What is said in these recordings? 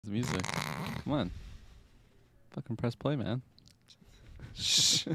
The music. Come on. Fucking press play, man. Shh.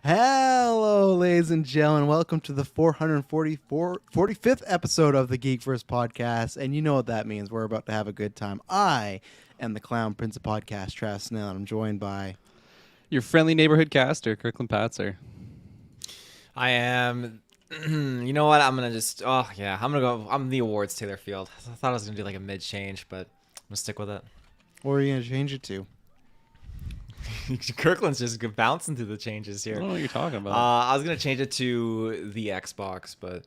Hello, ladies and gentlemen. Welcome to the 45th episode of the Geekverse podcast. And you know what that means. We're about to have a good time. I am the Clown Prince of Podcast, Travis Snell, and I'm joined by Your friendly neighborhood caster, Kirkland Patzer. I am. You know what? I'm gonna just. I'm gonna go. I'm the awards Taylor Field. I thought I was gonna do like a mid change, but I'm gonna stick with it. What are you gonna change it to? Kirkland's just bouncing through the changes here. I don't know what you're talking about. I was gonna change it to the Xbox, but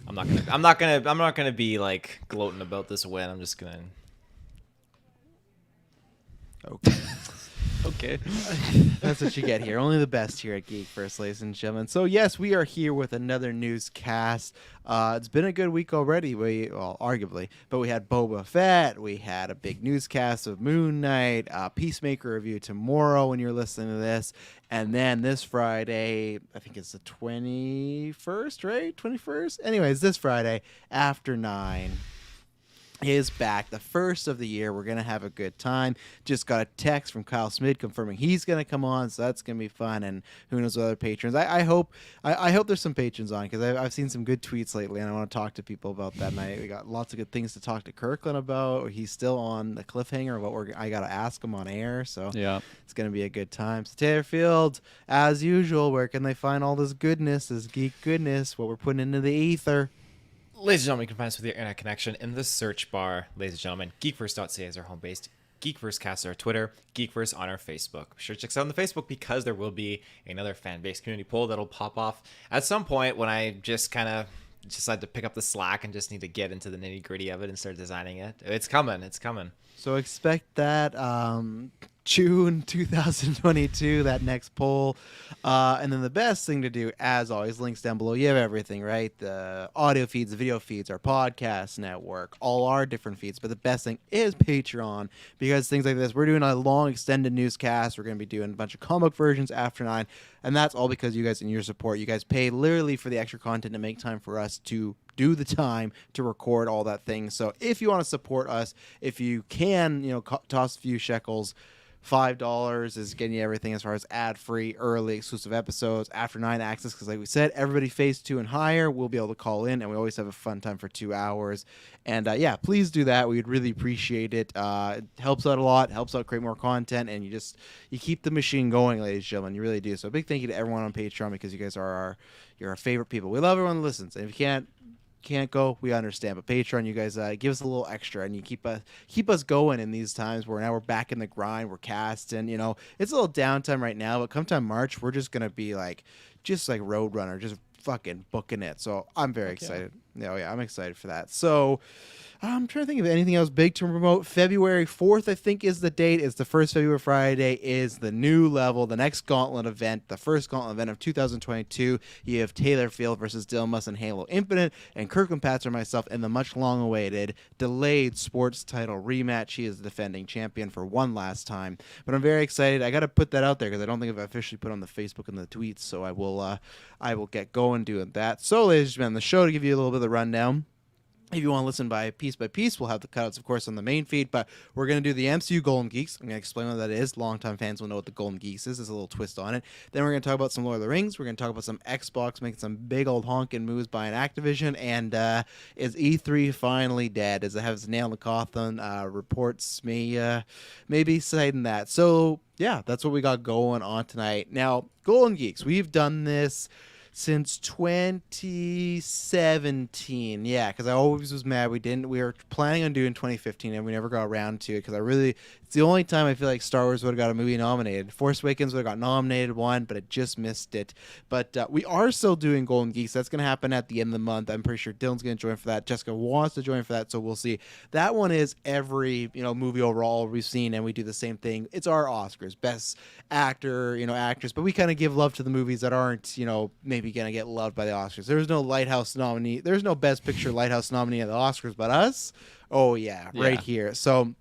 I'm not gonna be like gloating about this win. I'm just gonna. Okay. Okay. That's what you get here. Only the best here at Geekverse, ladies and gentlemen. So, yes, we are here with another newscast. It's been a good week already, arguably. But we had Boba Fett. We had a big newscast of Moon Knight. Peacemaker review tomorrow when you're listening to this. And then this Friday, I think it's the 21st, right? 21st? Anyways, this Friday after 9. Is back, the first of the year. We're gonna have a good time. Just got a text from Kyle Smith confirming he's gonna come on, so that's gonna be fun. And who knows what other patrons? I hope there's some patrons on, because I've seen some good tweets lately, and I want to talk to people about that. And we got lots of good things to talk to Kirkland about. He's still on the cliffhanger of what I gotta ask him on air. So yeah, it's gonna be a good time. So Taylor Field, as usual, where can they find all this goodness, this geek goodness, what we're putting into the ether? Ladies and gentlemen, you can find us with your internet connection in the search bar. Ladies and gentlemen, geekverse.ca is our home base. Geekversecast is our Twitter. Geekverse on our Facebook. Be sure to check us out on the Facebook, because there will be another fan-based community poll that'll pop off at some point when I just kind of decide to pick up the slack and just need to get into the nitty-gritty of it and start designing it. It's coming. It's coming. So expect that June 2022, that next poll. And then the best thing to do, as always, links down below. You have everything, right? The audio feeds, the video feeds, our podcast network, all our different feeds. But the best thing is Patreon, because things like this, we're doing a long extended newscast. We're going to be doing a bunch of comic versions after 9. And that's all because you guys and your support. You guys pay literally for the extra content to make time for us to do the time to record all that thing. So if you want to support us, if you can, toss a few shekels, $5 is getting you everything as far as ad-free, early, exclusive episodes, after 9 access, because like we said, everybody phase 2 and higher will be able to call in, and we always have a fun time for 2 hours. And please do that. We'd really appreciate it. It helps out a lot, helps out create more content, and you keep the machine going, ladies and gentlemen. You really do. So a big thank you to everyone on Patreon, because you guys are you're our favorite people. We love everyone that listens, and if you can't go, we understand, but Patreon, you guys give us a little extra, and you keep us going in these times where now we're back in the grind, we're casting, it's a little downtime right now, but come time March, we're just gonna be like Roadrunner, just fucking booking it. So I'm very excited. I'm excited for that. So I'm trying to think of anything else big to promote. February 4th, I think, is the date. It's the first February Friday, is the new level, the next Gauntlet event, the first Gauntlet event of 2022. You have Taylor Field versus Dilmas in Halo Infinite, and Kirkland Patzer myself in the much long-awaited, delayed sports title rematch. He is the defending champion for one last time. But I'm very excited. I got to put that out there, because I don't think I've officially put on the Facebook and the tweets, so I will get going doing that. So, ladies and gentlemen, the show, to give you a little bit of the rundown. If you want to listen by piece, we'll have the cutouts, of course, on the main feed, but we're going to do the MCU Golden Geeks. I'm going to explain what that is. Longtime fans will know what the Golden Geeks is. There's a little twist on it. Then we're going to talk about some Lord of the Rings. We're going to talk about some Xbox making some big old honking moves by an Activision, and is E3 finally dead? As it has nail in the coffin. Reports may be citing that. So, yeah, that's what we got going on tonight. Now, Golden Geeks, we've done this since 2017. Yeah, because I always was mad we were planning on doing 2015 and we never got around to it because it's the only time I feel like Star Wars would have got a movie nominated. Force Awakens would have got nominated one, but it just missed it. But we are still doing Golden Geeks. That's going to happen at the end of the month. I'm pretty sure Dylan's going to join for that. Jessica wants to join for that, so we'll see. That one is every movie overall we've seen, and we do the same thing. It's our Oscars, best actor, actress, but we kind of give love to the movies that aren't, maybe going to get loved by the Oscars. There's no Lighthouse nominee. There's no Best Picture Lighthouse nominee at the Oscars, but us, oh yeah, right here. So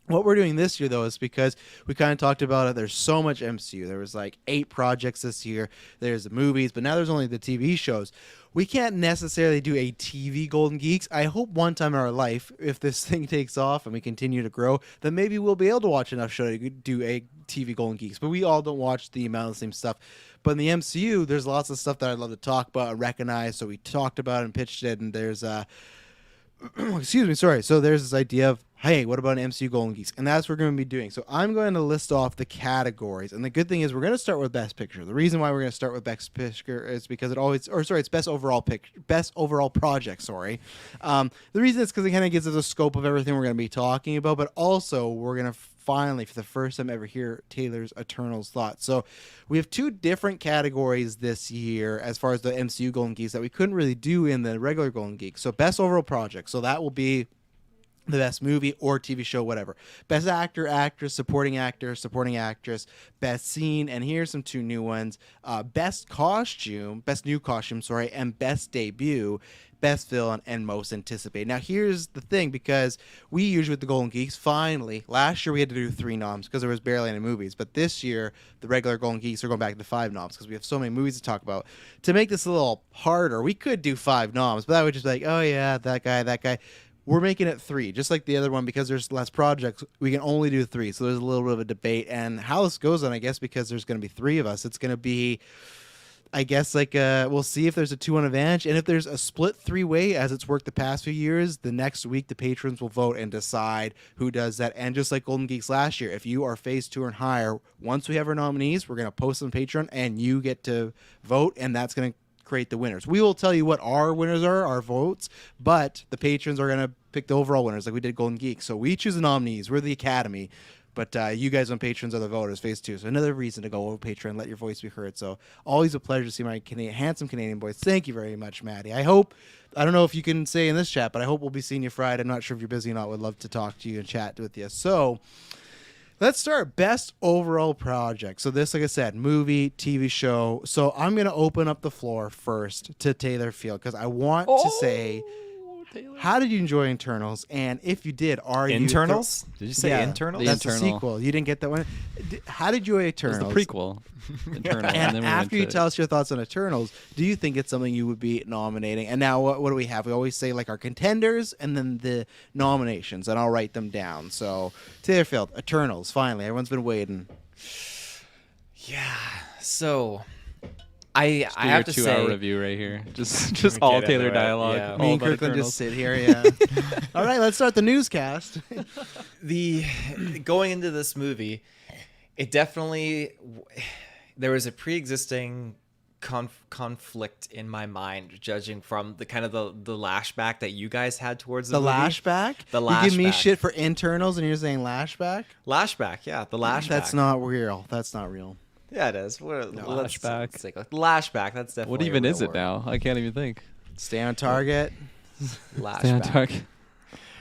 what we're doing this year, though, is because we kind of talked about it. There's so much MCU. There was like 8 projects this year. There's the movies, but now there's only the TV shows. We can't necessarily do a TV Golden Geeks. I hope one time in our life, if this thing takes off and we continue to grow, then maybe we'll be able to watch enough show to do a TV Golden Geeks. But we all don't watch the amount of the same stuff. But in the MCU, there's lots of stuff that I'd love to talk about and recognize. So we talked about it and pitched it, and there's excuse me, sorry. So there's this idea of, hey, what about an MCU Golden Geeks? And that's what we're going to be doing. So I'm going to list off the categories. And the good thing is we're going to start with Best Picture. The reason why we're going to start with Best Picture is because it's Best Overall Project, sorry. The reason is because it kind of gives us a scope of everything we're going to be talking about, but also we're going to finally, for the first time ever, hear Taylor's Eternals thoughts. So we have 2 different categories this year as far as the MCU Golden Geeks that we couldn't really do in the regular Golden Geeks. So Best Overall Project. So that will be the best movie or TV show, whatever. Best actor, actress, supporting actress, best scene, and here's some 2 new ones. Best new costume, and best debut, best villain, and most anticipated. Now, here's the thing, because we usually with the Golden Geeks, finally, last year we had to do 3 noms because there was barely any movies, but this year, the regular Golden Geeks are going back to 5 noms because we have so many movies to talk about. To make this a little harder, we could do 5 noms, but that would just be like, oh yeah, that guy. We're making it 3, just like the other one, because there's less projects. We can only do 3, so there's a little bit of a debate. And how this goes on, I guess, because there's going to be 3 of us, it's going to be, I guess, like we'll see if there's a 2-1 advantage, and if there's a split 3-way, as it's worked the past few years, the next week the patrons will vote and decide who does that. And just like Golden Geeks last year, if you are phase 2 or higher, once we have our nominees, we're going to post on Patreon, and you get to vote, and that's going to create the winners. We will tell you what our winners are, our votes, but the patrons are going to pick the overall winners like we did Golden Geek. So we choose the nominees. We're the Academy, but you guys on patrons are the voters, phase 2. So another reason to go over Patreon and let your voice be heard. So always a pleasure to see my handsome Canadian boys. Thank you very much, Maddie. I don't know if you can say in this chat, but I hope we'll be seeing you Friday. I'm not sure if you're busy or not. Would love to talk to you and chat with you. So let's start Best Overall Project. So this, like I said, movie, TV show. So I'm going to open up the floor first to Taylor Field because I want to say, Taylor, how did you enjoy Internals? And if you did, are you... Internals? Did you say Internals? That's the sequel. You didn't get that one? How did you enjoy Eternals? It was the prequel. Eternal. And then after you tell us your thoughts on Eternals, do you think it's something you would be nominating? And now what do we have? We always say like our contenders and then the nominations, and I'll write them down. So Taylor Field, Eternals, finally. Everyone's been waiting. Yeah. So I have to say, 2-hour review right here. Just all Taylor dialogue. Yeah. Me and Kirkland just sit here. Yeah. All right, let's start the newscast. Going into this movie, it definitely, there was a pre-existing conflict in my mind, judging from the kind of the lashback that you guys had towards the movie. Lashback? The lashback. You give me shit for Internals and you're saying lashback? Lashback, yeah, the lashback. That's not real. That's not real. Yeah, it is. Lashback. Lashback, that's definitely What even is it word. now? I can't even think. Stay on target. Lashback. Stay on target.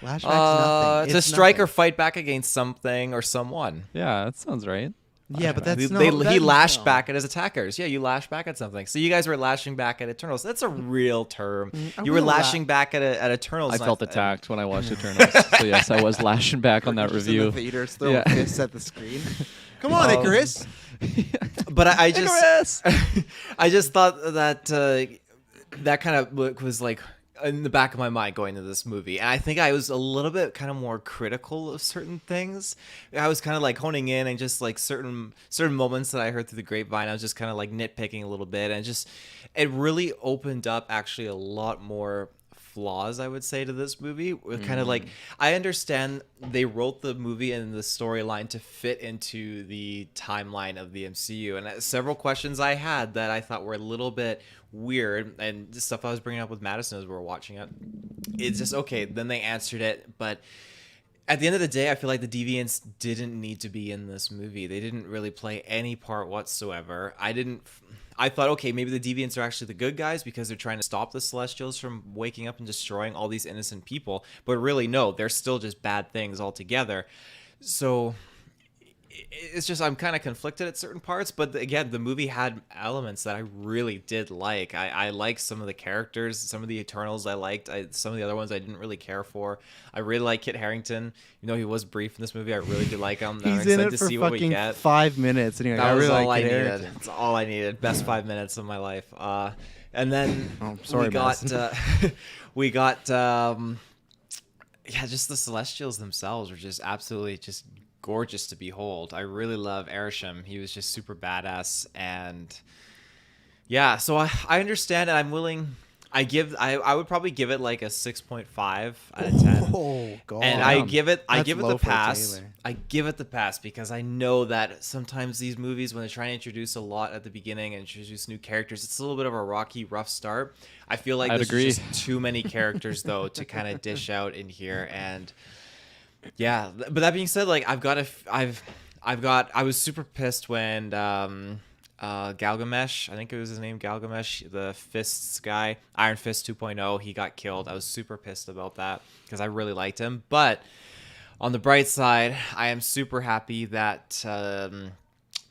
Lashback's nothing. To It's strike or nothing. fight back against something or someone. Yeah, that sounds right. Yeah, but that's He lashed back at his attackers. Yeah, you lashed back at something. So you guys were lashing back at Eternals. That's a real term. You were lashing back at Eternals. I felt attacked when I watched Eternals. So yes, I was lashing back on that Just review. in the theaters, throwing fists at the screen. Come on, Icarus. But I just Icarus! I just thought that that kind of was like in the back of my mind going into this movie. And I think I was a little bit kind of more critical of certain things. I was kind of like honing in and just like certain moments that I heard through the grapevine. I was just kind of like nitpicking a little bit, and it really opened up actually a lot more flaws, I would say, to this movie. Kind of like, I understand they wrote the movie and the storyline to fit into the timeline of the MCU, and several questions I had that I thought were a little bit weird, and the stuff I was bringing up with Madison as we were watching it. It's just okay. Then they answered it, but at the end of the day, I feel like the Deviants didn't need to be in this movie. They didn't really play any part whatsoever. I thought, okay, maybe the Deviants are actually the good guys because they're trying to stop the Celestials from waking up and destroying all these innocent people. But really, no, they're still just bad things altogether. So it's just, I'm kind of conflicted at certain parts. But again, the movie had elements that I really did like. I liked some of the characters, some of the Eternals I liked. Some of the other ones I didn't really care for. I really like Kit Harington. You know, he was brief in this movie. I really did like him. He's in it for fucking 5 minutes. And that was all I needed. Harington. That's all I needed. Best 5 minutes of my life. And then we got just the Celestials themselves were just absolutely just gorgeous to behold. I really love Arishem. He was just super badass, and yeah, so I understand, and I'm willing. I would probably give it like a 6.5 out of 10. Oh god! And I give it the for pass. Taylor. I give it the pass because I know that sometimes these movies, when they're trying to introduce a lot at the beginning and introduce new characters, it's a little bit of a rocky, rough start. I feel like there's just too many characters though to kind of dish out in here, and yeah. But that being said, like I was super pissed when Galgamesh, I think it was his name, Galgamesh, the Fists guy, Iron Fist 2.0, he got killed. I was super pissed about that because I really liked him. But on the bright side, I am super happy that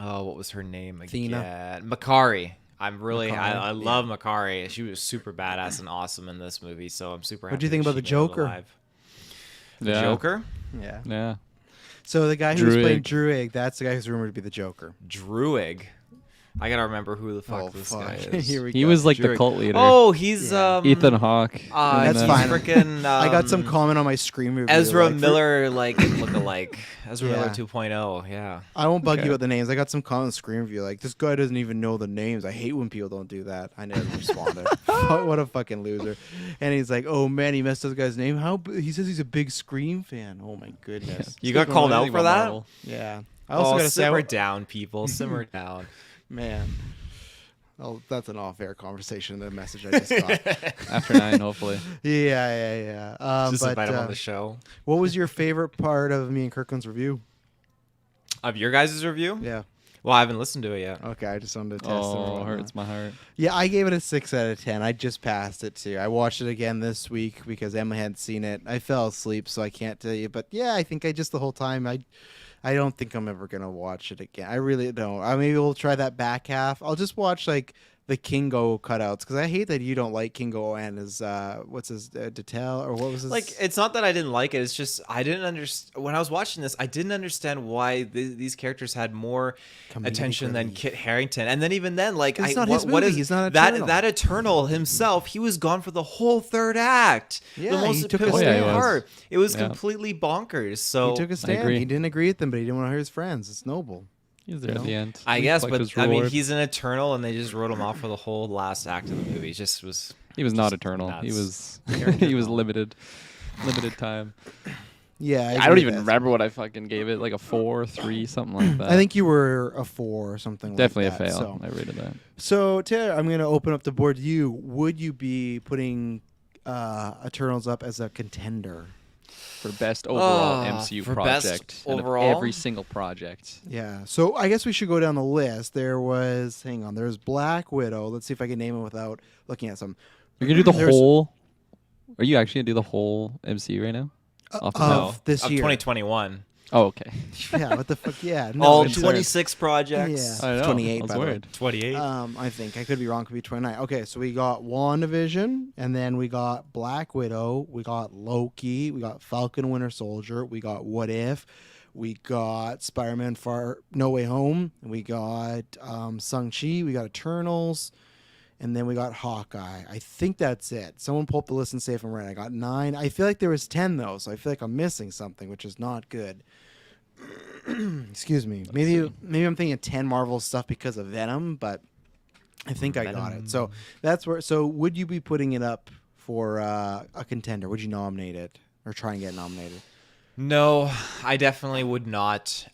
what was her name again? Makari. I love Makari. She was super badass and awesome in this movie, so I'm super happy. What do you think about the Joker? The Joker? Yeah. So the guy who was playing Druig, that's the guy who's rumored to be the Joker. Druig. I gotta remember who the fuck this guy is. Here we He go. was like Druig. the cult leader. Oh, he's Ethan Hawke. That's fine. Freaking, I got some comment on my Scream review. Ezra Miller look-alike. Ezra Miller Yeah. 2.0. Yeah. I won't bug you with the names. I got some comment on Scream review like, this guy doesn't even know the names. I hate when people don't do that. I never responded. What a fucking loser. And he's like, oh man, he messed up the guy's name. He says he's a big Scream fan. Oh my goodness. You got called out for that? Yeah. I also gotta say, simmer down, people. Simmer down. Man. Oh, that's an off-air conversation. The message I just got. After 9, hopefully. Yeah. Just but, invite him on the show. What was your favorite part of me and Kirkland's review? Of your guys' review? Yeah. Well, I haven't listened to it yet. Okay, I just wanted to test it. Oh, hurts my heart. Yeah, I gave it a 6 out of 10. I just passed it too. I watched it again this week because Emma hadn't seen it. I fell asleep, so I can't tell you. But yeah, I think the whole time I don't think I'm ever gonna watch it again. I really don't. Maybe we'll try that back half. I'll just watch like the Kingo cutouts because I hate that you don't like Kingo and his what's his Detel or what was his It's not that I didn't like it. It's just I didn't understand when I was watching this. I didn't understand why these characters had more attention than Kit Harington. And then even then, like it's not his movie. He's not Eternal. That Eternal himself? He was gone for the whole third act. Yeah, the most he took a pivotal stand. part. It was completely bonkers. So he took a stand. He didn't agree with them, but he didn't want to hurt his friends. It's noble. He was there at the end. I guess, but I mean, he's an Eternal, and they just wrote him off for the whole last act of the movie. He was not Eternal. nuts. He was limited time. Yeah, I don't even remember what I fucking gave it, like a 4, 3, something like that. I think you were a 4 or something. Definitely like that, a fail. So. I rated that. So Taylor, I'm going to open up the board to you. Would you be putting Eternals up as a contender? For best overall MCU project. Best overall? Every single project. Yeah. So I guess we should go down the list. There's Black Widow. Let's see if I can name it without looking at some. You're going to do the whole... Are you actually going to do the whole MCU right now? This year. 2021. Oh, okay. Yeah, what the fuck? Yeah. No, All 26 projects. Yeah. I know. 28, That's by the way. weird. 28. I think. I could be wrong. Could be 29. Okay, so we got WandaVision, and then we got Black Widow, we got Loki, we got Falcon Winter Soldier, we got What If, we got Spider-Man Far No Way Home, and we got Shang-Chi, we got Eternals, and then we got Hawkeye. I think that's it. Someone pull up the list and say if I'm right. I got 9. I feel like there was 10, though, so I feel like I'm missing something, which is not good. Excuse me. Maybe I'm thinking 10 Marvel stuff because of Venom, but I think I got it. So that's where. So would you be putting it up for a contender? Would you nominate it or try and get nominated? No, I definitely would not.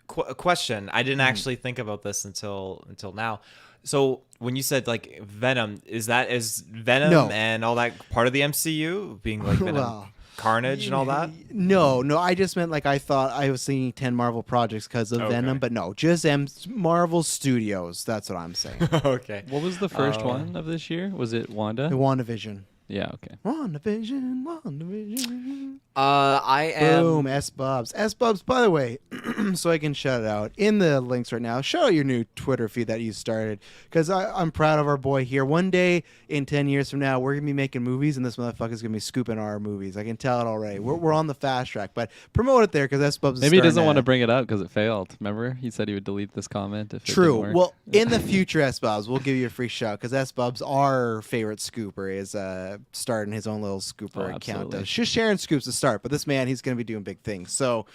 Question. I didn't actually think about this until now. So when you said like Venom, is Venom No. and all that part of the MCU being like Venom, Well, Carnage, and all that? No. I just meant like I thought I was thinking 10 Marvel projects because of Okay. Venom, but no, just Marvel Studios. That's what I'm saying. Okay. What was the first one of this year? Was it Wanda? The WandaVision. Yeah, okay. WandaVision. I am. Boom, S-Bubs. S-Bubs, by the way, so I can shout it out in the links right now. Shout out your new Twitter feed that you started because I'm proud of our boy here. One day in 10 years from now, we're going to be making movies and this motherfucker's going to be scooping our movies. I can tell it already. We're on the fast track, but promote it there because S-Bubs is Maybe he doesn't want to to bring it up because it failed. Remember? He said he would delete this comment if it True. didn't work. Well, in the future, S-Bubs, we'll give you a free shout because S-Bubs, our favorite scooper, is starting his own little scooper account. absolutely. Just sharing scoops to start, but this man, he's going to be doing big things. So,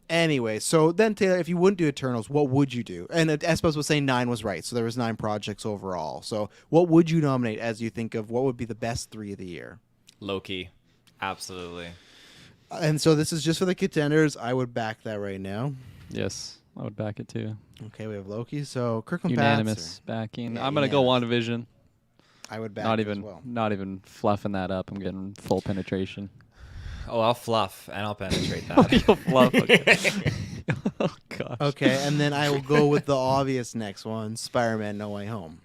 anyway, so then Taylor, if you wouldn't do Eternals, what would you do? And S-Bubs was saying 9 was right, so there was 9 projects overall. So, what would you nominate as you think of what would be the best 3 of the year? Loki. Absolutely. And so this is just for the contenders. I would back that right now. Yes, I would back it too. Okay, we have Loki. So Kirkland Unanimous backing. Yeah, I'm gonna go unanimous. WandaVision. I would back Not it even, as well. not even fluffing that up. I'm getting full penetration. Oh, I'll fluff and I'll penetrate that. You'll fluff. Okay. Oh gosh. Okay, and then I will go with the obvious next one, Spider-Man: No Way Home.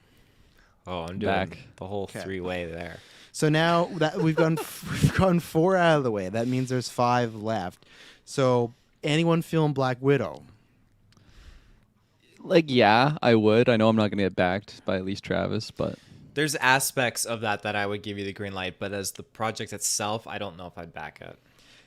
Oh, I'm doing Back. the whole Okay. 3-way there. So now that we've gone 4 out of the way, that means there's 5 left. So anyone feeling Black Widow? Like, yeah, I would. I know I'm not gonna get backed by at least Travis, but There's aspects of that I would give you the green light, but as the project itself, I don't know if I'd back it.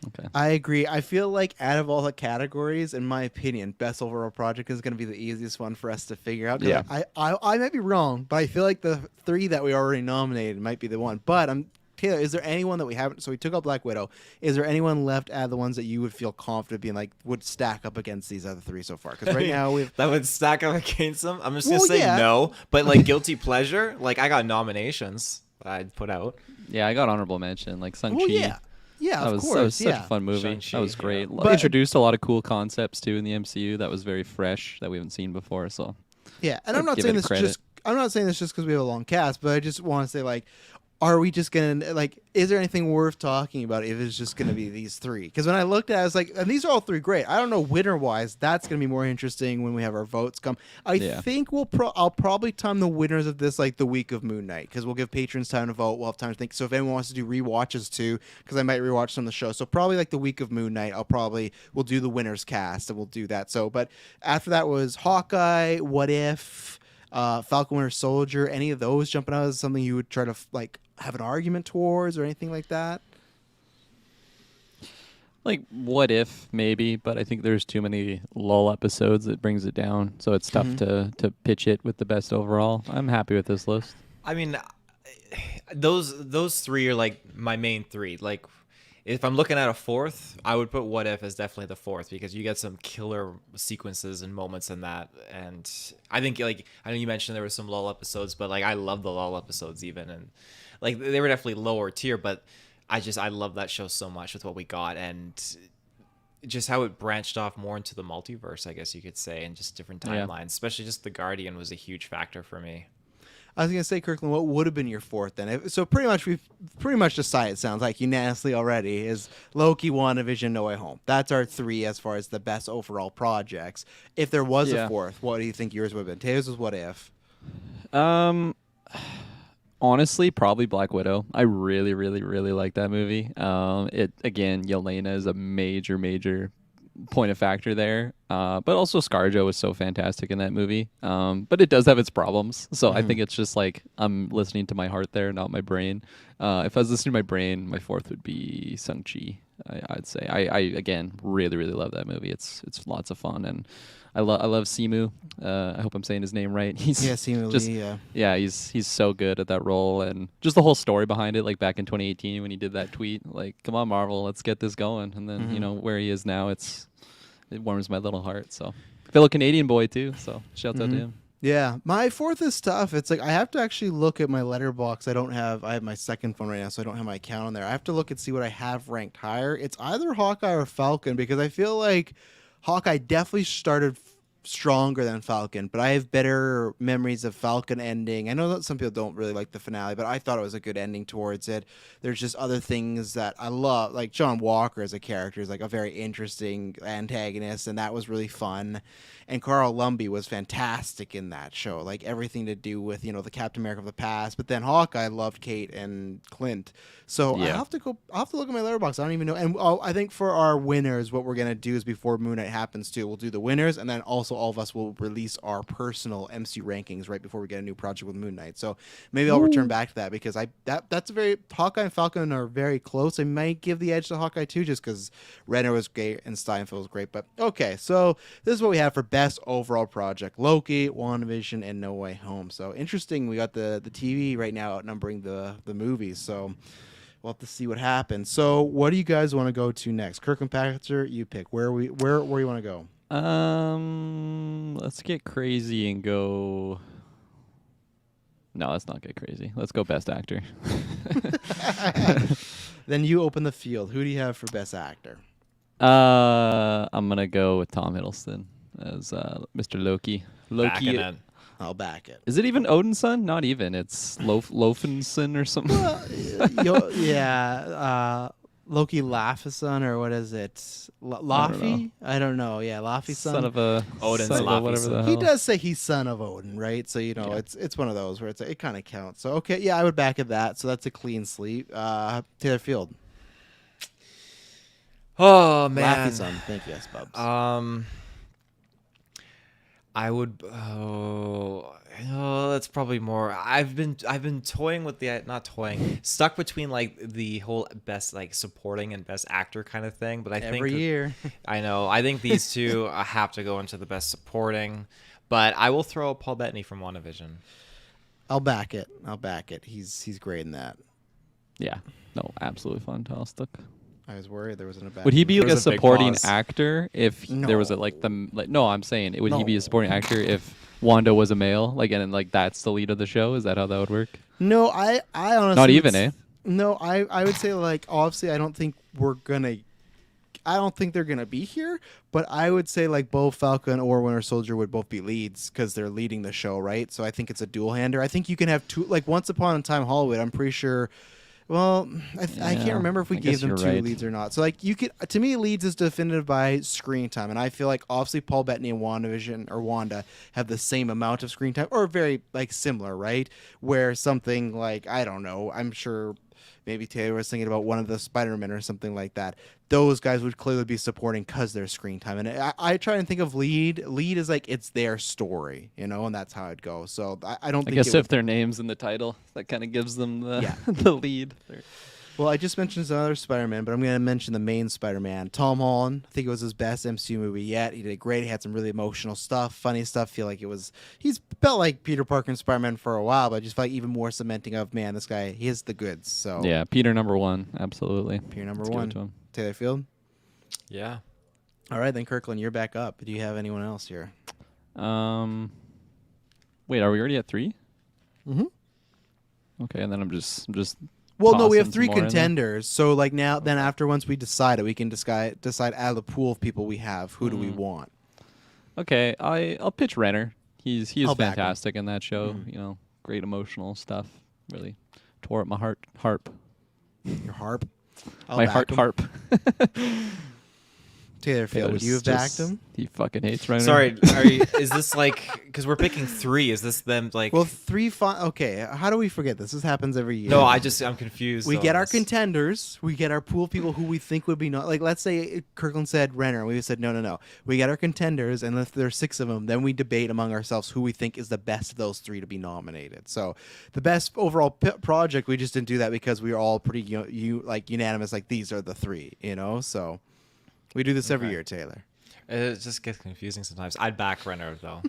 okay. I agree. I feel like out of all the categories, in my opinion, best overall project is going to be the easiest one for us to figure out. 'Cause Yeah. I might be wrong, but I feel like the 3 that we already nominated might be the one. But Taylor, is there anyone that we haven't? So we took out Black Widow. Is there anyone left out of the ones that you would feel confident being like would stack up against these other 3 so far? Because right now we've That would stack up against them. I'm just Well, gonna say yeah. no, but like guilty pleasure, like I got nominations that I'd put out. Yeah, I got honorable mention. Like Shang-Chi. well, yeah, That of was, course, that was such yeah. a fun movie. Shang-Chi, That was yeah. great. But- Introduced a lot of cool concepts too in the MCU. That was very fresh that we haven't seen before. So Yeah, and I'd I'm not give saying it this credit. just. I'm not saying this just because we have a long cast, but I just want to say like, are we just gonna like? Is there anything worth talking about if it's just gonna be these 3? Because when I looked at it, I was like, and these are all 3 great. I don't know winner wise. That's gonna be more interesting when we have our votes come. I Yeah. think I'll probably time the winners of this like the week of Moon Knight because we'll give patrons time to vote. We'll have time to think. So if anyone wants to do rewatches too, because I might rewatch some of the show. So probably like the week of Moon Knight, we'll do the winners cast and we'll do that. So, but after that was Hawkeye. What If? Falcon Winter Soldier, any of those jumping out as something you would try to like have an argument towards or anything like that? like, what if maybe? But I think there's too many lull episodes that brings it down. So it's tough to pitch it with the best overall. I'm happy with this list. I mean, those 3 are like my main 3. Like, if I'm looking at a 4th, I would put What If as definitely the 4th because you get some killer sequences and moments in that. And I think like I know you mentioned there were some lull episodes, but like I love the lull episodes even, and like they were definitely lower tier, but I love that show so much with what we got and just how it branched off more into the multiverse, I guess you could say, and just different Yeah. timelines. Especially just the Guardian was a huge factor for me. I was gonna say, Kirkland, what would have been your 4th then? So we've pretty much decided. It sounds like unanimously already is Loki, WandaVision, No Way Home. That's our 3 as far as the best overall projects. If there was Yeah. a 4th, what do you think yours would have been? Taylor's was What If. Honestly, probably Black Widow. I really, really, really like that movie. It again, Yelena is a major point of factor there. But also ScarJo was so fantastic in that movie. But it does have its problems. So I think it's just like I'm listening to my heart there, not my brain. If I was listening to my brain, my 4th would be Shang-Chi. I'd say. I again really love that movie. It's lots of fun, and I love Simu. I hope I'm saying his name right. He's Simu just Lee, yeah. yeah, he's so good at that role, and just the whole story behind it. Like back in 2018 when he did that tweet, like, "Come on, Marvel, let's get this going." And then you know where he is now, it warms my little heart. So fellow Canadian boy too. So shout out to him. Yeah, my fourth is tough. It's like I have to actually look at my letterbox. I have my second phone right now, so I don't have my account on there. I have to look and see what I have ranked higher. It's either Hawkeye or Falcon because I feel like Hawkeye definitely started stronger than Falcon, but I have better memories of Falcon ending. I know that some people don't really like the finale, but I thought it was a good ending towards it. There's just other things that I love, like John Walker as a character is like a very interesting antagonist, and that was really fun. And Carl Lumbly was fantastic in that show, like everything to do with the Captain America of the past. But then Hawkeye loved Kate and Clint, so I Yeah. have to go. I have to look at my letterbox. I don't even know. And I think for our winners, what we're gonna do is before Moon Knight happens too, we'll do the winners, and then also all of us will release our personal MC rankings right before we get a new project with Moon Knight. So maybe I'll return back to that because that's a very Hawkeye and Falcon are very close. I might give the edge to Hawkeye too, just because Renner was great and Steinfeld was great. But okay, so this is what we have for best overall project: Loki, WandaVision, and No Way Home. So interesting. We got the TV right now outnumbering the movies. So we'll have to see what happens. So what do you guys want to go to next? Kirkland Paxter, you pick. Where you want to go? Let's get crazy and go. No, let's not get crazy. Let's go best actor. Then you open the field. Who do you have for best actor? I'm gonna go with Tom Hiddleston as Mr. Loki. Backing Loki. it. I'll back it. Is it even Odin's son? Not even. It's Lofinson or something. Loki Laufeyson, or what is it? Laufey? I don't know. Yeah, Laufey's son. Son of a Odin's son of a Laufey whatever the son. hell. He does say he's son of Odin, right? So Yeah. it's one of those where it kind of counts. So okay, yeah, I would back at that. So that's a clean sweep. Taylor Field, Oh man. Laufey's son. Thank you, yes, Bubs. I would. That's probably more. I've been toying with not toying, stuck between like the whole best like supporting and best actor kind of thing. But I Every think year. I know. I think these two have to go into the best supporting. But I will throw Paul Bettany from WandaVision. I'll back it. He's great in that. Yeah. No, absolutely fantastic. I was worried there wasn't a back. Would he be like There a was a big supporting pause. actor if there was a like No. the like? No, I'm saying would he be No. a supporting actor if Wanda was a male? Like and like that's the lead of the show. Is that how that would work? No, I honestly Not would even, eh? No, I would say like obviously I don't think they're gonna be here, but I would say like both Falcon or Winter Soldier would both be leads because they're leading the show, right? So I think it's a dual hander. I think you can have two, like Once Upon a Time Hollywood. I'm pretty sure. Well, I can't Yeah, remember if we I gave guess them you're two right. leads or not. So like you could, to me, leads is definitive by screen time, and I feel like obviously Paul Bettany and WandaVision or Wanda have the same amount of screen time or very like similar, right? Where something like I don't know, I'm sure maybe Taylor was thinking about one of the Spider-Men or something like that. Those guys would clearly be supporting because they're screen time. And I try and think of lead. Lead is like it's their story, and that's how it goes. So I don't I think guess it would if their name's in the title, that kind of gives them the Yeah. the lead. Well, I just mentioned another Spider-Man, but I'm going to mention the main Spider-Man, Tom Holland. I think it was his best MCU movie yet. He did great. He had some really emotional stuff, funny stuff. Feel like he's felt like Peter Parker and Spider-Man for a while, but I just felt like even more cementing of, man, this guy, he has the goods. So Yeah, Peter #1, absolutely. Peter number Let's give it one, to him. Taylor Field. Yeah. All right, then Kirkland, you're back up. Do you have anyone else here? Wait, are we already at 3? Mm-hmm. Okay, and then I'm just Well, no, we have tossing 3 some more in there. contenders. So like now, then after once we decide it, we can decide out of the pool of people we have, who do we want? Okay, I'll pitch Renner. He is I'll back him. fantastic in that show. Mhm. Great emotional stuff. Really tore up my harp. Your harp. I'll my back heart him. harp. Taylor Field, would Taylor's you have backed just- him? He fucking hates Renner. Sorry, is this like because we're picking 3? Is this them like? Well, 3 okay, how do we forget this? This happens every year. no, I'm confused. We on get our this. contenders. We get our pool of people who we think would be not like. Let's say Kirkland said Renner, and we said no. We get our contenders, and if there's 6 of them, then we debate among ourselves who we think is the best of those 3 to be nominated. So the best overall project, we just didn't do that because we were all pretty unanimous. Like these are the 3, So we do this every Okay. year, Taylor. It just gets confusing sometimes. I'd back Renner though.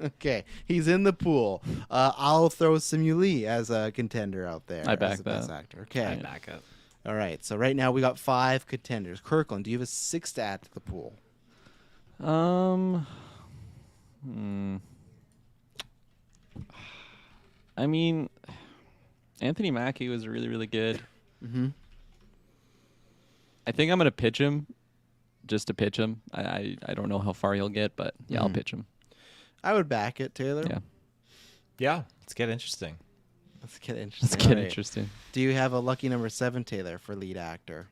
Okay, he's in the pool. I'll throw Simu Lee as a contender out there. I back as the best that. actor. Okay. I'd back it. All right, so right now we got 5 contenders. Kirkland, do you have a 6th to add to the pool? I mean, Anthony Mackie was really, really good. Mm-hmm. I think I'm gonna pitch him, just to pitch him. I don't know how far he'll get, but yeah, I'll Mhm. pitch him. I would back it, Taylor. Yeah, Yeah, let's get interesting. Let's get interesting. let's get All right. interesting. Do you have a lucky number 7, Taylor, for lead actor?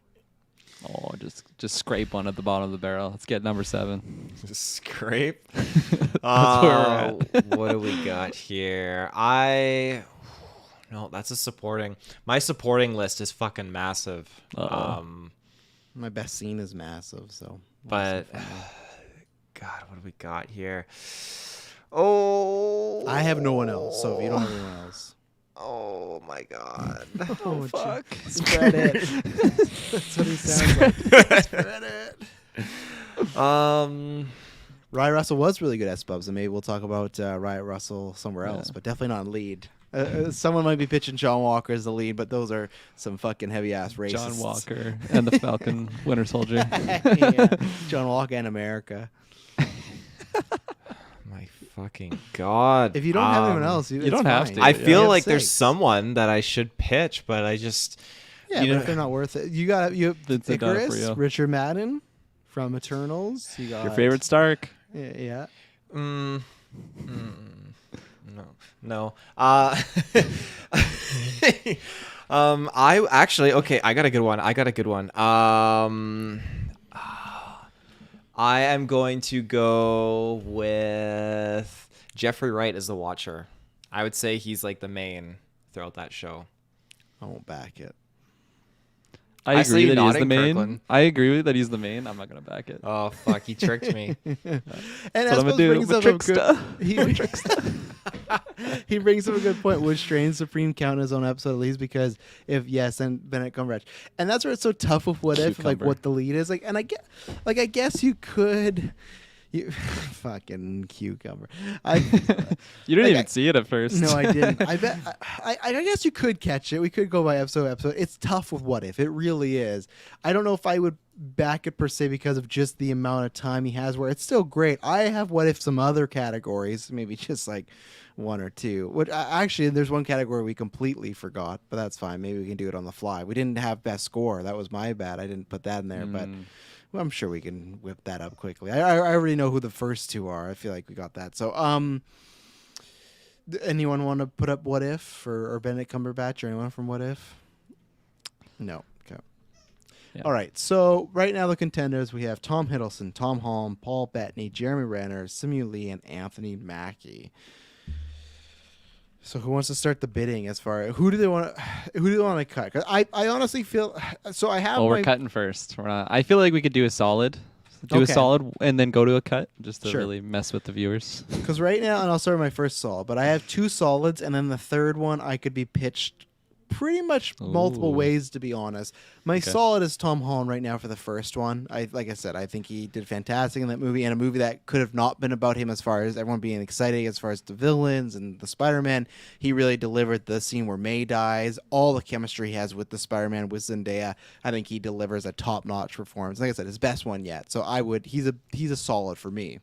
Oh, just scrape one at the bottom of the barrel. Let's get number 7. Scrape. That's where we're at. What do we got here? No, that's a supporting. My supporting list is fucking massive. Uh-oh. My best scene is massive, so. But God, what do we got here? Oh, I have no one else, so if you don't have anyone else. Oh my God. Oh, fuck. Spread it. That's what he sounds like. Spread it. Riot Russell was really good at Spubs, and maybe we'll talk about Riot Russell somewhere else, Yeah. but definitely not in lead. Someone might be pitching John Walker as the lead, but those are some fucking heavy ass racists. John Walker and the Falcon Winter Soldier. Yeah. John Walker and America. My fucking God. If you don't have anyone else, you it's don't have fine. to. I Yeah. feel You have like there's 6. someone that I should pitch, but I just Yeah, you but know- if they're not worth it, you have It's a done for Icarus, you. Richard Madden from Eternals. You got Your favorite Stark? Yeah. no. I actually okay. I got a good one. I am going to go with Jeffrey Wright as the Watcher. I would say he's like the main throughout that show. I won't back it. I saw agree you that he's the nodding, main. Kirkland. I agree with that he's the main. I'm not gonna back it. Oh fuck! He tricked me. And That's what I'm gonna do. brings up a Trickster. he brings up a good point. Would Strange Supreme count in his own episode at least? Because if yes, then Benedict Cumberbatch. And that's where it's so tough with what if, like Cucumber. what the lead is. Like, and I guess you could. You fucking cucumber. You didn't Like, even see it at first. No, I didn't. I bet. I guess you could catch it. We could go by episode. It's tough with what if. It really is. I don't know if I would back it per se because of just the amount of time he has. Where it's still great. I have what if some other categories, maybe just like 1 or 2. Which actually, there's one category we completely forgot, but that's fine. Maybe we can do it on the fly. We didn't have best score. That was my bad. I didn't put that in there, but. Well, I'm sure we can whip that up quickly. I already know who the first 2 are. I feel like we got that. So, anyone want to put up What If or Benedict Cumberbatch or anyone from What If? No. Okay. Yeah. All right. So right now the contenders we have Tom Hiddleston, Tom Holland, Paul Bettany, Jeremy Renner, Simu Lee, and Anthony Mackie. So who wants to start the bidding as far as who do they want to cut? 'Cause I honestly feel so. I have. Well, we're my- cutting first. We're not. I feel like we could do a solid. Okay. And then go to a cut just to Sure. really mess with the viewers. Because right now, and I'll start with my first solid, but I have 2 solids, and then the third one I could be pitched pretty much multiple Ooh. ways, to be honest. My Okay. solid is Tom Holland right now for the first one. Like I said, I think he did fantastic in that movie, and a movie that could have not been about him as far as everyone being excited as far as the villains and the Spider-Man. He really delivered the scene where May dies, all the chemistry he has with the Spider-Man, with Zendaya. I think he delivers a top-notch performance. Like I said, his best one yet. So he's a solid for me.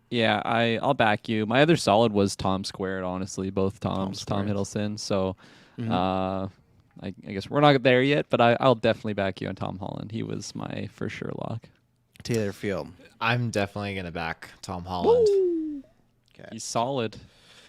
Yeah, I'll back you. My other solid was Tom squared. Honestly, both Toms, Tom squared. Hiddleston. So, Mhm. I guess we're not there yet, but I'll definitely back you on Tom Holland. He was my for sure lock. Taylor Field. I'm definitely gonna back Tom Holland. Okay. He's solid.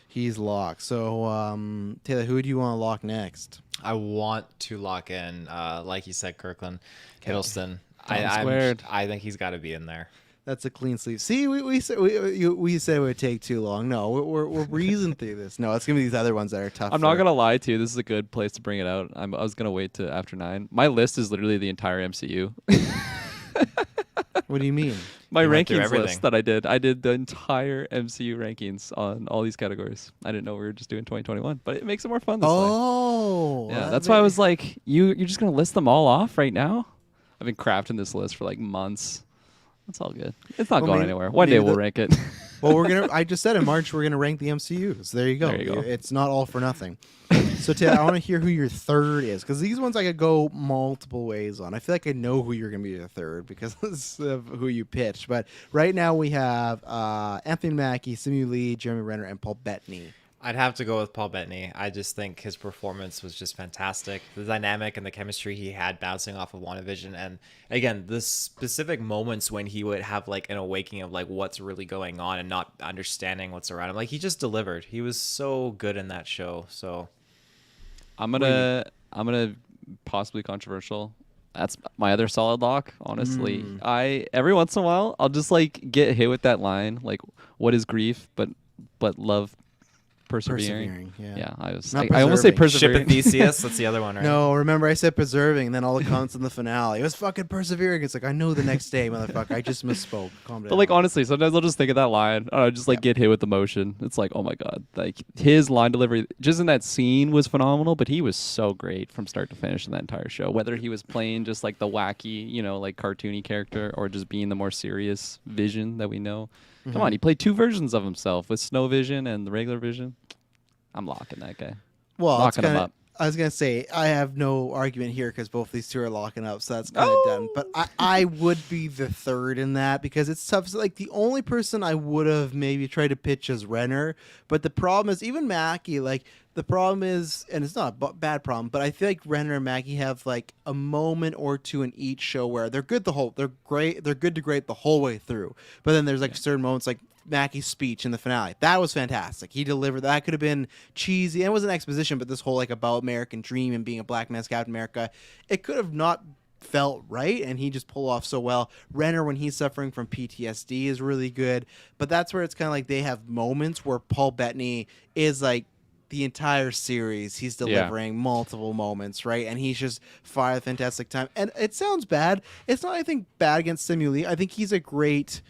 He's locked. So, Taylor, who do you want to lock next? I want to lock in, like you said, Kirkland, Okay. Hiddleston. Tom squared. I think he's got to be in there. That's a clean sweep. See, we said it would take too long. No, we're breezing through this. No, it's gonna be these other ones that are tough. I'm not gonna lie to you. This is a good place to bring it out. I was gonna wait to after 9. My list is literally the entire MCU. What do you mean? My You went through rankings everything. list that I did the entire MCU rankings on all these categories. I didn't know we were just doing 2021, but it makes it more fun this way. Oh, Yeah, that's why I was like, you're just gonna list them all off right now? I've been crafting this list for like months. It's all good. It's not Well, going maybe- anywhere. One day maybe we'll the- rank it. Well, I just said in March we're gonna rank the MCU. So there you go. There you go. It's not all for nothing. So Taylor, I want to hear who your third is, because these ones I could go multiple ways on. I feel like I know who you're gonna be your third because of who you pitched. But right now we have Anthony Mackie, Simu Lee, Jeremy Renner, and Paul Bettany. I'd have to go with Paul Bettany. I just think his performance was just fantastic. The dynamic and the chemistry he had bouncing off of WandaVision. And again, the specific moments when he would have like an awakening of like what's really going on and not understanding what's around him. Like he just delivered. He was so good in that show. So I'm gonna possibly controversial. That's my other solid lock, honestly. I every once in a while I'll just like get hit with that line, like what is grief but love persevering. Yeah. I almost say preserving. Ship persevering. of Theseus, that's the other one, right? No, remember I said preserving, and then all the comments in the finale. It was fucking persevering. It's like, I know the next day, motherfucker. I just misspoke. Calm down. But like honestly, sometimes I'll just think of that line. I'll just like get hit with emotion. It's like, oh my god, like his line delivery just in that scene was phenomenal. But he was so great from start to finish in that entire show. Whether he was playing just like the wacky, like cartoony character, or just being the more serious Vision that we know. Come on, he played two versions of himself with Snow Vision and the regular Vision. I'm locking that guy. Well, Locking him up. I was gonna say I have no argument here because both these two are locking up, so that's kind of done. But I would be the third in that because it's tough. So, like the only person I would have maybe tried to pitch is Renner, but the problem is even Mackie. Like the problem is, and it's not a bad problem, but I feel like Renner and Mackie have like a moment or two in each show where they're good they're good to great the whole way through. But then there's like certain moments like Mackie's speech in the finale. That was fantastic. He delivered. That could have been cheesy. It wasn't exposition, but this whole like about American dream and being a black man's Captain America, it could have not felt right, and he just pulled off so well. Renner, when he's suffering from PTSD, is really good. But that's where it's kind of like they have moments where Paul Bettany is like the entire series. He's delivering multiple moments, right? And he's just fired fantastic time. And it sounds bad. It's not anything bad against Simu Lee. I think he's a great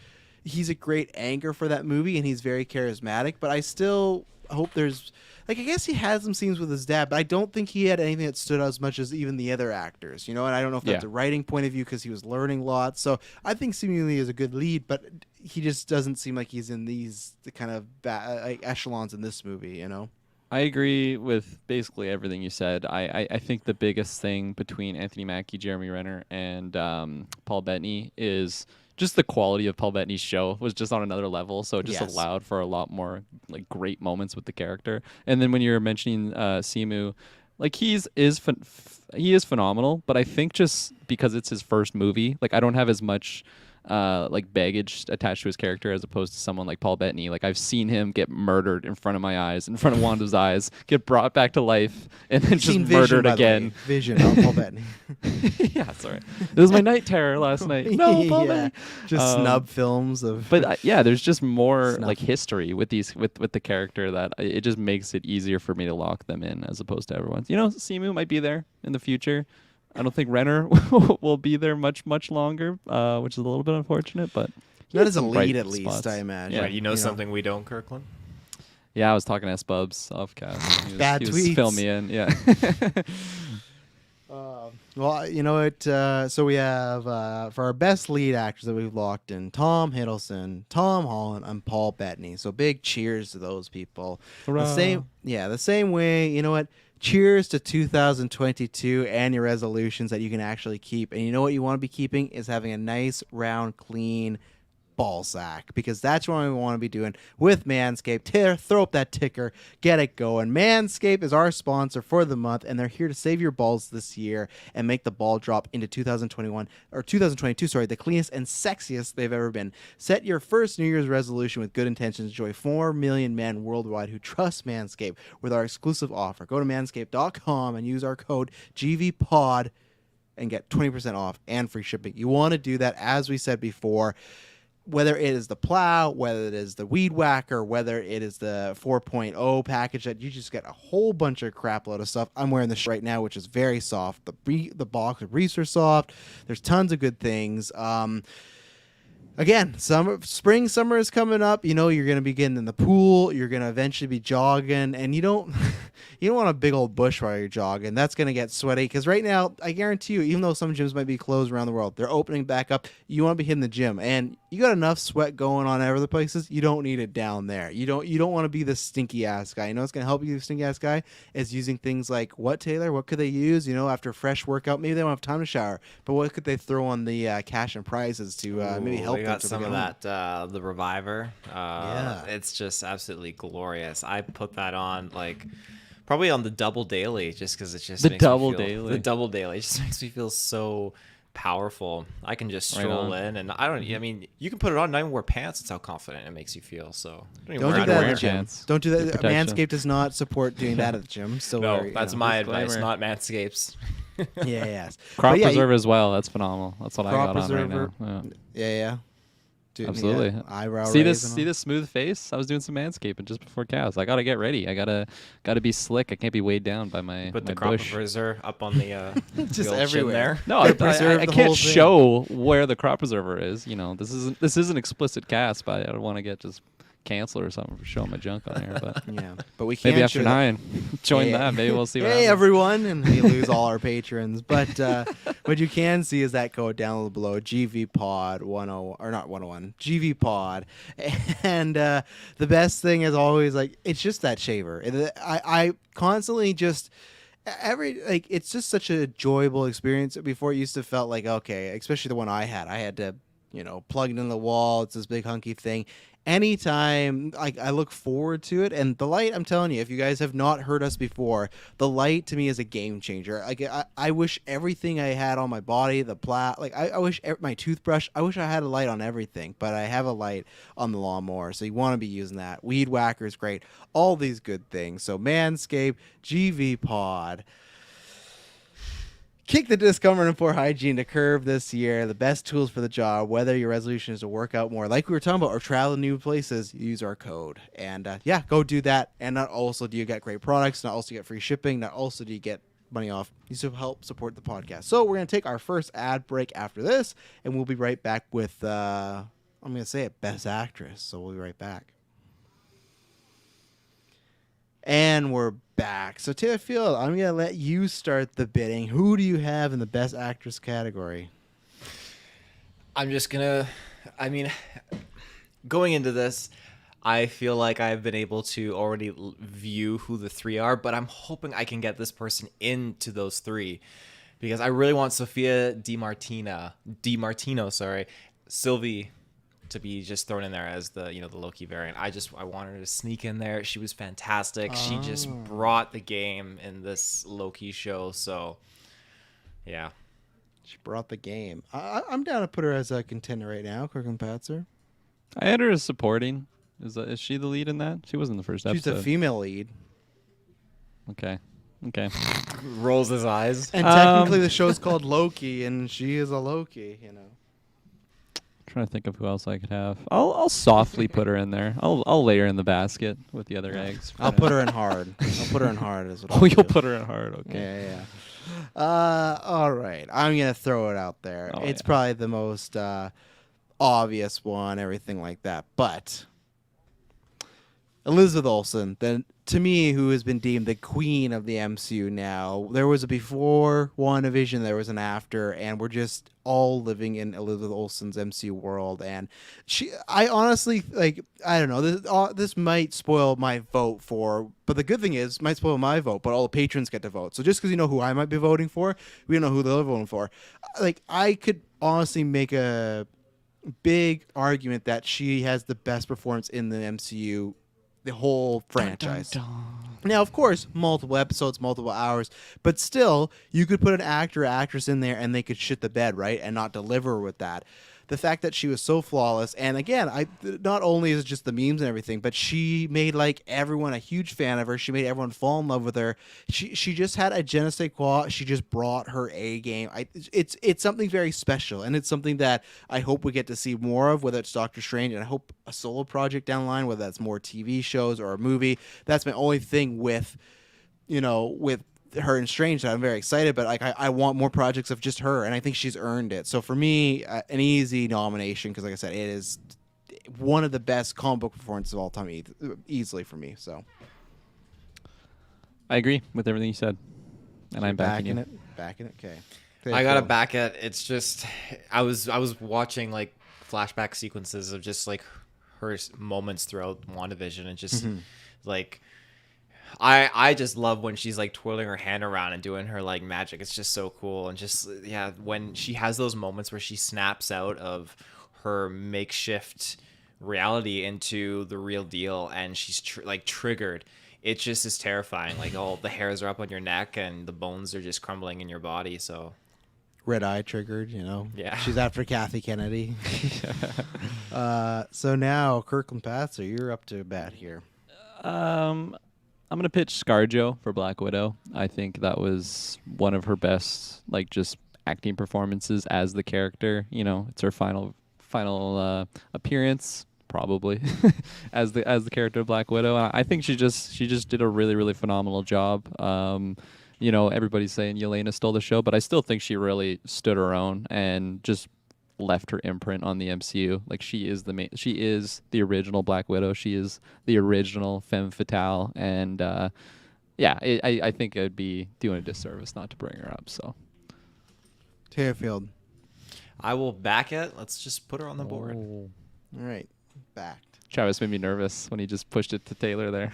anchor for that movie, and he's very charismatic, but I still hope there's like I guess he had some scenes with his dad, but I don't think he had anything that stood out as much as even the other actors, and I don't know if that's a writing point of view because he was learning lots. So I think Simu Lee is a good lead, but he just doesn't seem like he's in the kind of echelons in this movie, I agree with basically everything you said. I think the biggest thing between Anthony Mackie, Jeremy Renner, and Paul Bettany is just the quality of Paul Bettany's show was just on another level. So it just allowed for a lot more like great moments with the character. And then when you're mentioning Simu, like he is phenomenal. But I think just because it's his first movie, like I don't have as much like baggage attached to his character as opposed to someone like Paul Bettany. Like I've seen him get murdered in front of my eyes, in front of Wanda's eyes, get brought back to life, and then just murdered again. Vision, not Paul Bettany. Yeah, sorry. It was my night terror last night. No, Paul Bettany. Just snub films of. But there's just more like history with these with the character that it just makes it easier for me to lock them in as opposed to everyone. Simu might be there in the future. I don't think Renner will be there much longer, which is a little bit unfortunate. But not as a lead, at least, I imagine. Yeah, you know something we don't, Kirkland? Yeah, I was talking to S-Bubs off cast. He was tweets. filling me in. Yeah. Well, you know what? So we have for our best lead actors that we've locked in: Tom Hiddleston, Tom Holland, and Paul Bettany. So big cheers to those people. Hurrah. The same way. You know what? Cheers to 2022 and your resolutions that you can actually keep. And you know what you want to be keeping is having a nice, round, clean ball sack, because that's what we want to be doing with Manscaped. Throw up that ticker, get it going. Manscaped is our sponsor for the month, and they're here to save your balls this year and make the ball drop into 2022, the cleanest and sexiest they've ever been. Set your first New Year's resolution with good intentions. Enjoy 4 million men worldwide who trust Manscaped with our exclusive offer. Go to manscaped.com and use our code GVPOD and get 20% off and free shipping. You want to do that, as we said before. Whether it is the plow, whether it is the weed whacker, whether it is the 4.0 package, that you just get a whole bunch of crap load of stuff. I'm wearing this right now, which is very soft. The box of Reese are soft. There's tons of good things. Again, spring, summer is coming up. You're going to be getting in the pool. You're going to eventually be jogging, and you don't want a big old bush while you're jogging. That's going to get sweaty, because right now, I guarantee you, even though some gyms might be closed around the world, they're opening back up. You want to be hitting the gym, and you got enough sweat going on other places. You don't need it down there. You don't want to be the stinky ass guy. You know what's gonna help you, the stinky ass guy, is using things like what, Taylor? What could they use? After a fresh workout, maybe they don't have time to shower, but what could they throw on the cash and prizes to maybe help We them? got some of that, the Reviver. Yeah. It's just absolutely glorious. I put that on probably on the double daily, just because it just The makes me double feel, daily. The double daily just makes me feel so powerful. I can just stroll in, and I mean, you can put it on, not even wear pants. It's how confident it makes you feel. So Don't wear do it. that at wear the gym. pants. Don't do that. Protection. Manscaped does not support doing that at the gym. So No, that's my advice, Disclaimer. not Manscaped's. yes. Crop But yeah, preserver as well. That's phenomenal. That's what I Crop got on right preserver. now. Yeah. Dude, Absolutely. yeah, eyebrow See raise this? and See all. this smooth face? I was doing some manscaping just before cows. I gotta get ready. I gotta be slick. I can't be weighed down by my Put my the crop bush. preserver up on the Just old chin everywhere. there. No, Gotta preserve I the can't whole thing. show where the crop preserver is. This is an explicit cast, but I don't want to get just canceled or something for showing my junk on here. But Yeah, but we can't. maybe after show that. 9, join Yeah. that. Maybe we'll see what Hey happens. everyone, and we lose all our patrons. But what you can see is that code down below, GVPOD 10 or not 101, GVPOD, and the best thing is always it's just that shaver. I constantly just. It's just such a enjoyable experience. Before it used to felt like, okay, especially the one I had to plug it in the wall. It's this big hunky thing. Anytime I look forward to it, and the light, I'm telling you, if you guys have not heard us before, the light to me is a game changer. I wish everything I had on my body, I wish my toothbrush, I wish I had a light on everything, but I have a light on the lawnmower, so you want to be using that. Weed whacker is great. All these good things. So Manscaped, GV Pod. Kick the discomfort and poor hygiene to curb this year. The best tools for the job, whether your resolution is to work out more, like we were talking about, or travel to new places, use our code. And go do that. And not also do you get great products, not also get free shipping, not also do you get money off. You still help support the podcast. So we're going to take our first ad break after this, and we'll be right back with, I'm going to say it, Best Actress. So we'll be right back. And we're back. So Taylor Field, I'm going to let you start the bidding. Who do you have in the Best Actress category? I'm just gonna, going into this, I feel like I've been able to already view who the 3 are, but I'm hoping I can get this person into those 3, because I really want Sophia DiMartino, Sylvie, to be just thrown in there as the the Loki variant. I want her to sneak in there. She was fantastic. She just brought the game in this Loki show. So, yeah. She brought the game. I'm down to put her as a contender right now, Kirkland Patzer. I had her as supporting. Is she the lead in that? She was in the first She's episode. the female lead. Okay. Rolls his eyes. And technically the show's called Loki, and she is a Loki, Trying to think of who else I could have. I'll softly put her in there. I'll lay her in the basket with the other eggs. I'll put her in hard. Is what Oh, I'll you'll do. put her in hard. Okay. Yeah. All right. I'm going to throw it out there. Oh, it's yeah. probably the most obvious one, everything like that. But Elizabeth Olsen, to me, who has been deemed the queen of the MCU now. There was a before WandaVision, there was an after, and we're just all living in Elizabeth Olsen's MCU world. And I honestly, I don't know, this might spoil my vote but the good thing is, it might spoil my vote, but all the patrons get to vote. So just because you know who I might be voting for, we don't know who they're voting for. I could honestly make a big argument that she has the best performance in the MCU, the whole franchise. Dun, dun, dun. Now, of course, multiple episodes, multiple hours, but still, you could put an actor or actress in there and they could shit the bed, right, and not deliver with that. The fact that she was so flawless, and again, not only is it just the memes and everything, but she made everyone a huge fan of her. She made everyone fall in love with her. She just had a je ne sais quoi. She just brought her A game. It's something very special, and it's something that I hope we get to see more of, whether it's Doctor Strange, and I hope a solo project down the line, whether that's more TV shows or a movie. That's my only thing with her and Strange that I'm very excited, but I want more projects of just her, and I think she's earned it. So for me, an easy nomination, because like I said, it is one of the best comic book performances of all time, easily for me. So I agree with everything you said, and I'm backing you. Backing it. Okay. I gotta back it. It's just I was watching flashback sequences of just like her moments throughout WandaVision, and just like I just love when she's like twirling her hand around and doing her like magic. It's just so cool. And just when she has those moments where she snaps out of her makeshift reality into the real deal, and she's triggered, it just is terrifying. Like all the hairs are up on your neck and the bones are just crumbling in your body. So Red eye triggered, Yeah. She's after Kathy Kennedy. So now Kirkland Patzer, you're up to bat here. I'm gonna pitch ScarJo for Black Widow. I think that was one of her best, like, just acting performances as the character. It's her final appearance, probably, as the character of Black Widow. And I think she just did a really, really phenomenal job. Everybody's saying Yelena stole the show, but I still think she really stood her own and just left her imprint on the MCU. Like, she is the original Black Widow. She is the original femme fatale, and I think it'd be doing a disservice not to bring her up. So, Taylorfield. I will back it. Let's just put her on the board. All right, backed. Travis made me nervous when he just pushed it to Taylor there.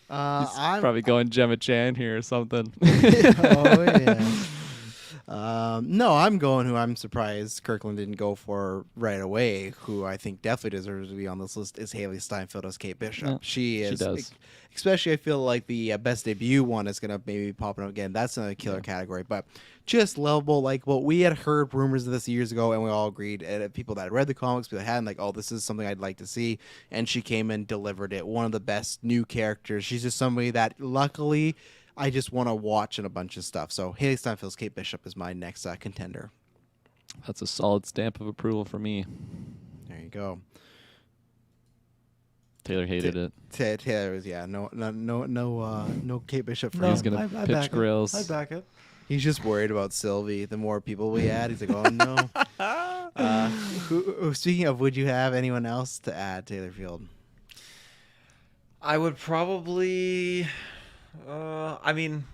I'm probably going Gemma Chan here or something. Oh yeah. No, I'm going who I'm surprised Kirkland didn't go for right away, who I think definitely deserves to be on this list, is Haley Steinfeld as Kate Bishop. Yeah, she does. Especially I feel like the best debut one is going to maybe be popping up again. That's another killer category, but just lovable, like what we had heard rumors of this years ago, and we all agreed, people that had read the comics, people that hadn't, like, oh, this is something I'd like to see, and she came and delivered it. One of the best new characters. She's just somebody that luckily I just want to watch in a bunch of stuff. So Haley Steinfeld's Kate Bishop is my next contender. That's a solid stamp of approval for me. There you go. Taylor hated it. Taylor was no Kate Bishop for He's him. gonna I pitch back it. grills. I back it. He's just worried about Sylvie. The more people we add, he's like, oh no. Speaking of, would you have anyone else to add, Taylor Field? I would probably. I mean,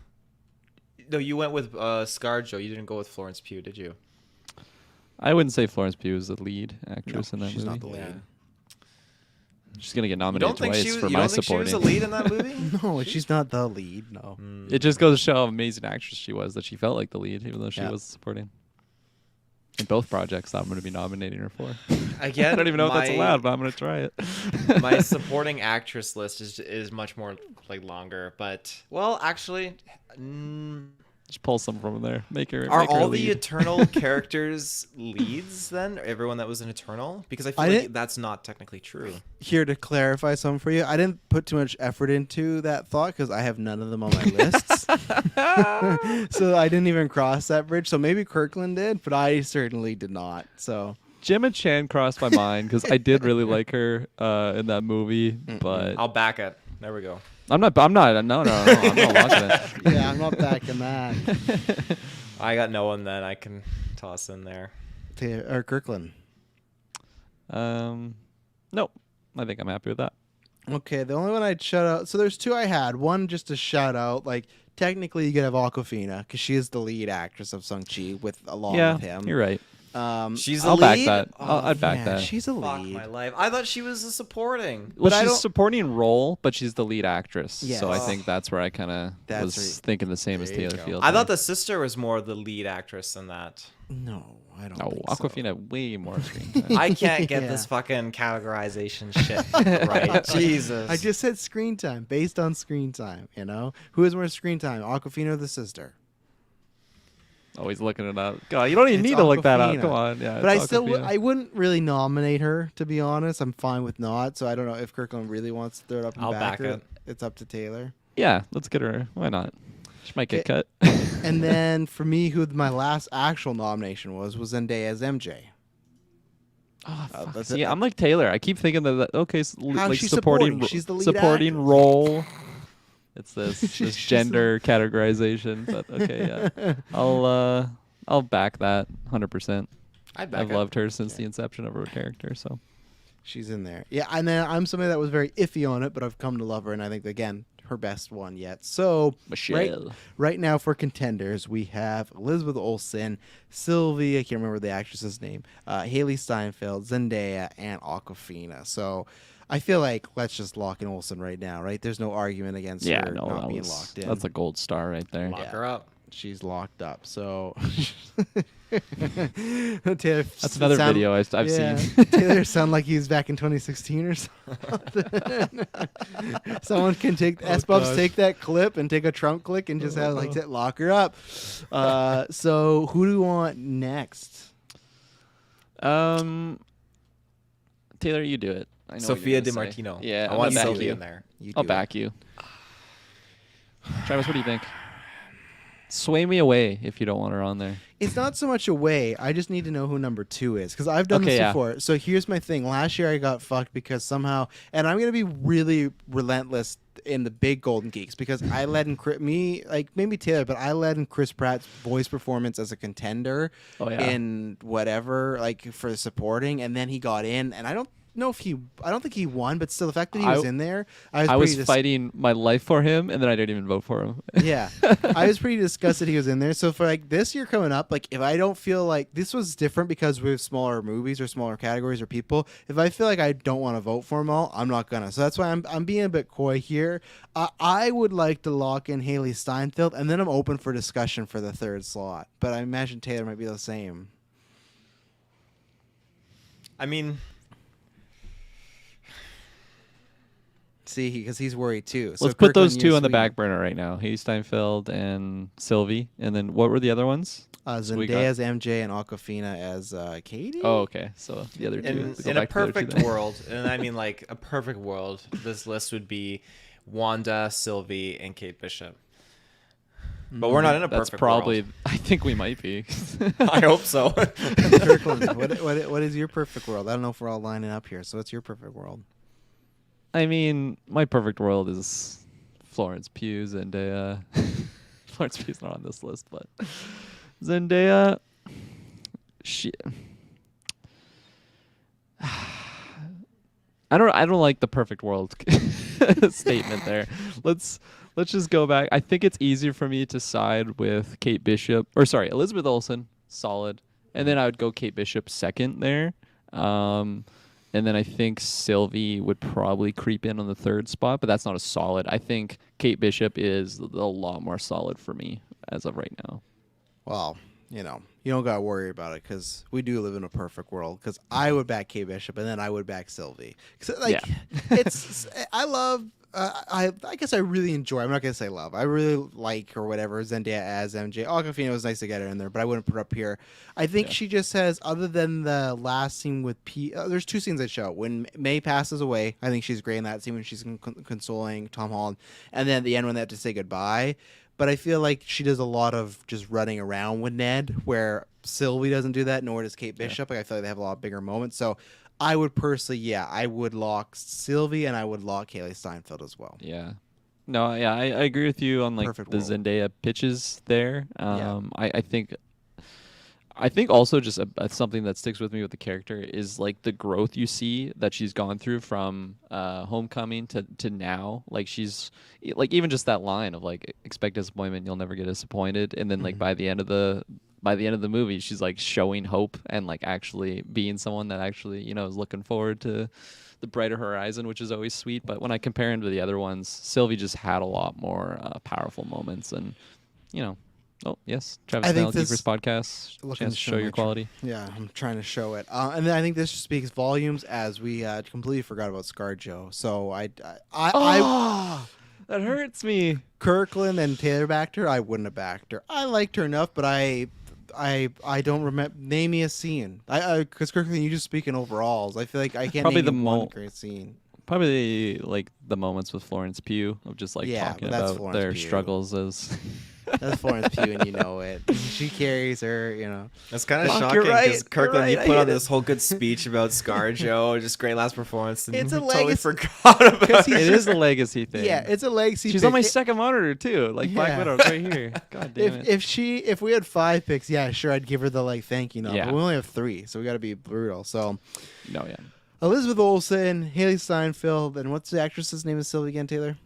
no, you went with ScarJo. You didn't go with Florence Pugh, did you? I wouldn't say Florence Pugh is the lead actress in that she's movie. not the lead. She's gonna get You nominated don't think twice she was, for you my don't think she was supporting. a lead in that movie? No, she's not the lead. No. It just goes to show how amazing actress she was, that she felt like the lead, even though she Yeah. was supporting. In both projects that I'm going to be nominating her for. Again, I don't even know if that's allowed, but I'm going to try it. My supporting actress list is much more like longer, but well, actually, Just pull some from there. Make her. are make her all lead. the Eternal characters leads then? Everyone that was an Eternal? Because I feel like that's not technically true. Here to clarify something for you, I didn't put too much effort into that thought because I have none of them on my lists. So I didn't even cross that bridge. So maybe Kirkland did, but I certainly did not. So Gemma Chan crossed my mind because I did really like her in that movie, but I'll back it. There we go. I'm not. No, I'm not watching it. yeah, I'm not backing that. I got no one then I can toss in there. Or Kirkland. Nope. I think I'm happy with that. Okay, the only one I'd shout out. So there's two I had. One just to shout out. Like technically, you could have Awkwafina because she is the lead actress of Shang-Chi along with him. You're right. She's a I'll lead? back that. Oh, I'd back Yeah, that. she's a Fuck lead. my life. I thought she was a supporting. Well, I she's don't- supporting role, but she's the lead actress. Yes. So I think that's where I kind of That's was right. thinking the same as There you Taylor go. Field. I thought the sister was more the lead actress than that. No, I don't. No, think Awkwafina So. way more screen time. I can't get Yeah. this fucking categorization shit right. Jesus. I just said screen time based on screen time. Who has more screen time, Awkwafina or the sister? Always looking it up. God, you don't even It's need to look that up. Awkwafina. Come on, yeah. But I it's still, Awkwafina. I wouldn't really nominate her, to be honest. I'm fine with not. So I don't know if Kirkland really wants to throw it up and I'll back back her. it. It's up to Taylor. Yeah, let's get her. Why not? She might get cut. And then for me, who my last actual nomination was Zendaya as MJ. Oh, fuck. that's See, it. I'm like Taylor. I keep thinking that okay, How's like she supporting, supporting? She's the lead supporting actress. role. It's this She's gender categorization. But okay, yeah, I'll back that 100%. I'd back I've it. loved her since the inception of her character. So She's in there. Yeah, and then I'm somebody that was very iffy on it, but I've come to love her, and I think, again, her best one yet. So Michelle. right now for contenders, we have Elizabeth Olsen, Sylvie, I can't remember the actress's name, Haley Steinfeld, Zendaya, and Awkwafina. So I feel like let's just lock in Olsen right now, right? There's no argument against her not being locked in. That's a gold star right there. Lock her up. She's locked up. So Taylor, That's another video I've seen. Taylor sound like he's back in 2016 or something. Someone can take S-Bubs, take that clip and take a Trump click and just have like lock her up. So who do you want next? Taylor, you do it. I know Sophia what you're gonna say. DiMartino. Yeah, I want back Sylvie you. in there. I'll back you. Travis, what do you think? Sway me away if you don't want her on there. It's not so much a way. I just need to know who number 2 is because I've done this before. So here's my thing. Last year I got fucked because somehow, and I'm gonna be really relentless in the big Golden Geeks because I led in maybe Taylor, but I led in Chris Pratt's voice performance as a contender in whatever for supporting, and then he got in, and I don't think he won, but still the fact that he was in there, I was fighting my life for him, and then I didn't even vote for him. Yeah, I was pretty disgusted he was in there. So for this year coming up, if I don't feel like this was different because we have smaller movies or smaller categories or people, if I feel like I don't want to vote for them all, I'm not gonna. So that's why I'm being a bit coy here. I would like to lock in Haley Steinfeld, and then I'm open for discussion for the 3rd slot. But I imagine Taylor might be the same. I mean, see, because he's worried too. So Let's put those 2 on the back burner right now. Haley Steinfeld and Sylvie. And then what were the other ones? Zendaya as MJ and Awkwafina as Katie. Oh, okay. So the other 2. in a perfect world, and I mean a perfect world, this list would be Wanda, Sylvie, and Kate Bishop. But we're not in a perfect That's probably. world. I think we might be. I hope so. Kirkland, what is your perfect world? I don't know if we're all lining up here. So what's your perfect world? I mean, my perfect world is Florence Pew, Zendaya. Florence Pew's not on this list, but Zendaya. I don't like the perfect world statement there. Let's just go back. I think it's easier for me to side with Elizabeth Olsen, solid, and then I would go Kate Bishop second there. And then I think Sylvie would probably creep in on the 3rd spot, but that's not a solid. I think Kate Bishop is a lot more solid for me as of right now. Well, you don't got to worry about it because we do live in a perfect world because I would back Kate Bishop and then I would back Sylvie. I guess I really enjoy. I'm not gonna say love. I really like or whatever Zendaya as MJ. Awkwafina was nice to get her in there, but I wouldn't put her up here. I think she just has, other than the last scene with there's 2 scenes that show. When May passes away, I think she's great in that scene when she's consoling Tom Holland, and then at the end when they have to say goodbye. But I feel like she does a lot of just running around with Ned, where Sylvie doesn't do that, nor does Kate Bishop. I feel like they have a lot bigger moments. So I would personally, I would lock Sylvie and I would lock Haley Steinfeld as well. Yeah. No, yeah, I agree with you on Perfect the world. Zendaya pitches there. I think also just something that sticks with me with the character is the growth you see that she's gone through from Homecoming to now. She's even just that line of expect disappointment, you'll never get disappointed, and then by the end of the movie, she's showing hope and actually being someone that actually is looking forward to the brighter horizon, which is always sweet. But when I compare him to the other ones, Sylvie just had a lot more powerful moments, and oh yes, Travis Snell, Keepers Podcast, chance to show your quality. Yeah, I'm trying to show it, and then I think this speaks volumes as we completely forgot about ScarJo. So That hurts me. Kirkland and Taylor backed her. I wouldn't have backed her. I liked her enough, but I don't remember. Name me a scene. Because Kirkland, you just speak in overalls. I feel like I can't Probably name one great scene. Probably the moments with Florence Pugh of just talking about Florence their Pugh. struggles as That's Florence Pew, and you know it. She carries her, That's kind of Fuck, shocking you're right. because Kirkland, You're you right. put I on hate this whole good speech about ScarJo, just great last performance. And It's a totally legacy. forgot about it it. is a legacy thing. Yeah, it's a legacy. She's pick. on my second monitor too. Black Yeah. Widow's right here. God damn it. If we had 5 picks, yeah, sure, I'd give her the thank you note. Yeah. But we only have 3, so we got to be brutal. So No, yeah. Elizabeth Olsen, Haley Steinfeld, and what's the actress's name of Sylvie again, Taylor?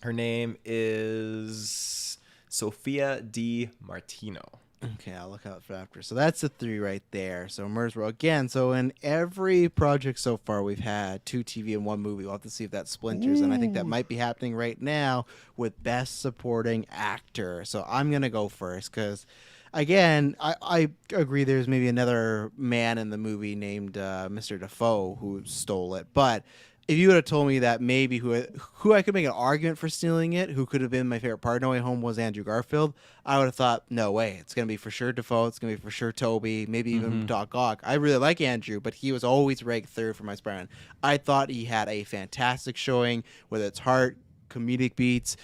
Her name is Sophia Di Martino. Okay, I'll look out for after. So that's the 3 right there. So Mersborough again. So in every project so far, we've had 2 TV and 1 movie. We'll have to see if that splinters, and I think that might be happening right now with Best Supporting Actor. So I'm gonna go first because, again, I agree. There's maybe another man in the movie named Mr. Defoe who stole it, but if you would have told me that maybe who I could make an argument for stealing it, who could have been my favorite part of No Way Home was Andrew Garfield, I would have thought, no way. It's going to be for sure Defoe. It's going to be for sure Toby, maybe even Doc Ock. I really like Andrew, but he was always ranked 3rd for my Spider-Man. I thought he had a fantastic showing with its heart, comedic beats,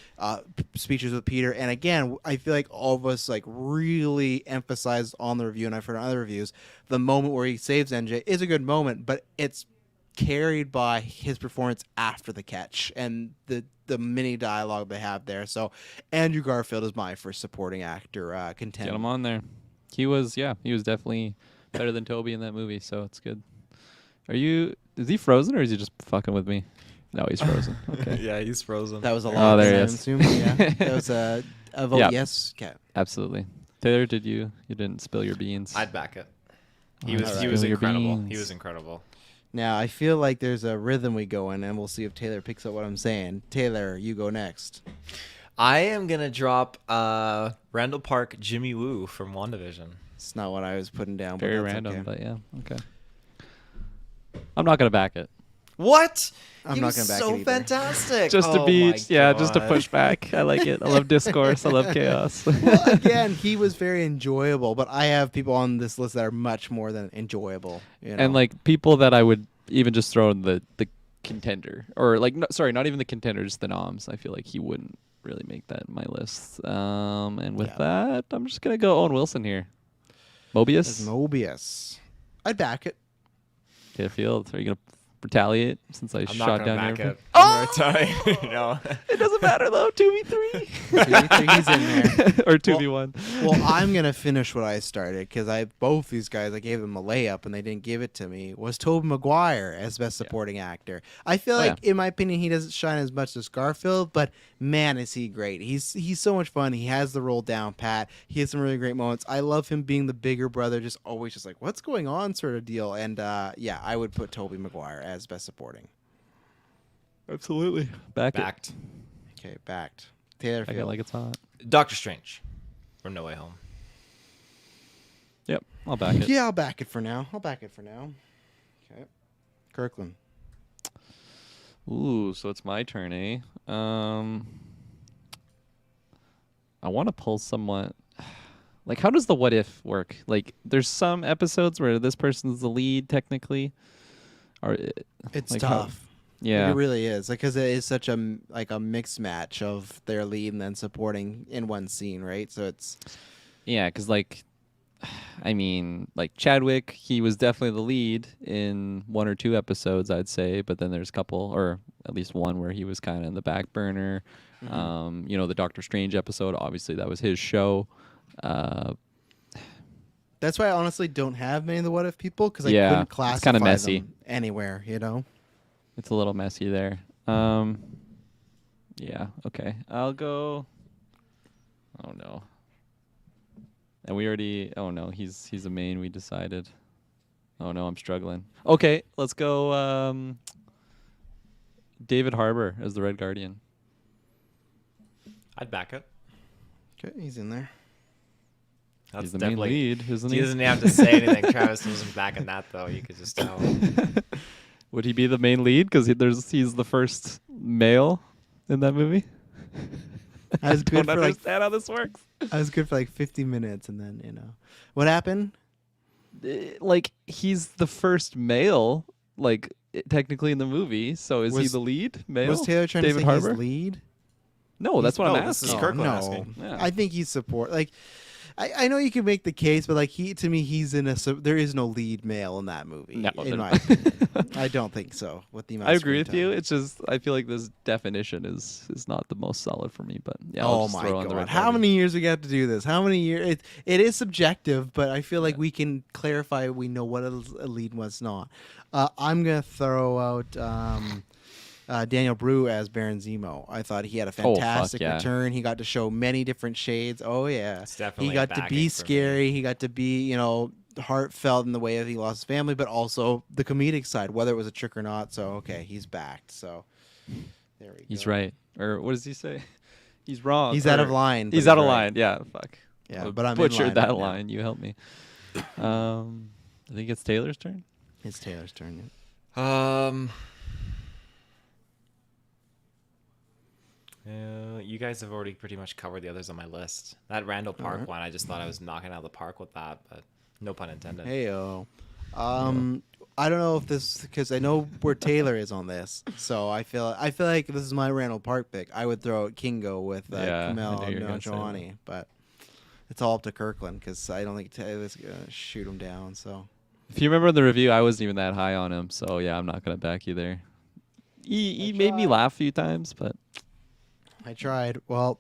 speeches with Peter. And again, I feel like all of us like really emphasized on the review, and I've heard on other reviews, the moment where he saves MJ is a good moment, but it's carried by his performance after the catch and the mini dialogue they have there. So Andrew Garfield is my first supporting actor contender. Get him on there. He was definitely better than Toby in that movie, so it's good. Is he frozen or is he just fucking with me? No, he's frozen. Okay. Yeah, he's frozen. That was a lot. There he I'm is. assuming, yeah. That was a vote Yeah. yes. Okay. Absolutely. Taylor, you didn't spill your beans? I'd back it. He Alright. was Spill your incredible. beans. He was incredible. Now, I feel like there's a rhythm we go in, and we'll see if Taylor picks up what I'm saying. Taylor, you go next. I am gonna drop Randall Park Jimmy Woo from WandaVision. It's not what I was putting down. Very but that's random, okay. but yeah, okay. I'm not gonna back it. What? I'm He not was gonna back so it either. fantastic. Just to Oh be, my just to God. push back. I like it. I love discourse. I love chaos. Well, again, he was very enjoyable, but I have people on this list that are much more than enjoyable. You know? And like people that I would even just throw in the contender, or like not even the contender, just the noms. I feel like he wouldn't really make that in my list. And with that, I'm just gonna go Owen Wilson here. There's Mobius. Mobius. I'd back it. Taylor Field. Are you gonna retaliate since I I'm shot not gonna down back your? it. Oh! No. It doesn't matter though. 2v3 He's in there. or 2v1. Well, I'm gonna finish what I started because both these guys I gave them a layup and they didn't give it to me. Was Tobey Maguire as best supporting actor? I feel like, in my opinion, he doesn't shine as much as Garfield, but man, is he great! He's so much fun. He has the role down pat. He has some really great moments. I love him being the bigger brother, just always just like what's going on sort of deal. And I would put Tobey Maguire as best supporting. Absolutely. Back it. Backed. Okay, backed. Taylor I Field. feel like it's hot. Doctor Strange from No Way Home. Yep. I'll back it. Yeah, I'll back it for now. Okay. Kirkland. Ooh, so it's my turn, eh? I want to pull someone. Like, how does the what if work? Like, there's some episodes where this person's the lead, technically. Or It's like tough. yeah. It really is, because it is such a mixed match of their lead and then supporting in one scene, right? So it's Yeah, because, like, I mean, like, Chadwick, he was definitely the lead in 1 or 2 episodes, I'd say. But then there's a couple, or at least one, where he was kind of in the back burner. The Doctor Strange episode, obviously, that was his show. that's why I honestly don't have many of the what if people, because I Yeah, couldn't it's classify kinda messy. them anywhere, you know. It's a little messy there. Yeah, okay. I'll go. Oh, no. And we already... Oh, no, he's a main, we decided. Oh, no, I'm struggling. Okay, let's go David Harbour as the Red Guardian. I'd back it. Okay, he's in there. That's He's the main definitely. lead, isn't He he? doesn't have to say anything. Travis wasn't backing that though. You could just tell. Would he be the main lead? Because he's the first male in that movie? I was good Don't for understand how this works. I was good for like 50 minutes, and then what happened? Like, he's the first male, like, technically in the movie. So is he Was- the lead male? Was Taylor trying David to say Harbour? he's lead? No, that's what I'm no, this asking. is Kirkland no. asking. Yeah. I think he's support. Like, I know you can make the case, but like to me, he's in there is no lead male in that movie. No, in there- my opinion, I don't think so. With the amount I of agree screen with time. you. It's just I feel like this definition is not the most solid for me. But yeah, I'll Oh just my throw on the god! Red How Guardian. many years we got to do this? How many years? It is subjective, but I feel like we can clarify. We know what a lead was not. I'm gonna throw out Daniel Brew as Baron Zemo. I thought he had a Oh, fuck fantastic yeah. return. He got to show many different shades. Oh yeah, It's definitely he got to backing be for me. scary. He got to be heartfelt in the way that he lost his family, but also the comedic side, whether it was a trick or not. So okay, he's backed. So there we go. He's right. Or what does he say? He's wrong. He's out Or- of line. but He's out of right. line. Yeah, fuck. Yeah, I but I'm in butchered line that right now. line. You help me. I think it's Taylor's turn. It's Taylor's turn. You guys have already pretty much covered the others on my list. That Randall Park Alright. one, I just thought I was knocking out of the park with that, but no pun intended. Heyo. I don't know if this because I know where Taylor is on this, so I feel like this is my Randall Park pick. I would throw out Kingo with Yeah, I Kumail knew you were gonna say Nanjiani, but it's all up to Kirkland because I don't think Taylor's gonna shoot him down. So If you remember the review, I wasn't even that high on him, so yeah, I'm not gonna back you there. He made me tried. laugh a few times, but I tried. Well,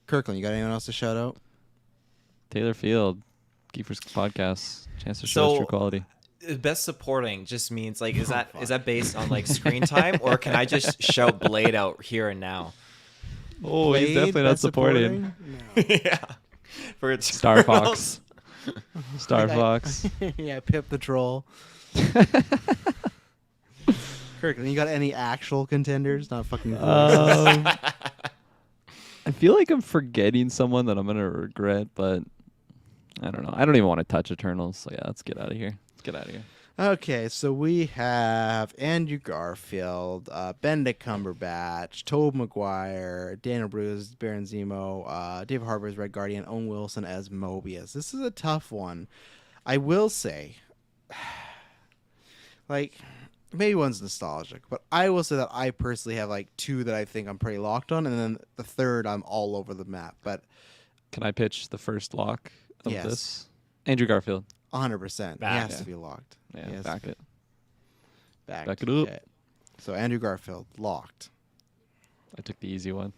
Kirkland, you got anyone else to shout out? Taylor Field, Geekers Podcast, chance to show us So- true quality. Best supporting just means like is that based on like screen time, or can I just shout Blade out here and now? Oh, Blade, he's definitely not best supporting. No. Yeah, for Star Eternals. Fox. Star Fox. Yeah, Pip the Troll. Kirkland, you got any actual contenders? Not fucking. I feel like I'm forgetting someone that I'm gonna regret, but I don't know. I don't even want to touch Eternals, so yeah, let's get out of here. Okay, so we have Andrew Garfield, Benedict Cumberbatch, Tobey Maguire, Daniel Bruce, Baron Zemo, Dave Harbour as Red Guardian, Owen Wilson as Mobius. This is a tough one. I will say, like, maybe one's nostalgic, but I will say that I personally have like two that I think I'm pretty locked on, and then the third I'm all over the map. But Can I pitch the first lock of Yes. this? Andrew Garfield. 100%, he Back. has to be locked. Yeah, He has back to it. Back Back it up. Okay. So Andrew Garfield locked. I took the easy one.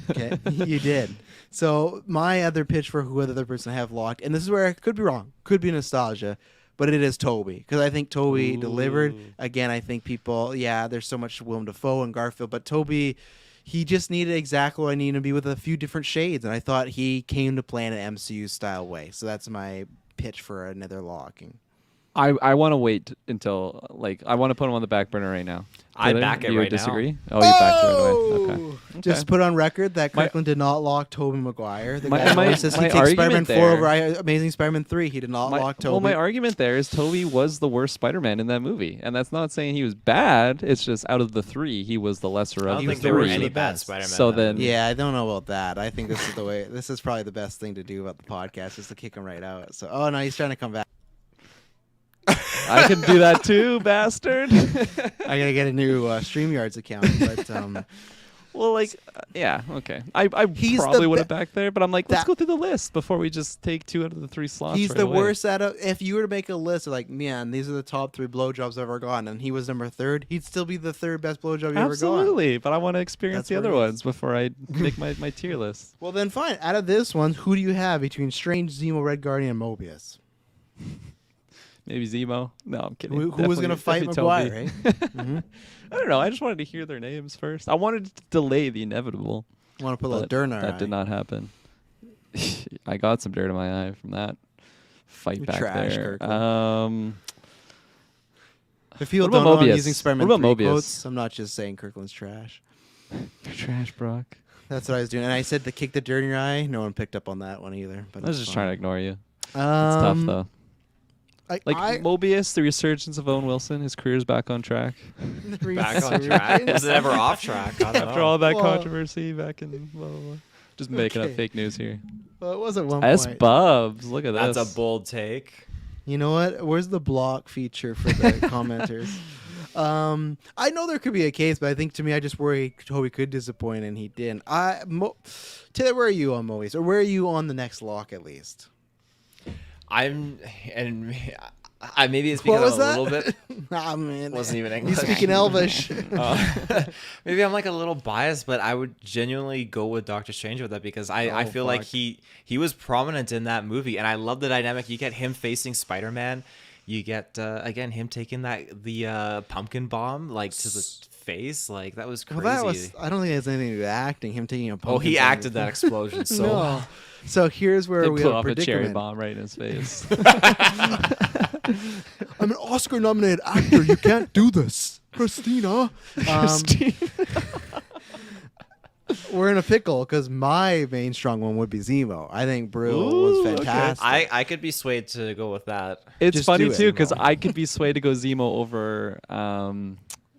Okay, you did. So my other pitch for who other person I have locked, and this is where I could be wrong, could be nostalgia, but it is Toby because I think Toby delivered. Again, I think people, there's so much Willem Dafoe and Garfield, but Toby, he just needed exactly what I needed to be with a few different shades, and I thought he came to play in an MCU style way. So that's my pitch for another locking. I want to wait until I want to put him on the back burner right now. I Taylor, back it do you right now. disagree? Oh, you backed it right away. Okay. Just put on record that My- Kirkland did not lock Tobey Maguire. The My- guy my- always says he my takes Spider-Man argument 4 over there- Amazing Spider-Man 3. He did not lock Tobey. Well, my argument there is Toby was the worst Spider-Man in that movie, and that's not saying he was bad. It's just out of the three, he was the lesser I of don't the think there were three. any the bad best. Spider-Man. So in that then- movie. Yeah, I don't know about that. I think this is the way. This is probably the best thing to do about the podcast, is to kick him right out. So, oh no, he's trying to come back. I can do that too, bastard. I gotta get a new StreamYards account. But Well, yeah, okay. I He's probably the would be- have backed there, but I'm like, let's that- go through the list before we just take two out of the three slots. he's right the away. worst at it. If you were to make a list of like, man, these are the top 3 blowjobs I've ever gotten, and he was number 3rd, he'd still be the 3rd best blowjob you've ever gotten. Absolutely, but I want to experience That's the where other it is. ones before I make my tier list. Well, then fine. Out of this one, who do you have between Strange, Zemo, Red Guardian, and Mobius? Maybe Zemo. No, I'm kidding. Who was gonna fight Definitely Maguire? Toby. Right? Mhm. I don't know. I just wanted to hear their names first. I wanted to delay the inevitable. Want to put a little But dirt in our that eye. did not happen. I got some dirt in my eye from that fight You're back trash, there. Kirkland. If people What don't about know I'm Mobius? using Spider-Man What about 3 Mobius? quotes, I'm not just saying Kirkland's trash. You're trash, Brock. That's what I was doing. And I said to kick the dirt in your eye. No one picked up on that one either. But I was it's just fine. trying to ignore you. It's tough though. I Mobius, the resurgence of Owen Wilson, his career's back on track. Back on track. Was it ever off track? I don't After know. all that Well- controvery back in blah, blah, blah. Just making up Okay. fake news here. Well, it was at one S point. Bubs, look at That's this. a bold take. You know what? Where's the block feature for the commenters? I know there could be a case, but I think to me, I just worry Toby could disappoint, and he didn't. Taylor, where are you on Mobius, or where are you on the next lock at least? Maybe it's What because was I'm a that? little bit Man, wasn't even he's English. speaking Elvish. Maybe I'm like a little biased, but I would genuinely go with Doctor Strange with that because I Oh, feel like fuck. he was prominent in that movie, and I love the dynamic. You get him facing Spider-Man. You get again him taking the pumpkin bomb like to the face, like that was crazy. Well, that was. I don't think it has anything to do with acting. Him taking a pumpkin. Oh, he bomb. acted that explosion so No. well. So here's where They we blew have a off a cherry predicament. bomb right in his face. I'm an Oscar-nominated actor. You can't do this, Christina. We're in a pickle because my main strong one would be Zemo. I think Brew was Ooh, okay. fantastic. I could be swayed to go with that. It's Just funny do it, too because Zemo. I could be swayed to go Zemo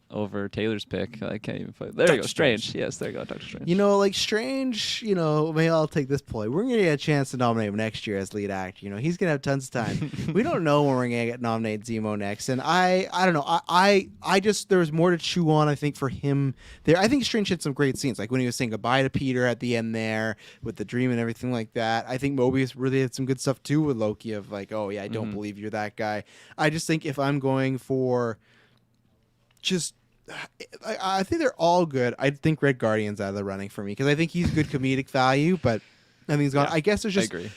over Taylor's pick. I can't even find. There you go, Doctor Strange. Strange. Yes, there you go, Doctor Strange. You know, like Strange, maybe I'll take this ploy. We're going to get a chance to nominate him next year as lead actor. He's going to have tons of time. We don't know when we're going to get nominated Zemo next. And I don't know. I just, there was more to chew on, I think, for him there. I think Strange had some great scenes, like when he was saying goodbye to Peter at the end there with the dream and everything like that. I think Mobius really had some good stuff too with Loki of like, oh yeah, I don't believe you're that guy. I just think if I'm going for just, I think they're all good. I think Red Guardian's out of the running for me because I think he's good comedic value, but I think he's gone. Yeah, I guess there's I just agree.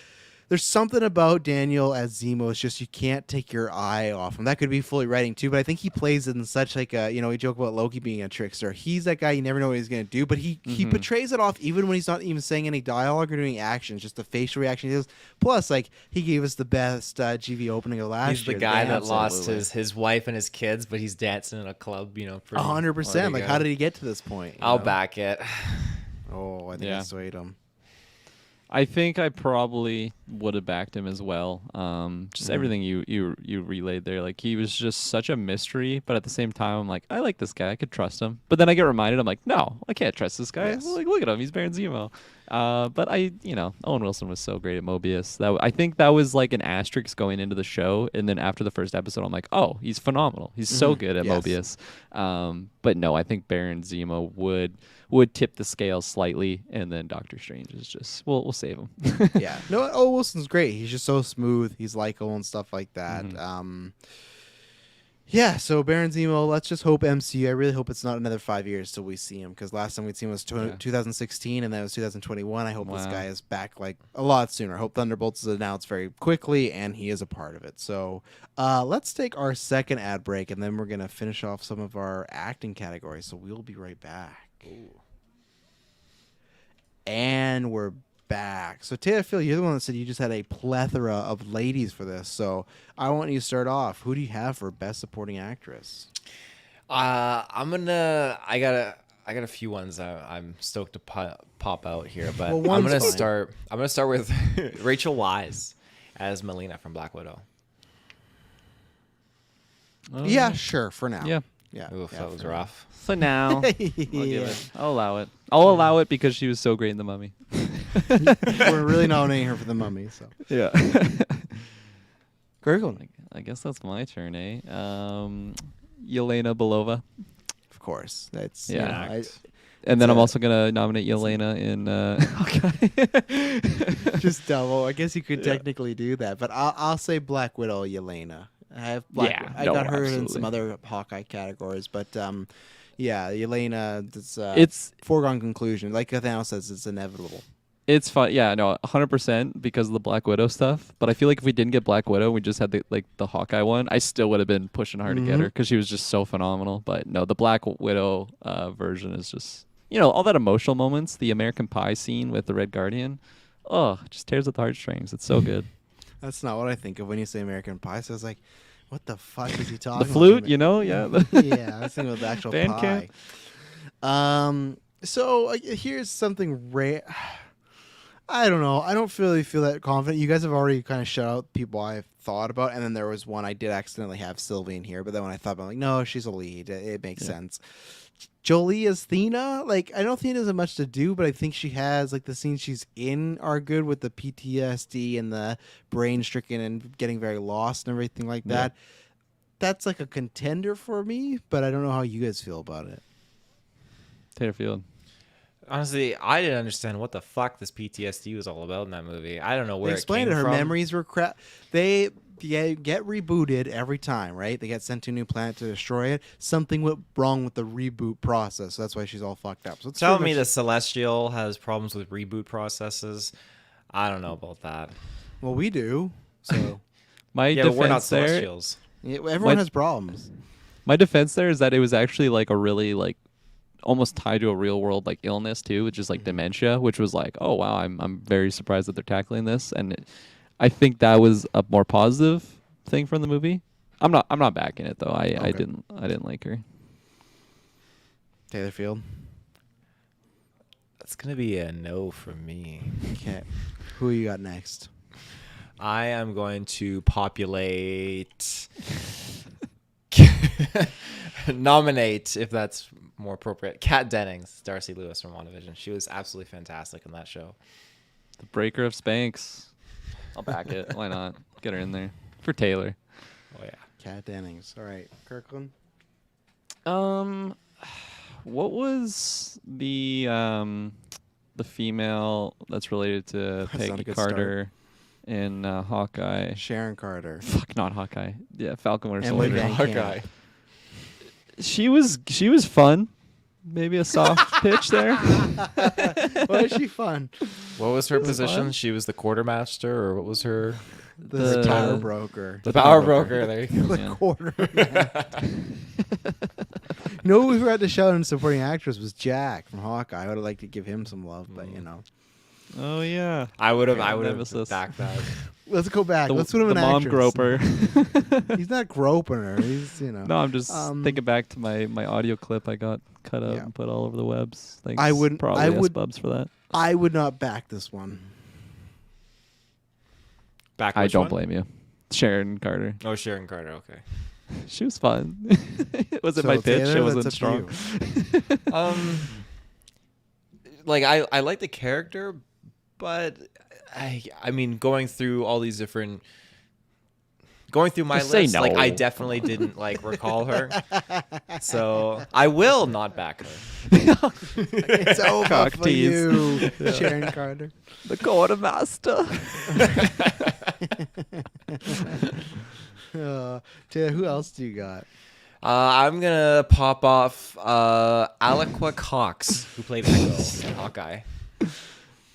there's something about Daniel as Zemo. It's just you can't take your eye off him. That could be fully writing too, but I think he plays it in such like a we joke about Loki being a trickster. He's that guy you never know what he's gonna do, but he portrays it off even when he's not even saying any dialogue or doing actions, just the facial reaction he does. Plus, like he gave us the best GV opening of last He's the year. guy that Absolutely. lost his wife and his kids, but he's dancing in a club. 100%. Like, how did he get to this point? I'll back it. Oh, I think I swayed him. I think I probably would have backed him as well. Just everything you relayed there, like he was just such a mystery, but at the same time, I'm like, I like this guy, I could trust him. But then I get reminded, I'm like, no, I can't trust this guy. Yes. Like, look at him, he's Baron Zemo. But Owen Wilson was so great at Mobius. I think that was like an asterisk going into the show, and then after the first episode, I'm like, oh, he's phenomenal. He's so good at Yes. Mobius. But no, I think Baron Zemo would tip the scale slightly, and then Doctor Strange is just we'll save him. Yeah. No, Owen Wilson's great. He's just so smooth. He's likable and stuff like that. Yeah, so Baron Zemo, let's just hope MCU. I really hope it's not another 5 years till we see him, because last time we'd seen him was 2016, and then it was 2021. I hope this Wow. guy is back like a lot sooner. I hope Thunderbolts is announced very quickly, and he is a part of it. So let's take our second ad break, and then we're going to finish off some of our acting categories. So we'll be right back. And we're back. So Taylor, Phil, you're the one that said you just had a plethora of ladies for this. So I want you to start off. Who do you have for Best Supporting Actress? I got a few ones I'm stoked to pop out here, but Well, I'm one's gonna fine. start. I'm gonna start with Rachel Weisz as Molina from Black Widow. Yeah, sure. For now. Yeah. Yeah. Oof, yeah, that was for rough. So now I'll give Yeah. it. I'll allow it. I'll allow it because she was so great in The Mummy. We're really nominating her for the Mummy. So Yeah. very cool. I guess that's my turn, eh? Elena Balova. Of course, that's Yeah. It's And then I'm a- also gonna nominate Elena in Hawkeye. just double. I guess you could technically do that, but I'll say Black Widow, Elena. I have Yeah, I no, got her in absolutely. some other Hawkeye categories, but yeah, Elena. It's foregone conclusion. Like Thanos says, it's inevitable. It's fun. Yeah, no, 100% because of the Black Widow stuff. But I feel like if we didn't get Black Widow, we just had the Hawkeye one, I still would have been pushing hard to get her because she was just so phenomenal. But no, the Black Widow version is just, all that emotional moments, the American Pie scene with the Red Guardian. Oh, it just tears at the heartstrings. It's so good. That's not what I think of when you say American Pie. So I was like, what the fuck is he talking The about? flute, yeah. Yeah, I was thinking of the actual Band pie. camp. So here's something rare. I don't know. I don't really feel that confident. You guys have already kind of shut out people I've thought about, and then there was one I did accidentally have Sylvie in here, but then when I thought about it, I'm like, no, she's a lead. It makes sense. Jolie as Thena. Like, I know Thena doesn't have much to do, but I think she has, like, the scenes she's in are good with the PTSD and the brain stricken and getting very lost and everything like that. That's like a contender for me, but I don't know how you guys feel about it. Taterfield. Honestly, I didn't understand what the fuck this PTSD was all about in that movie. I don't know where They explained it came her from. memories were crap. They get rebooted every time, right? They get sent to a new planet to destroy it. Something went wrong with the reboot process. So that's why she's all fucked up. So it's Tell pretty me much- the Celestial has problems with reboot processes. I don't know about that. Well, we do. So My Yeah, but we're not defense there. Celestials. Yeah, everyone My- has problems. My defense there is that it was actually like a really like almost tied to a real world like illness too, which is like dementia, which was like, oh wow, I'm very surprised that they're tackling this, and I think that was a more positive thing from the movie. I'm not backing it though. I didn't like her. Taylor Field. That's gonna be a no from me. Okay. Who you got next? I am going to populate, nominate, if that's more appropriate, Kat Dennings, Darcy Lewis from WandaVision. She was absolutely fantastic in that show. The breaker of Spanx. I'll back it. Why not? Get her in there for Taylor. Oh yeah. Kat Dennings. All right. Kirkland. What was the female that's related to That's not a Peggy good Carter in Hawkeye? Sharon Carter. Fuck, not Hawkeye. Yeah, Falcon Winter Emily Soldier. Van Hawkeye. She was fun. Maybe a soft pitch there. Why is she fun? What was her was position? fun. She was the quartermaster, or what was her? The The- power broker. The power broker. There you go. The Yeah. quarter. No, we forgot to shout in supporting actress was Jack from Hawkeye. I would have liked to give him some love, but you know. Oh yeah. I would have Nemesis. backed that. Let's go back. The, Let's put him the an mom actress. groper. He's not groping her. He's No, I'm just thinking back to my audio clip I got cut up Yeah. and put all over the webs. Thanks, I wouldn't- probably I S would- Bubs for that. I would not back this one. Back. I which don't one? blame you. Sharon Carter. Oh, Sharon Carter. Okay. She was fun. Was it So, my pitch? Taylor, It wasn't that's up to strong. you. Like I like the character, but I mean going through all these different. Going through my Just say list, like I no. definitely didn't like recall her, so I will not back her. It's over Cock for tease. you, Sharon Carter. The quartermaster. Taylor, who else do you got? I'm gonna pop off Aliqua Cox, who played Echo in Hawkeye.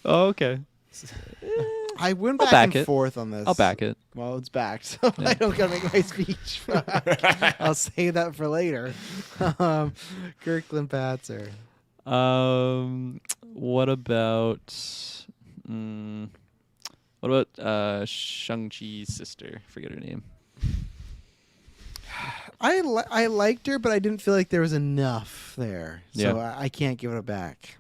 Oh, okay. I went I'll back, back and it. forth on this. I'll back it. Well, it's backed, so I don't gotta make my speech. I'll save that for later. Kirkland Patzer. What about Shang-Chi's sister? Forget her name. I liked her, but I didn't feel like there was enough there, so Yeah. I can't give it a back.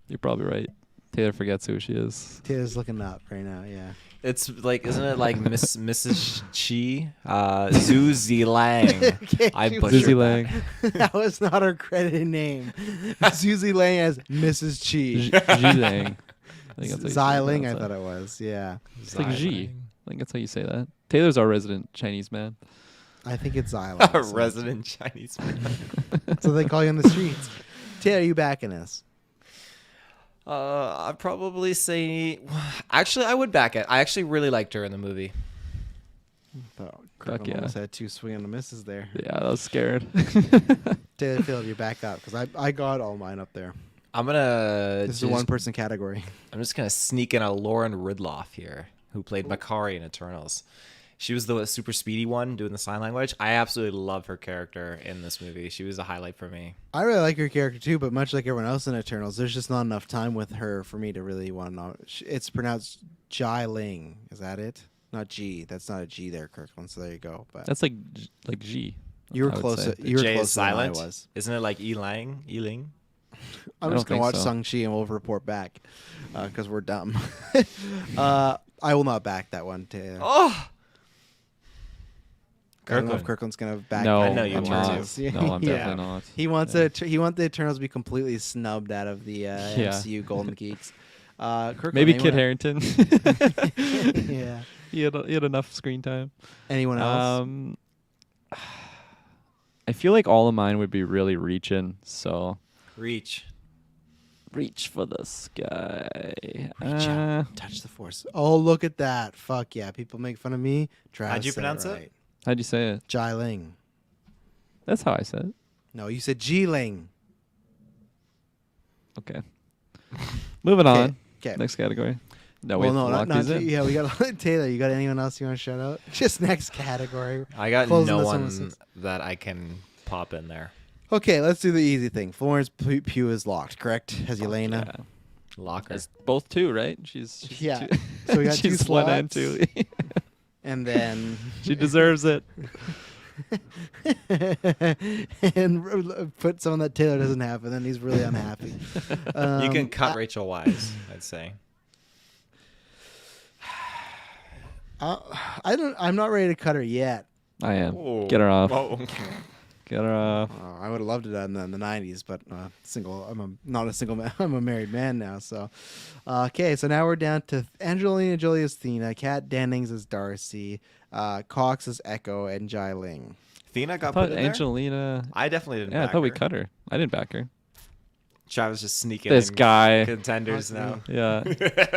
You're probably right. Taylor forgets who she is. Taylor's looking up right now. Yeah. It's like, isn't it like Mrs. Chi? Zhu Zilang. Okay, I she- butchered Susie that. Lang. That was not her credited name. Susie Lang as Mrs. Chi. Zhilang. I think that's how you Xiling, I pronounce thought that. it was. Yeah. It's like Xi. Xiling. I think that's how you say that. Taylor's our resident Chinese man. I think it's Xiling. A so- resident Chinese man. So they call you on the streets. Taylor, you backing us? I'd probably say. Actually, I would back it. I actually really liked her in the movie. Oh, Kirkland yeah. almost had two swing and a misses there. Yeah, I was scared. Taylor Field, you're back up because I got all mine up there. I'm gonna. This is a one-person category. I'm just gonna sneak in a Lauren Ridloff here, who played Makari in Eternals. She was the super speedy one doing the sign language. I absolutely love her character in this movie. She was a highlight for me. I really like her character too, but much like everyone else in Eternals, there's just not enough time with her for me to really want to know. It's pronounced Jai Ling. Is that it? Not G. That's not a G there, Kirkland. So there you go. But That's like G. you were I would close. say. You were J is closer than I silent. was. Isn't it like Eling? Eling? I'm I just don't gonna watch think so. Shang-Chi and we'll report back because we're dumb. I will not back that one. Taylor. Oh, I don't know if Kirkland. Kirkland's gonna back. No, I know you I'm want not. to. No, I'm definitely not. He wants Yeah. it. He wants the Eternals to be completely snubbed out of the MCU Golden Geeks. Kirkland, Maybe anyone Kit Harington. Yeah. he had enough screen time. Anyone else? I feel like all of mine would be really reaching, so Reach. reach for the sky. Reach out. Touch the force. Oh, look at that! Fuck yeah! People make fun of me. Travis How'd you said pronounce it? right. How'd you say it? Jai Ling. That's how I said it. No, you said Ji Ling. Okay. Moving on. Okay. Next category. No, Well, we no, locked not these in. yeah. We got Taylor. You got anyone else you want to shout out? Just next category. I got Closing no this one with- that I can pop in there. Okay, let's do the easy thing. Florence Pew is locked, correct? As Elena. Yeah. Locker. It's both two, right? She's Yeah. two- So we got two she's one and slots. two. And then She deserves it. and put someone that Taylor doesn't have, and then he's really unhappy. You can cut Rachel Wise, I'd say. I'm not ready to cut her yet. I am. Whoa. Get her off. Whoa. Get her off. I would have loved it in the 90s, but single. Not a single man. I'm a married man now. So, okay. So now we're down to Angelina Jolie as Thena, Kat Dennings as Darcy, Cox as Echo, and Jai Ling. Thena I got thought put in there? Angelina. I definitely didn't Yeah, I back thought we her. cut her. I didn't back her. Travis just sneaking This in guy. contenders Fuck now. Yeah.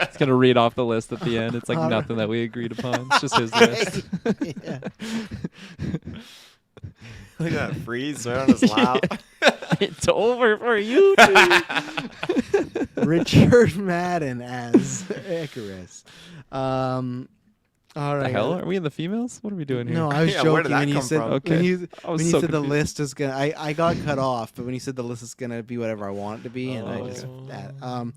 He's gonna read off the list at the end. It's like nothing that we agreed upon. It's just his list. Yeah. Look at that freeze right on his lap. It's over for you two. Richard Madden as Icarus. All right. The hell? Are we in the females? What are we doing here? No, I was Yeah, where joking did that when you come said from? Okay. when you, I was when you so said the confused. list is gonna. I got cut off, but when you said the list is gonna be whatever I want it to be, and I just that.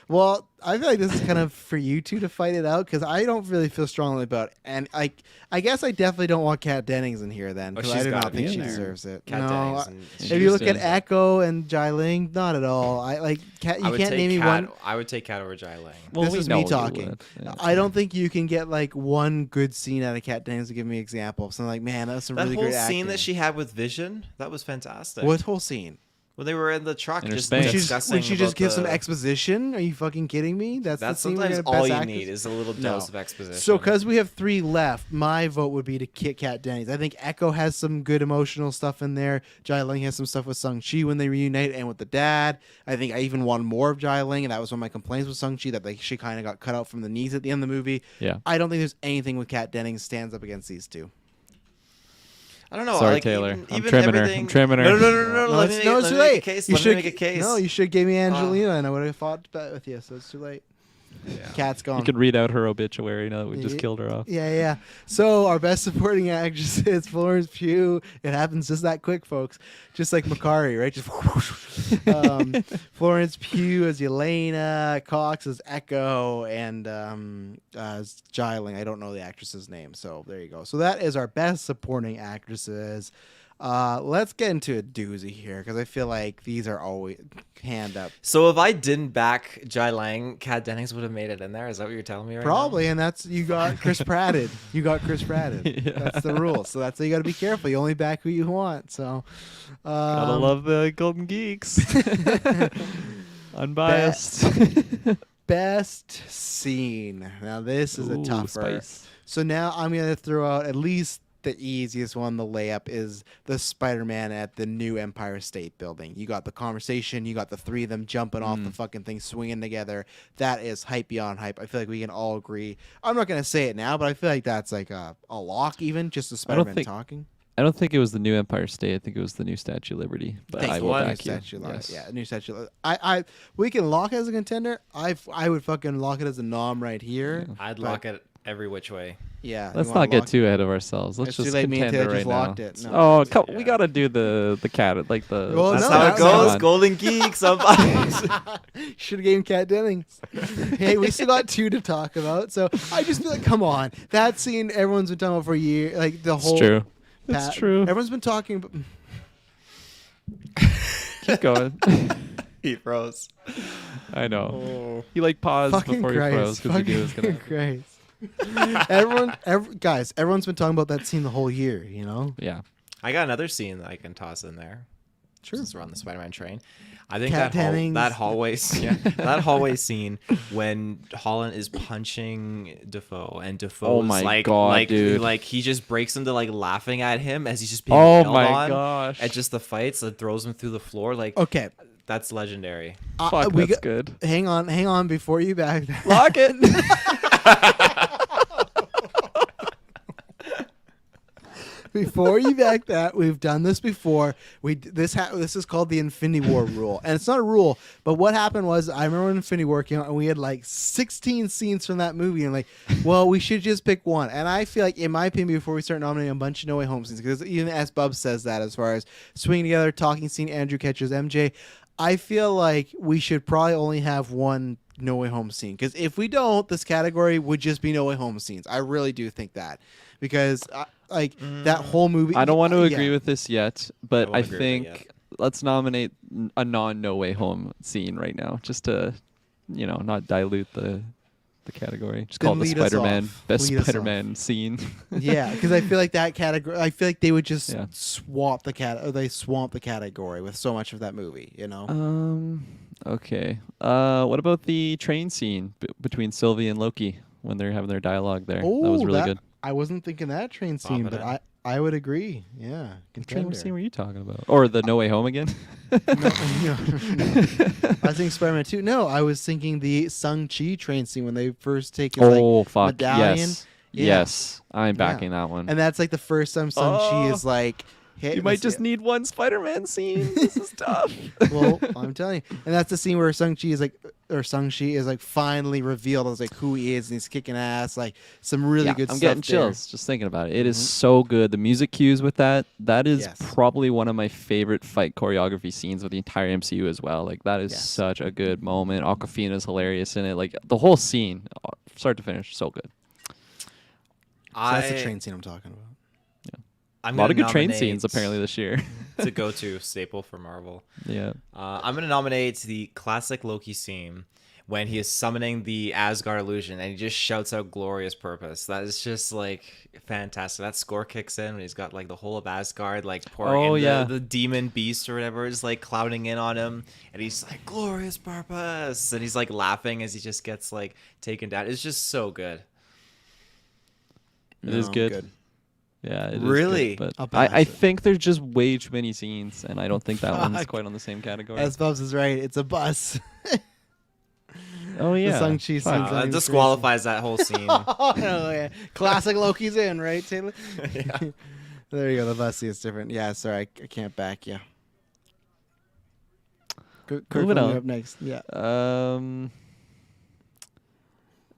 Well, I feel like this is kind of for you two to fight it out because I don't really feel strongly about it. And I guess I definitely don't want Kat Dennings in here then because she's I do gotta not be think in she there. deserves it. Kat no, Dennings and if you look at Interesting. Echo and Jai Ling, not at all. I like Kat. I You would can't take name me Kat, one. I would take Kat over Jai Ling. Well, This we is know me you talking. would. Yeah. I don't think you can get like one good scene out of Kat Dennings to give me an example. Something like, man, that was some That really whole great scene acting. that she had with Vision, that was fantastic. What whole scene? When they were in the truck In her just Spain. discussing When she just about gives some the- exposition? Are you fucking kidding me? That's the scene where sometimes we get all best you actress? need is a little No. dose of exposition. So, because we have three left, my vote would be to kick Kat Dennings. I think Echo has some good emotional stuff in there. Jai Ling has some stuff with Sung-Chi when they reunite and with the dad. I think I even wanted more of Jai Ling, and that was one of my complaints with Sung-Chi, that she kind of got cut out from the knees at the end of the movie. Yeah. I don't think there's anything with Kat Dennings stands up against these two. I don't know. Sorry, like, Taylor. Even, I'm even trimming her. everything... I'm trimming her. No, no, no, no, no. Let me no, make, it's let too me make a late. case. You Let should me make a case. No, you should give me Angelina, and I would have fought with you. So it's too late. Yeah. Kat's gone. You could read out her obituary now that we just Ye- killed her off. Yeah. So our best supporting actress is Florence Pugh. It happens just that quick, folks. Just like Makari, right? Just Florence Pugh as Elena, Cox as Echo, and as Jai Ling. I don't know the actress's name, so there you go. So that is our best supporting actresses. Let's get into a doozy here because I feel like these are always hand up. So if I didn't back Jai Lang, Kat Dennings would have made it in there. Is that what you're telling me right Probably, and that's you got Chris Pratt. You got Chris Pratt. Yeah. That's the rule. So that's why you got to be careful. You only back who you want. So Gotta love the Golden Geeks. Unbiased. best scene. Now this is a Ooh, tougher. spice. So now I'm gonna throw out at least the easiest one. The layup is the Spider-Man at the new Empire State Building. You got the conversation. You got the three of them jumping off the fucking thing, swinging together. That is hype beyond hype. I feel like we can all agree. I'm not gonna say it now, but I feel like that's like a lock, even just the Spider-Man think- talking. I don't think it was the new Empire State. I think it was the new Statue of Liberty. But Thank I you. will New back you. Statue of Yes. Yeah, new statue. I we can lock it as a contender. I would fucking lock it as a nom right here. now? I'd But- lock it every which way. Yeah. Let's you wanna not get lock too ahead of ourselves. Let's It's too just late, me and contend Taylor right just now. locked it. No. Oh, Yeah. we gotta do the cat like the. Well, That's no, how that's it goes. on. Golden Geeks. Should have gave him Kat Dennings. Hey, we still got two to talk about. So I just feel like, come on, that scene everyone's been talking about for a year. Like the It's whole. true. It's true. Everyone's been talking. About, Keep going. He froze. I know. Oh. He like paused fucking before he froze Christ. because he knew it was gonna. Fucking Christ. Guys, everyone's been talking about that scene the whole year. You know. Yeah. I got another scene that I can toss in there. Sure. Since we're on the Spider-Man train. I think Kat Dennings. that hallway that hallway scene when Holland is punching Defoe and Defoe's Oh my like God, like dude. like he just breaks into like laughing at him as he's just being Oh nailed my on gosh. at just the fights that throws him through the floor like Okay. that's legendary. Fuck, we that's got- good. Hang on before you back that. Lock it. Before you back that, we've done this before. This is called the Infinity War rule, and it's not a rule. But what happened was, I remember when Infinity War came out, and we had like 16 scenes from that movie, and like, well, we should just pick one. And I feel like, in my opinion, before we start nominating a bunch of No Way Home scenes, because even S. Bub says that as far as swinging together, talking scene, Andrew catches MJ. I feel like we should probably only have one No Way Home scene, because if we don't, this category would just be No Way Home scenes. I really do think that, because that whole movie. I don't want to agree with this yet, but I won't agree with it think let's nominate a non-No Way Home scene right now, just to, not dilute the category. Just call it the lead us Spider-Man off. best Lead us Spider-Man scene. Yeah, because I feel like that category. I feel like they would just Yeah. swamp the category with so much of that movie. Okay. What about the train scene between Sylvie and Loki when they're having their dialogue there? That was really good. I wasn't thinking that train Pop scene, it but in. I would agree. Yeah, What train contender. scene were you talking about? Or the No Way Home again? No. I was thinking Spider-Man 2. No, I was thinking the Shang-Chi train scene when they first take his Fuck. medallion. Yes. Yeah. Yes. I'm backing that one. And that's like the first time Shang-Chi is like, hey, You might just need one Spider-Man scene. This is tough. Well, I'm telling you, and that's the scene where Shang-Chi is like finally revealed as like who he is, and he's kicking ass, like some really good I'm stuff. getting there. chills just thinking about it. It is so good. The music cues with that is Yes. probably one of my favorite fight choreography scenes with the entire MCU as well. Like that is Yes. such a good moment. Awkwafina's hilarious in it. Like the whole scene, start to finish, so good. So that's the train scene I'm talking about. I'm A lot of gonna good train nominate scenes apparently this year. to go to staple for Marvel. Yeah. I'm going to nominate the classic Loki scene when he is summoning the Asgard illusion and he just shouts out glorious purpose. That is just like fantastic. That score kicks in when he's got like the whole of Asgard like pouring in the demon beast or whatever is like clouding in on him, and he's like glorious purpose, and he's like laughing as he just gets like taken down. It's just so good. It is good. Yeah, it is Really? good, I'll but I pass it. think there's just way too many scenes, and I don't think that one's Fuck. quite on the same category. As Bubs is right, it's a bus. Oh yeah. Shang-Chi scene's Fuck. not That even disqualifies that whole scene. Oh, yeah. Classic Loki's in, right, Taylor? Yeah. There you go. The bus is different. Yeah, sorry, I can't back you. Kirk, Moving you're on. up next. Yeah.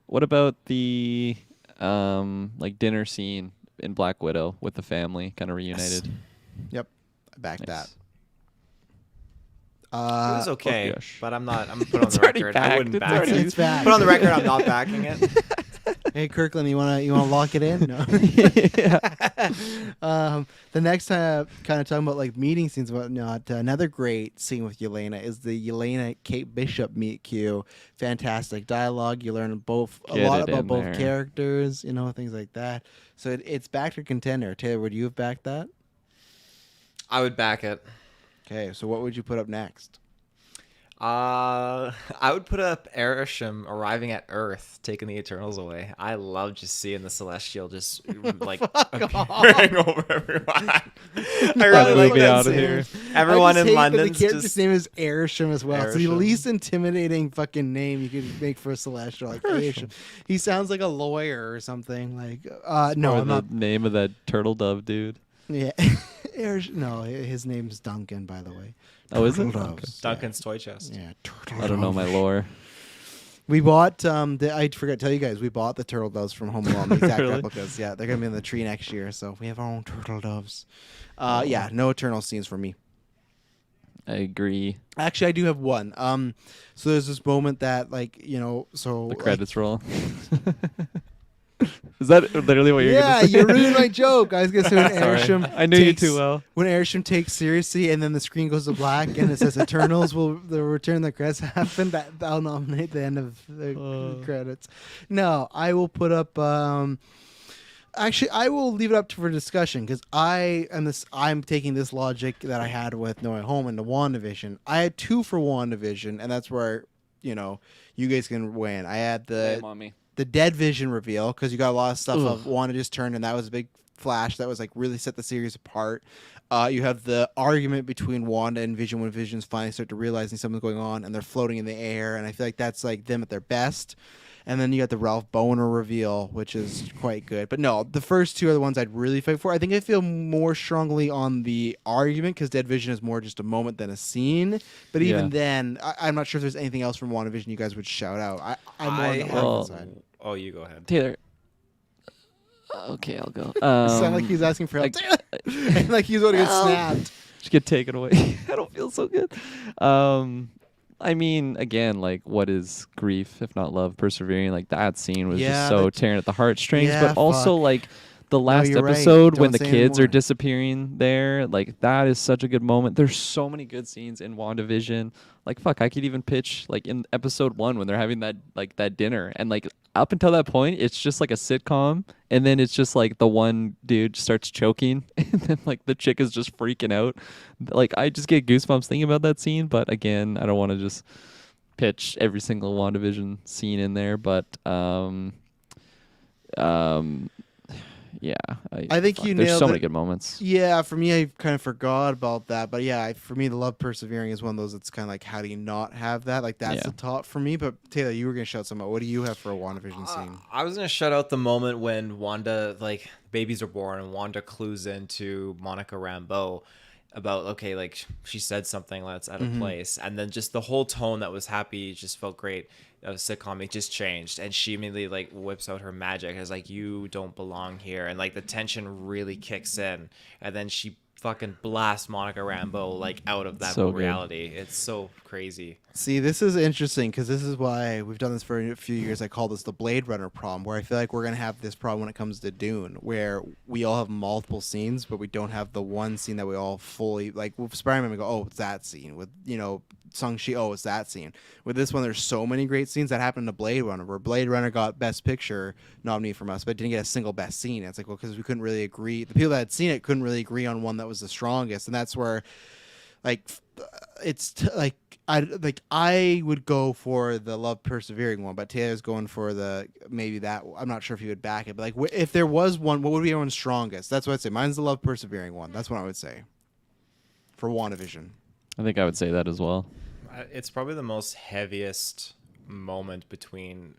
What about the like dinner scene in Black Widow with the family kind of reunited? Yep. I back Nice. that. It was okay, gosh. but I'm not. I'm put on It's the already record. I backed. wouldn't It's back already- it. It's back. Put on the record. I'm not backing it. Hey, Kirkland, you wanna lock it in? No. The next time, kind of talking about like meeting scenes and whatnot. Another great scene with Yelena is the Yelena Kate Bishop meet cute. Fantastic dialogue. You learn a lot Get it about in both there. characters. Things like that. So it's back to contender. Taylor, would you have backed that? I would back it. Okay, so what would you put up next? I would put up Arishem arriving at Earth, taking the Eternals away. I love just seeing the Celestial just like appearing over everyone. I really Move like me that out of scene. here. Everyone I just in hate that London's the character's just name is Arishem as well. It's the Arishem. least intimidating fucking name you could make for a Celestial. Like Arishem. He sounds like a lawyer or something. Like no, Or I'm the not. name of that turtle dove dude. Yeah, no, his name's Duncan, by the way. Oh, is it? Turtle Okay. doves. Duncan's toy chest. Yeah, turtle I don't know my doves. lore. We bought I forgot to tell you guys, we bought the turtle doves from Home Alone, the exact Really? replicas. Yeah, they're gonna be in the tree next year, so we have our own turtle doves. Yeah, no Eternal scenes for me. I agree. Actually, I do have one. So there's this moment that so The credits roll. Is that literally what you're yeah, gonna say? you ruined my joke. I was gonna say when Sorry. Arishem I knew you takes- too well. When Arishem takes seriously, and then the screen goes to black, and it says "Eternals will the return the credits happen." That'll nominate the end of the credits. No, I will put up. Actually, I will leave it up for discussion because I'm taking this logic that I had with No Way Home into WandaVision. I had 2 for WandaVision, and that's where you guys can win. I had the Dead Vision reveal because you got a lot of stuff of Wanda just turned, and that was a big flash that was like really set the series apart. You have the argument between Wanda and Vision when Vision's finally start to realizing something's going on, and they're floating in the air, and I feel like that's like them at their best. And then you got the Ralph Boner reveal, which is quite good. But no, the first two are the ones I'd really fight for. I think I feel more strongly on the argument because Dead Vision is more just a moment than a scene. But even then, I'm not sure if there's anything else from WandaVision you guys would shout out. I'm more on the argument side. Oh, you go ahead. Taylor. Okay, I'll go. It sounded like he was asking for help. And like he was going to get snapped. Just get taken away. I don't feel so good. I mean, again, like, what is grief if not love persevering? Like, that scene was just so tearing at the heartstrings. Yeah, but also, like, the last you're right. episode when the Don't say kids are anymore. disappearing there, like, that is such a good moment. There's so many good scenes in WandaVision. Like, fuck, I could even pitch, like, in episode 1 when they're having that, like, that dinner. And, like, up until that point, it's just like a sitcom. And then it's just, like, the one dude starts choking. And then, like, the chick is just freaking out. Like, I just get goosebumps thinking about that scene. But, again, I don't want to just pitch every single WandaVision scene in there. But, yeah, I think you there's nailed so it. many good moments. Yeah, for me, I kind of forgot about that. But yeah, for me, the love persevering is one of those that's kind of like, how do you not have that? Like, that's the top for me. But Taylor, you were going to shout something out. What do you have for a WandaVision scene? I was going to shout out the moment when Wanda, like, babies are born and Wanda clues into Monica Rambeau about, okay, like, she said something that's out of place. And then just the whole tone that was happy just felt great. That was sitcom, it just changed. And she immediately, like, whips out her magic. It's like, you don't belong here. And, like, the tension really kicks in. And then she fucking blasts Monica Rambeau, like, out of that reality. It's so crazy. See, this is interesting because this is why we've done this for a few years. I call this the Blade Runner problem, where I feel like we're going to have this problem when it comes to Dune, where we all have multiple scenes, but we don't have the one scene that we all fully, like, with Spider-Man, we go, oh, it's that scene. With, you know, Shang-Chi, oh, it's that scene. With this one, there's so many great scenes that happened to Blade Runner, where Blade Runner got Best Picture nominee from us, but didn't get a single Best Scene. And it's like, well, because we couldn't really agree. The people that had seen it couldn't really agree on one that was the strongest, and that's where, like, I would go for the love persevering one, but Taylor's going for the maybe that. I'm not sure if he would back it, but like, if there was one, what would be everyone's strongest? That's what I'd say. Mine's the love persevering one. That's what I would say for WandaVision. I think I would say that as well. It's probably the most heaviest moment between,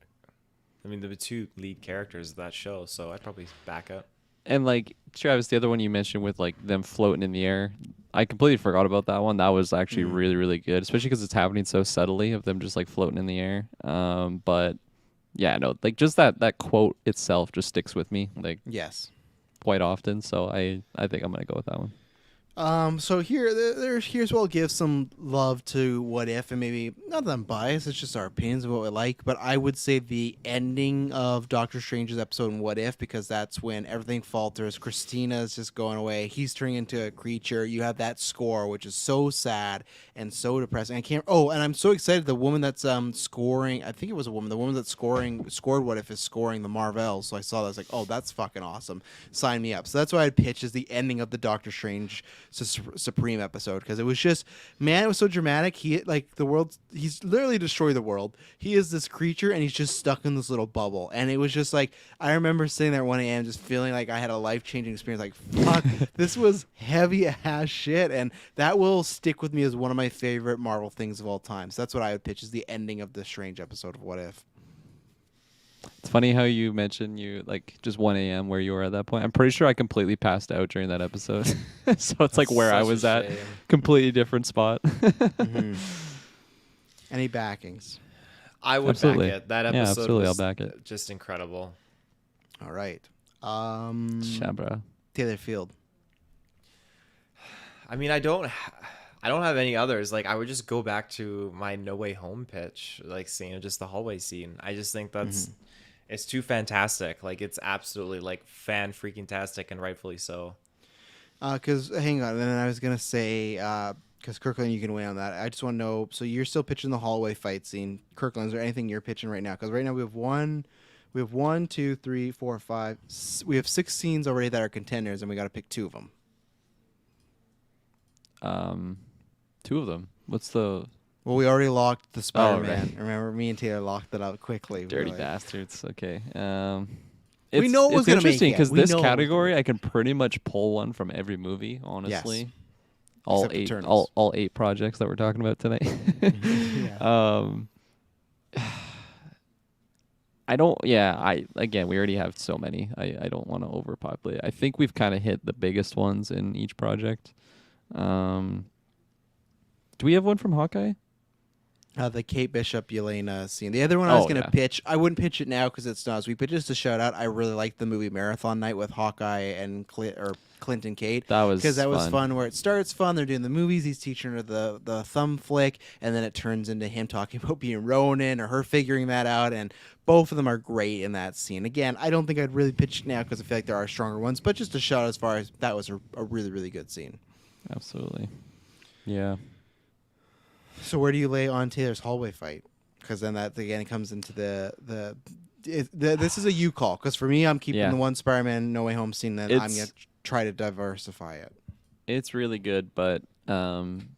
I mean, the two lead characters of that show, so I'd probably back up. And, like, Travis, the other one you mentioned with, like, them floating in the air, I completely forgot about that one. That was actually really, really good, especially because it's happening so subtly of them just, like, floating in the air. But, yeah, no, like, just that quote itself just sticks with me, like, Yes. quite often. So I think I'm going to go with that one. So here's where I'll give some love to What If, and maybe not that I'm biased, it's just our opinions of what we like, but I would say the ending of Doctor Strange's episode in What If, because that's when everything falters. Christina's just going away. He's turning into a creature. You have that score, which is so sad and so depressing. And I'm so excited. The woman that's scoring, I think it was a woman. The woman that's scored What If is scoring the Marvels. So I saw that. I was like, oh, that's fucking awesome. Sign me up. So that's why I'd pitch is the ending of the Doctor Strange Supreme episode, because it was just, man, it was so dramatic. He's literally destroyed the world. He is this creature and he's just stuck in this little bubble, and it was just like, I remember sitting there at 1 a.m. just feeling like I had a life-changing experience. Like, fuck, this was heavy ass shit, and that will stick with me as one of my favorite Marvel things of all time. So that's what I would pitch, is the ending of the Strange episode of What If. It's funny how you mentioned you, like, just 1 a.m. where you were at that point. I'm pretty sure I completely passed out during that episode. So it's like where I was at, completely different spot. Any backings? I would back it. That episode absolutely, was I'll back it. Just incredible. All right. Shabra. Taylor Field. I mean, I don't have any others. Like, I would just go back to my No Way Home pitch, like, scene, just the hallway scene. I just think that's it's too fantastic. Like, it's absolutely, like, fan-freaking-tastic, and rightfully so. Because, hang on, and then I was going to say, because Kirkland, you can weigh on that. I just want to know, so you're still pitching the hallway fight scene. Kirkland, is there anything you're pitching right now? Because right now we have one, 2, 3, 4, 5. We have 6 scenes already that are contenders, and we got to pick 2 of them. 2 of them. What's the... Well, we already locked the Spider-Man. right. Remember, me and Taylor locked it up quickly. Dirty bastards. Okay. We know it was gonna make interesting it. because We this know it was category I can pretty much pull one from every movie. Honestly, Yes. all Except 8, Eternals. all 8 projects that we're talking about tonight. Yeah. I don't. Yeah, we already have so many. I don't want to overpopulate. I think we've kind of hit the biggest ones in each project. Do we have one from Hawkeye? The Kate Bishop Elena scene. The other one I was going to pitch. I wouldn't pitch it now because it's not. So we pitch just a shout out. I really liked the movie Marathon Night with Hawkeye and Clint and Kate. That was because that was fun. fun. Where it starts fun. They're doing the movies. He's teaching her the thumb flick, and then it turns into him talking about being Ronin or her figuring that out. And both of them are great in that scene. Again, I don't think I'd really pitch it now because I feel like there are stronger ones. But just a shout out as far as that was a really really good scene. Absolutely. Yeah. So where do you lay on Taylor's hallway fight? Because then that again comes into this is a you call. Because for me, I'm keeping the one Spider-Man No Way Home scene. Then I'm gonna try to diversify it. It's really good, but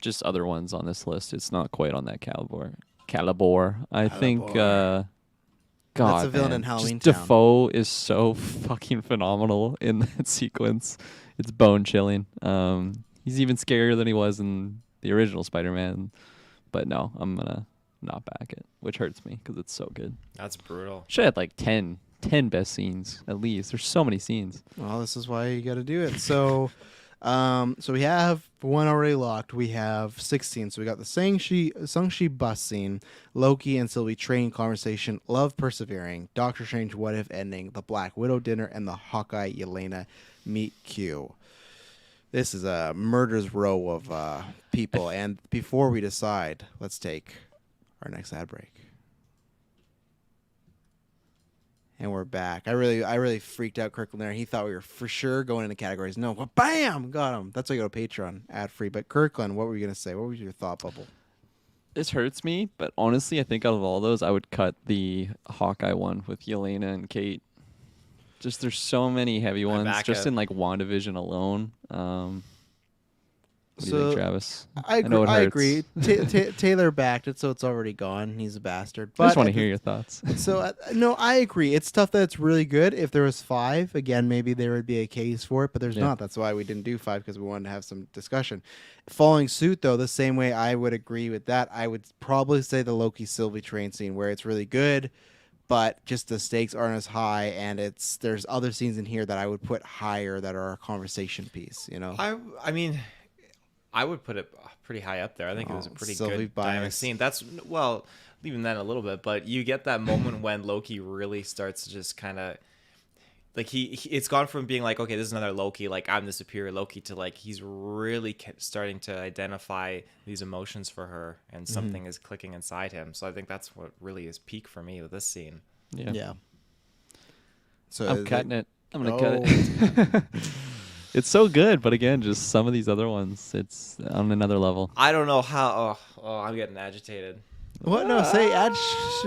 just other ones on this list. It's not quite on that caliber. I think. God, that's a villain in man. Halloween Just Town. Defoe is so fucking phenomenal in that sequence. It's bone chilling. He's even scarier than he was in the original Spider-Man. But no, I'm gonna not back it, which hurts me because it's so good. That's brutal. Should have like 10 best scenes at least. There's so many scenes. Well, this is why you got to do it. So, so we have one already locked. We have 16. So we got the Shang-Chi bus scene, Loki and Sylvie train conversation, Love persevering, Doctor Strange what if ending, the Black Widow dinner, and the Hawkeye Yelena meet Q. This is a murder's row of people. And before we decide, let's take our next ad break. And we're back. I really freaked out Kirkland there. He thought we were for sure going into categories. No, well, bam, got him. That's why you go to Patreon, ad free. But Kirkland, what were you gonna say? What was your thought bubble? This hurts me, but honestly, I think out of all those, I would cut the Hawkeye one with Yelena and Kate. Just there's so many heavy ones just in like WandaVision alone. What do you think, Travis? I know it hurts. agree. Taylor backed it, so it's already gone. He's a bastard. But I just want to hear your thoughts. So no, I agree. It's tough that it's really good. If there was 5, again, maybe there would be a case for it, but there's not. That's why we didn't do 5 because we wanted to have some discussion. Following suit, though, the same way I would agree with that, I would probably say the Loki Sylvie train scene where it's really good. But just the stakes aren't as high, and there's other scenes in here that I would put higher that are a conversation piece. You know, I mean, I would put it pretty high up there. I think it was a pretty good dynamic scene. That's even then a little bit, but you get that moment when Loki really starts to just kind of like it's gone from being like, okay, this is another Loki, like I'm the superior Loki, to like he's really starting to identify these emotions for her, and something is clicking inside him. So I think that's what really is peak for me with this scene. Yeah. So I'm cutting it. I'm gonna cut it. It's so good, but again, just some of these other ones, it's on another level. I don't know how. Oh, I'm getting agitated. What? No, say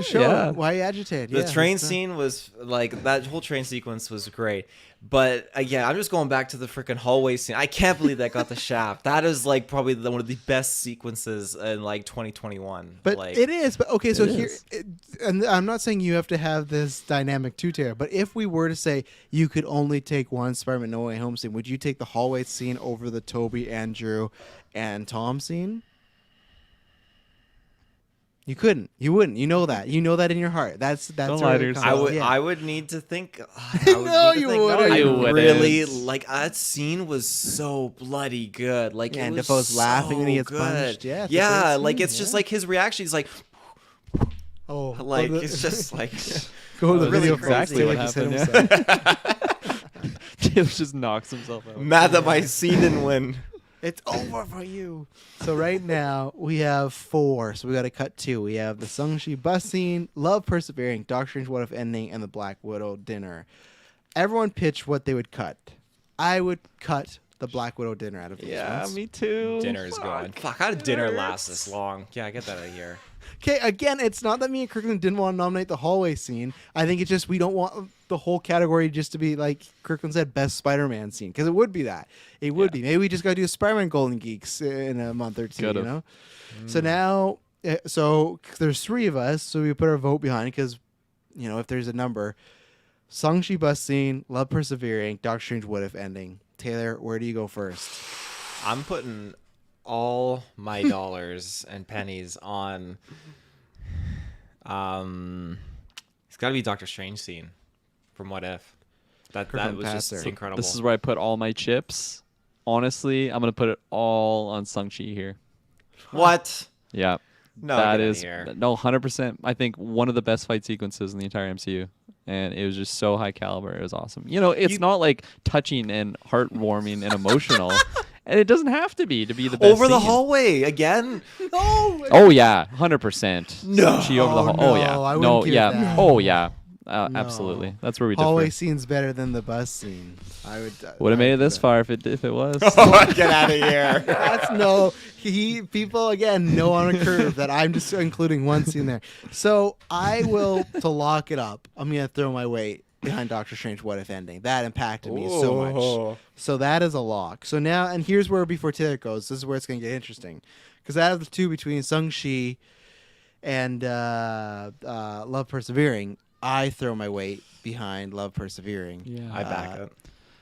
show it. Why are you agitated? The train scene was like that whole train sequence was great, but yeah, I'm just going back to the freaking hallway scene. I can't believe that got the shaft. That is like probably one of the best sequences in like 2021. But like, it is. But okay, so here, and I'm not saying you have to have this dynamic too, Tara. But if we were to say you could only take one Spider-Man No Way Home scene, would you take the hallway scene over the Toby, Andrew, and Tom scene? You couldn't. You wouldn't. You know that. You know that in your heart. That's. Don't lie to yourself. I would need to think. No, you wouldn't. I You wouldn't. really like that scene was so bloody good. Like and it was Defoe's laughing when he gets good. punched. Yeah. Yeah. Like it's just like his reaction. He's like, like it's just like go to the really video. exactly what happened. Taylor just knocks himself out. mad that my scene didn't win. It's over for you. So right now we have 4. So we got to cut 2. We have the Shang-Chi bus scene, Love persevering, Doctor Strange what if ending, and the Black Widow dinner. Everyone pitched what they would cut. I would cut the Black Widow dinner out of these ones. Me too. Dinner is gone. Fuck, how did dinner last this long? Yeah, get that out of here. Okay, again, it's not that me and Kirkland didn't want to nominate the hallway scene. I think it's just we don't want the whole category just to be like Kirkland said, best Spider-Man scene, because it would be that. It would be. Maybe we just got to do a Spider-Man Golden Geeks in a month or 2. You know. So now, so there's 3 of us, so we put our vote behind it because, you know, if there's a number, Shang-Chi bus scene, Love persevering, Doctor Strange what if ending. Taylor, where do you go first? I'm putting all my dollars and pennies on It's got to be Doctor Strange scene from What If. That was just Panther. incredible. This is where I put all my chips. Honestly, I'm gonna put it all on Shang-Chi here. What? Yeah. No, That get outta is here. no 100%. I think one of the best fight sequences in the entire MCU, and it was just so high caliber. It was awesome. You know, it's not like touching and heartwarming and emotional, and it doesn't have to be the best. Over the scene. hallway again. No. Oh yeah, 100%. No. She over the Oh, hall. no, Oh yeah. I wouldn't No, give yeah. that. Oh yeah. No. Absolutely. That's where we Hallway differ. scene's better than the bus scene. I Would have made it do this that. far if it was. Get out of here. That's people again know on a curve that I'm just including one scene there. So I will to lock it up. I'm gonna throw my weight behind Doctor Strange What If ending. That impacted me so much. So that is a lock. So now and here's where before Taylor goes, this is where it's gonna get interesting. Because out of the two between Shang-Chi and Love Persevering, I throw my weight behind Love Persevering. Yeah. I back it.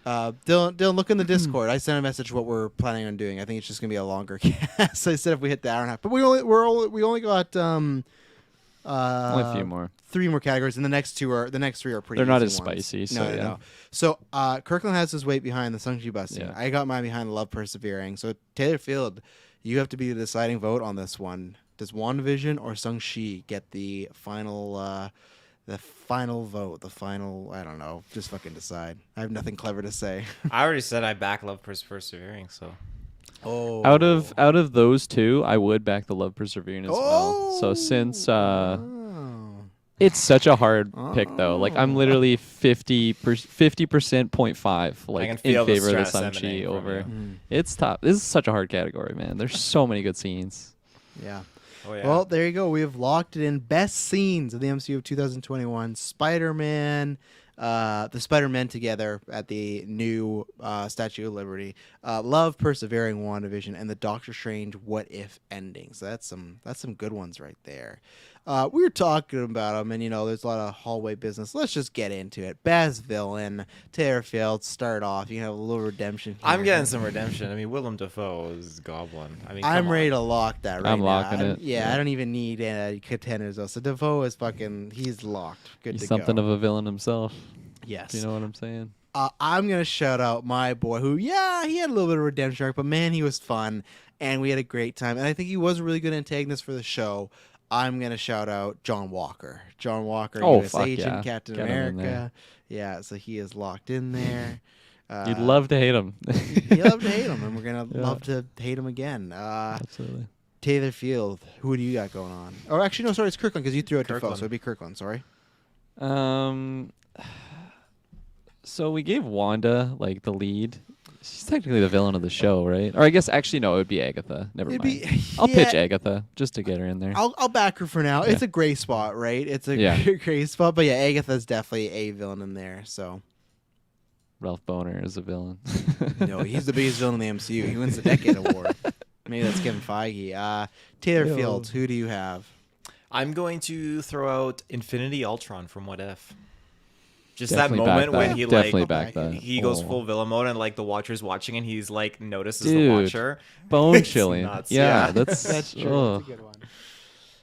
Dylan, look in the Discord. I sent a message what we're planning on doing. I think it's just gonna be a longer cast. I said if we hit the hour and a half, but we only got Only a few more. 3 more categories, and the next 3 are pretty. They're not easy as ones. spicy, so No, yeah. no. So Kirkland has his weight behind the Shang-Chi bus scene. Yeah. I got mine behind Love Persevering. So Taylor Field, you have to be the deciding vote on this one. Does WandaVision or Shang-Chi get the final vote? The final, I don't know. Just fucking decide. I have nothing clever to say. I already said I back Love Persevering, so. Oh. Out of those two, I would back the Love Persevering as well. So since it's such a hard pick though. Like I'm literally 50% 0.5 I like can in feel the favor of the stress Shang-Chi emanating from over. you. It's tough. This is such a hard category, man. There's so many good scenes. Yeah. Oh, yeah. Well, there you go. We have locked it in. Best scenes of the MCU of 2021. Spider-Man, the Spider-Men together at the new Statue of Liberty. Love, Persevering, WandaVision, and the Doctor Strange What If ending. So that's some good ones right there. We were talking about them, and there's a lot of hallway business. Let's just get into it. Best villain, Taylor Field. Start off. You can have a little redemption. Here. I'm getting some redemption. I mean, Willem Dafoe is Goblin. I mean, I'm come ready on. to lock that right I'm now. locking it. Yeah, I don't even need contenders though. So Defoe is he's locked. Good He's to something go. of a villain himself. Yes. You know what I'm saying? I'm gonna shout out my boy who, he had a little bit of redemption arc, but man, he was fun and we had a great time. And I think he was a really good antagonist for the show. I'm gonna shout out John Walker. John Walker, Oh, U.S. fuck Agent, yeah. Captain Get him in America. Yeah, so he is locked in there. You'd love to hate him. You love to hate him, and we're gonna Yeah. love to hate him again. Absolutely. Taylor Field, who do you got going on? Or actually, no, sorry, it's Kirkland because you threw out Defoe, Kirkland. so it'd be Kirkland. Sorry. So we gave Wanda like the lead. She's technically the villain of the show, right? Or I guess actually no, it would be Agatha. Never It'd mind. be- I'll pitch yeah. Agatha just to get her in there. I'll back her for now. Yeah. It's a gray spot, right? It's a Yeah. gray spot, but yeah, Agatha's definitely a villain in there. So Ralph Boner is a villain. no, he's the biggest villain in the MCU. He wins the Decade Award. Maybe that's Kevin Feige. Taylor Ew. Fields, who do you have? I'm going to throw out Infinity Ultron from What If. Just Definitely that back moment when that. he Definitely like back that. he goes Oh. full villain mode and like the Watcher's watching and he's like notices Dude. the Watcher. Bone It's chilling. nuts, Yeah, yeah. that's That's true. ugh. That's a good one.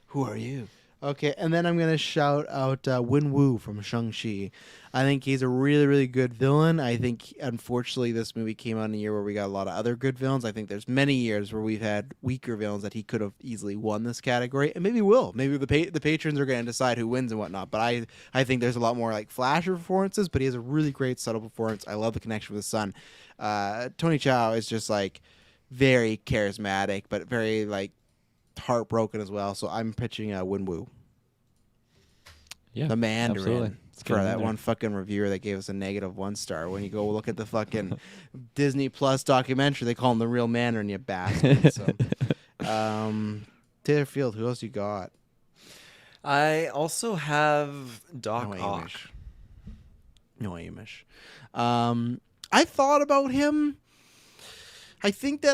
Who are you? Okay, and then I'm gonna shout out Win Wu from Shang-Chi. I think he's a really, really good villain. I think, unfortunately, this movie came out in a year where we got a lot of other good villains. I think there's many years where we've had weaker villains that he could have easily won this category, and maybe will. Maybe the patrons are going to decide who wins and whatnot. But I think there's a lot more like flasher performances, but he has a really great subtle performance. I love the connection with his son. Tony Chow is just like very charismatic, but very like heartbroken as well. So I'm pitching Win Wu. Yeah, The Mandarin. absolutely. Let's get For him in that there. one fucking reviewer that gave us a -1 star. When you go look at the fucking Disney Plus documentary, they call him the real Mandarin, you bastard. So, Taylor Field, who else you got? I also have Doc No Ock. Amish. No Amish. I thought about him. I think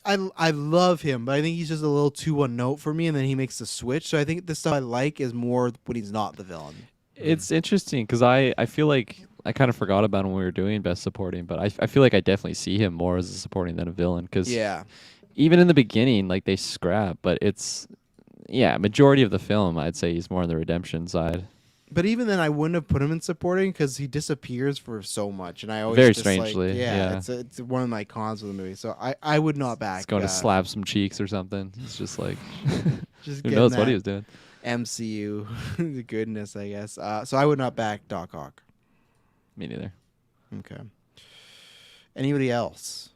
I love him, but I think he's just a little too one note for me, and then he makes the switch. So I think the stuff I like is more when he's not the villain. It's interesting because I feel like I kind of forgot about him when we were doing Best Supporting, but I feel like I definitely see him more as a supporting than a villain because Yeah. even in the beginning, like they scrap, but it's yeah, majority of the film, I'd say he's more on the redemption side. But even then, I wouldn't have put him in supporting because he disappears for so much, and I always Very just strangely, yeah. it's one of my cons of the movie. So I would not back. He's going to slap some cheeks or something. It's just like, just who getting knows what that he was doing. MCU the goodness, I guess. So I would not back Doc Ock. Me neither. Okay. Anybody else?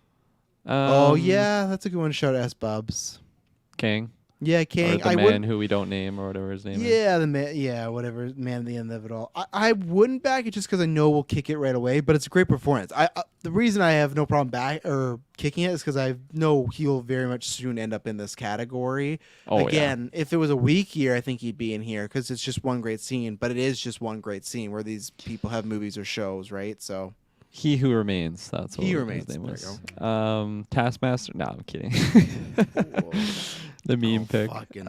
Oh yeah, that's a good one. Shout out S Bubs. King. Yeah, King. Or the I man wouldn't. who we don't name or whatever his name is. Yeah, the man. Yeah, whatever. Man at the end of it all. I wouldn't back it just because I know we'll kick it right away. But it's a great performance. The reason I have no problem back or kicking it is because I know he'll very much soon end up in this category. Oh, Again, if it was a weak year, I think he'd be in here because it's just one great scene. But it is just one great scene where these people have movies or shows, right? So. He Who Remains. That's what He his Remains. name There was. you Taskmaster. No, I'm kidding. The meme pick. Fucking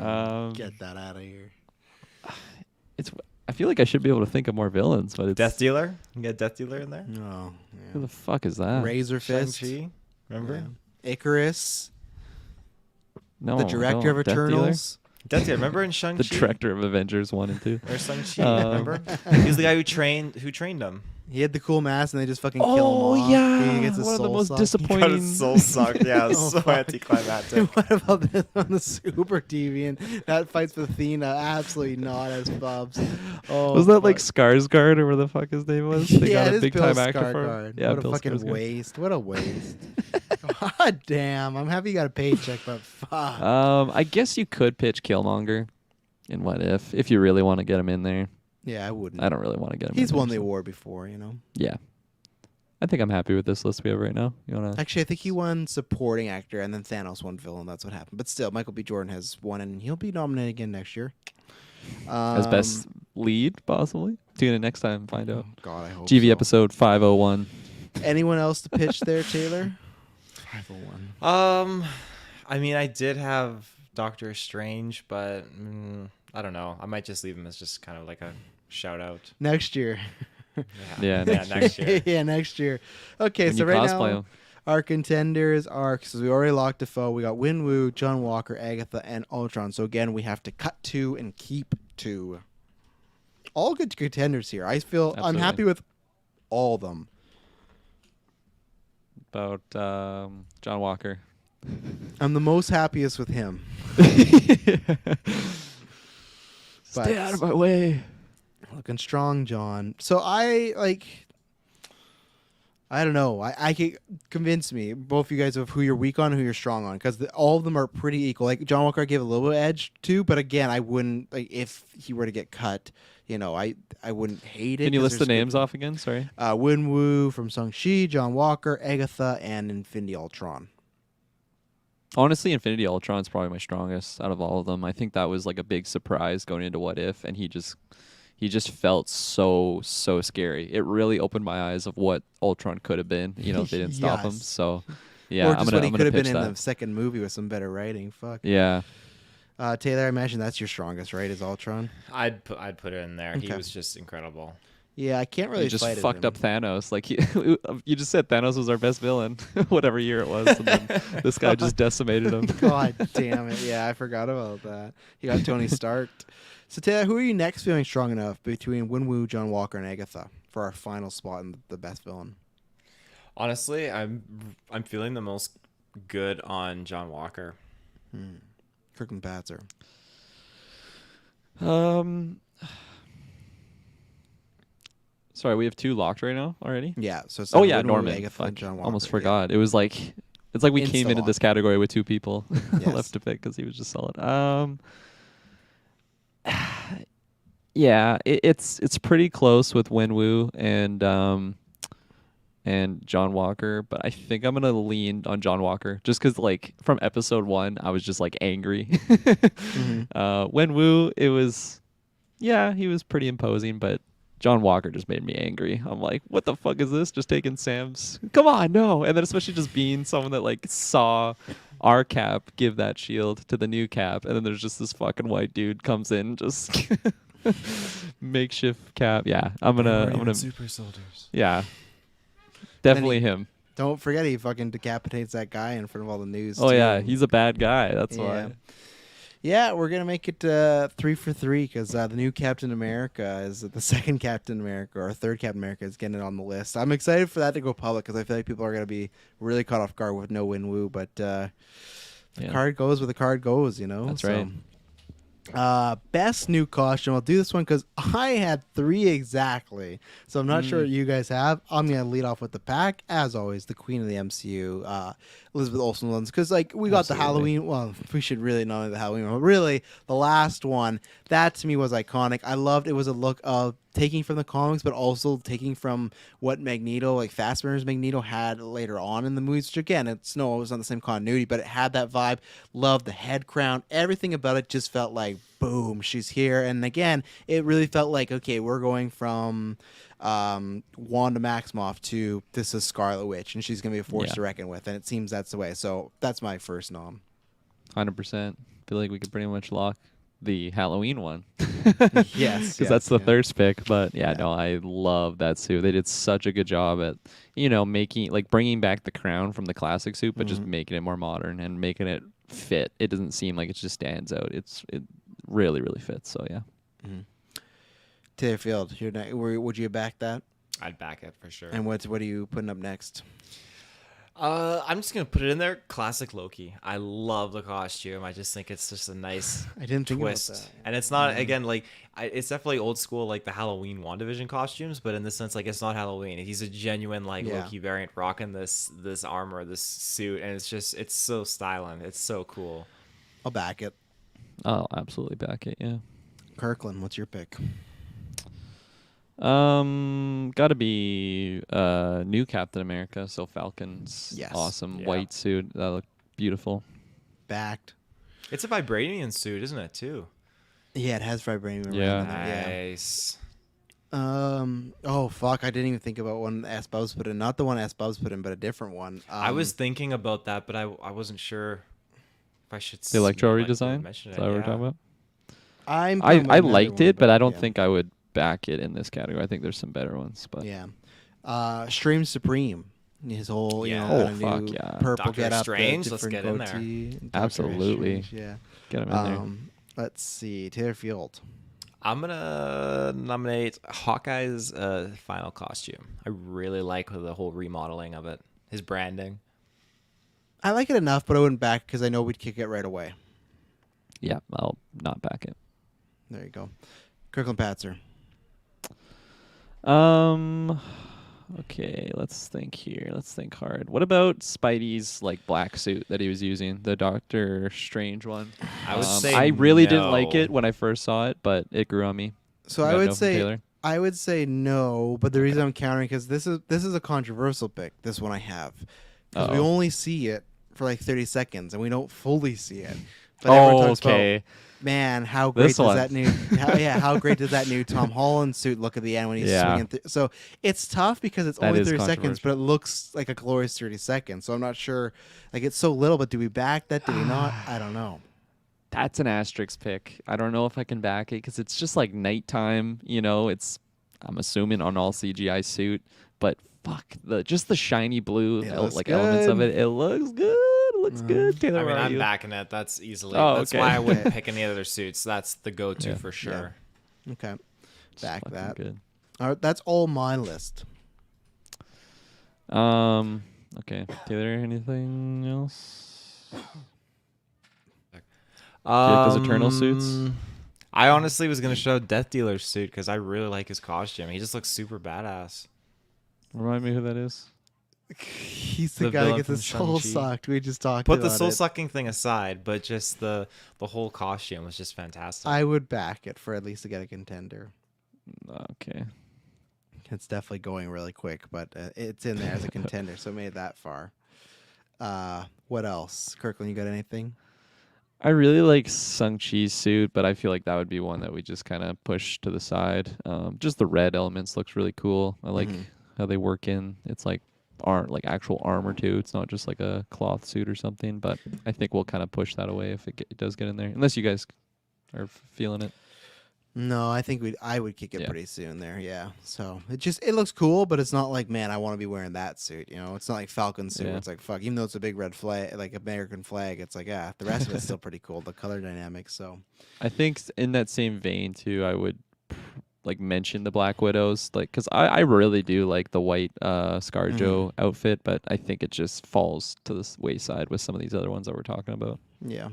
get that out of here. I feel like I should be able to think of more villains, but it's Death Dealer. You get Death Dealer in there. No. Who the fuck is that? Razor Fist. Shang-Chi. Remember? Yeah. Icarus. No, The director of Death Dealer? Eternals. Death Dealer. Remember in Shang-Chi? The director of Avengers 1 and 2. Or Shang-Chi. Remember? He's the guy who trained him. He had the cool mask, and they just fucking kill him Oh off. yeah, He gets his one of the soul most sucked. disappointing. Got his soul sucked. Yeah, Oh, so fuck. anticlimactic. What about this on the Super TV? And that fights with Athena? Absolutely not as Bubs. Oh, Was that like fuck. Skarsgård or where the fuck his name was? They Yeah, got it a is big Bill time actor for Skarsgård. him. Yeah, what a Bill fucking Skarsgård. waste. What a waste. God damn. I'm happy you got a paycheck, but fuck. I guess you could pitch Killmonger in What If you really want to get him in there. Yeah, I wouldn't. I don't really want to get him. He's in won there, the so- award before, you know. Yeah, I think I'm happy with this list we have right now. You wanna? Actually, I think he won supporting actor, and then Thanos won villain. That's what happened. But still, Michael B. Jordan has won, and he'll be nominated again next year. As best lead, possibly. Tune in next time and find out. God, I hope GV so. episode 501. Anyone else to pitch there, Taylor? 501. I mean, I did have Doctor Strange, but I don't know. I might just leave him as just kind of like a shout out. Next year. Yeah, next year. Yeah, next year. Okay, When so you right cosplay now, him. our contenders are, because we already locked a foe, we got Winwoo, John Walker, Agatha, and Ultron. So again, we have to cut 2 and keep 2. All good contenders here. I feel I'm Absolutely. happy with all of them. About John Walker. I'm the most happiest with him. But Stay out of my way. looking strong, John. So I don't know. I can convince me, both of you guys, of who you're weak on and who you're strong on, because all of them are pretty equal. Like John Walker, I give a little bit of edge to, but again, I wouldn't, like, if he were to get cut, you know, I wouldn't hate it. Can you 'cause list the there's names off again? Sorry. Winwoo from Shang-Chi, John Walker, Agatha, and Infinity Ultron. Honestly, Infinity Ultron's probably my strongest out of all of them. I think that was like a big surprise going into What If, and he just felt so scary. It really opened my eyes of what Ultron could have been, you know, if they didn't stop him. Yes. So, yeah, Or just what he I'm could gonna have been pitch in that. the second movie with some better writing. Fuck. Yeah, Taylor, I imagine that's your strongest, right? Is Ultron? I'd put it in there. He Okay. was just incredible. Yeah, I can't really he just fight fucked him. up Thanos. Like you just said, Thanos was our best villain, whatever year it was, and then this guy just decimated him. God damn it. Yeah, I forgot about that. He got Tony Stark. So, Taylor, who are you next feeling strong enough between Winwoo, John Walker, and Agatha for our final spot in the best villain? Honestly, I'm feeling the most good on John Walker. Kirkland Batzer. Sorry, we have 2 locked right now already. Yeah. So it's Oh yeah, Winwoo, Norman. Agatha, Fuck, and John Walker. almost yeah. forgot. It was like it's like we came into Insta-lock. this category with 2 people Yes. left to pick because he was just solid. Yeah, it's pretty close with Winwoo and John Walker, but I think I'm gonna lean on John Walker just because, like, from episode 1, I was just like angry. Wenwu, it was, yeah, he was pretty imposing, but John Walker just made me angry. I'm like, what the fuck is this? Just taking Sam's, come on, no. And then especially just being someone that like saw our Cap give that shield to the new Cap, and then there's just this fucking white dude comes in just makeshift Cap. Yeah, I'm gonna super soldiers. yeah, definitely him. Don't forget he fucking decapitates that guy in front of all the news. Oh too. yeah, he's a bad guy. That's why. Yeah, we're gonna make it 3 for 3 because the new Captain America is the second Captain America or third Captain America is getting it on the list. I'm excited for that to go public because I feel like people are gonna be really caught off guard with no win woo. But the card goes where the card goes, you know. That's right. Best new costume. I'll do this one because I had 3 exactly, so I'm not sure what you guys have. I'm gonna lead off with the pack as always. The Queen of the MCU, Elizabeth Olsen ones, because like we got the Halloween. Well, we should really not only the Halloween one, but really the last one. That to me was iconic. I loved it. Was a look of taking from the comics, but also taking from what Magneto, like Fassbender's Magneto, had later on in the movies. Which again, it was not the same continuity, but it had that vibe. Loved the head crown. Everything about it just felt like boom, she's here. And again, it really felt like okay, we're going from Wanda Maximoff to this is Scarlet Witch, and she's gonna be a force to reckon with. And it seems that's the way. So that's my first nom. 100%. Feel like we could pretty much lock the Halloween one. Yes, because that's the third pick. But no, I love that suit. They did such a good job at making bringing back the crown from the classic suit, but just making it more modern and making it fit. It doesn't seem like it just stands out. It really really fits. So yeah. Taylor Field, would you back that? I'd back it for sure. And what are you putting up next? I'm just gonna put it in there. Classic Loki. I love the costume. I just think it's just a nice I didn't think twist. about that. And it's not again it's definitely old school like the Halloween WandaVision costumes, but in the sense like it's not Halloween. He's a genuine Loki variant rocking this armor, this suit, and it's so styling. It's so cool. I'll back it. I'll absolutely back it. Yeah. Kirkland, what's your pick? Gotta be new Captain America. So Falcon's awesome white suit that looked beautiful. Backed. It's a vibranium suit, isn't it too? Yeah, it has vibranium. Nice. Oh fuck! I didn't even think about one S Bubs put in. Not the one S Bubs put in, but a different one. I was thinking about that, but I wasn't sure if I should. The Electro redesign. Is that what we're talking about? I liked it, but I don't think I would back it in this category. I think there's some better ones, but Stream Supreme, his whole purple Doctor get up, Strange. Let's get in there. Absolutely, Strange, get him in there. Let's see, Taylor Field. I'm gonna nominate Hawkeye's final costume. I really like the whole remodeling of it, his branding. I like it enough, but I wouldn't back because I know we'd kick it right away. Yeah, I'll not back it. There you go, Kirkland Patzer. Okay, let's think here. Let's think hard. What about Spidey's black suit that he was using, the Doctor Strange one? I would say I really didn't like it when I first saw it, but it grew on me. So I would say no, but the reason I'm countering because this is a controversial pick. This one I have because we only see it for 30 seconds and we don't fully see it. But everyone talks about, man, how great does that new? How great does that new Tom Holland suit look at the end when he's swinging through? So it's tough because it's only 30 seconds, but it looks like a glorious 30 seconds. So I'm not sure. It's so little, but do we back that? Do we not? I don't know. That's an asterisk pick. I don't know if I can back it because it's just nighttime. I'm assuming on all CGI suit, but fuck the shiny blue elements of it. It looks good. Looks good. Taylor, I'm backing it. That's easily. That's why I wouldn't pick any other suits. That's the go-to for sure. Yeah. Okay, back that. Good. All right, that's all my list. Okay, Taylor, anything else? Those Eternal suits. I honestly was gonna show Death Dealer's suit because I really like his costume. He just looks super badass. Remind me who that is. He's the guy that gets his soul sucked. We just talked about it. Put the soul sucking thing aside, but just the whole costume was just fantastic. I would back it for at least to get a contender. Okay. It's definitely going really quick, but it's in there as a contender, so it made it that far. What else? Kirkland, you got anything? I really like Shang-Chi's suit, but I feel like that would be one that we just kind of push to the side. Just the red elements looks really cool. I like how they work in. It's actual armor too. It's not just a cloth suit or something. But I think we'll kind of push that away if it does get in there, unless you guys are feeling it. No, I think I would kick it Yeah. pretty soon there. Yeah. So it looks cool, but it's not like, man, I want to be wearing that suit. You know, it's not like Falcon suit. Where Yeah. it's like, fuck. Even though it's a big red flag, like American flag, it's like, yeah. The rest of it's still pretty cool. The color dynamics. So I think in that same vein too, I would like mention the Black Widows, like because I really do like the white ScarJo outfit, but I think it just falls to the wayside with some of these other ones that we're talking about. yeah.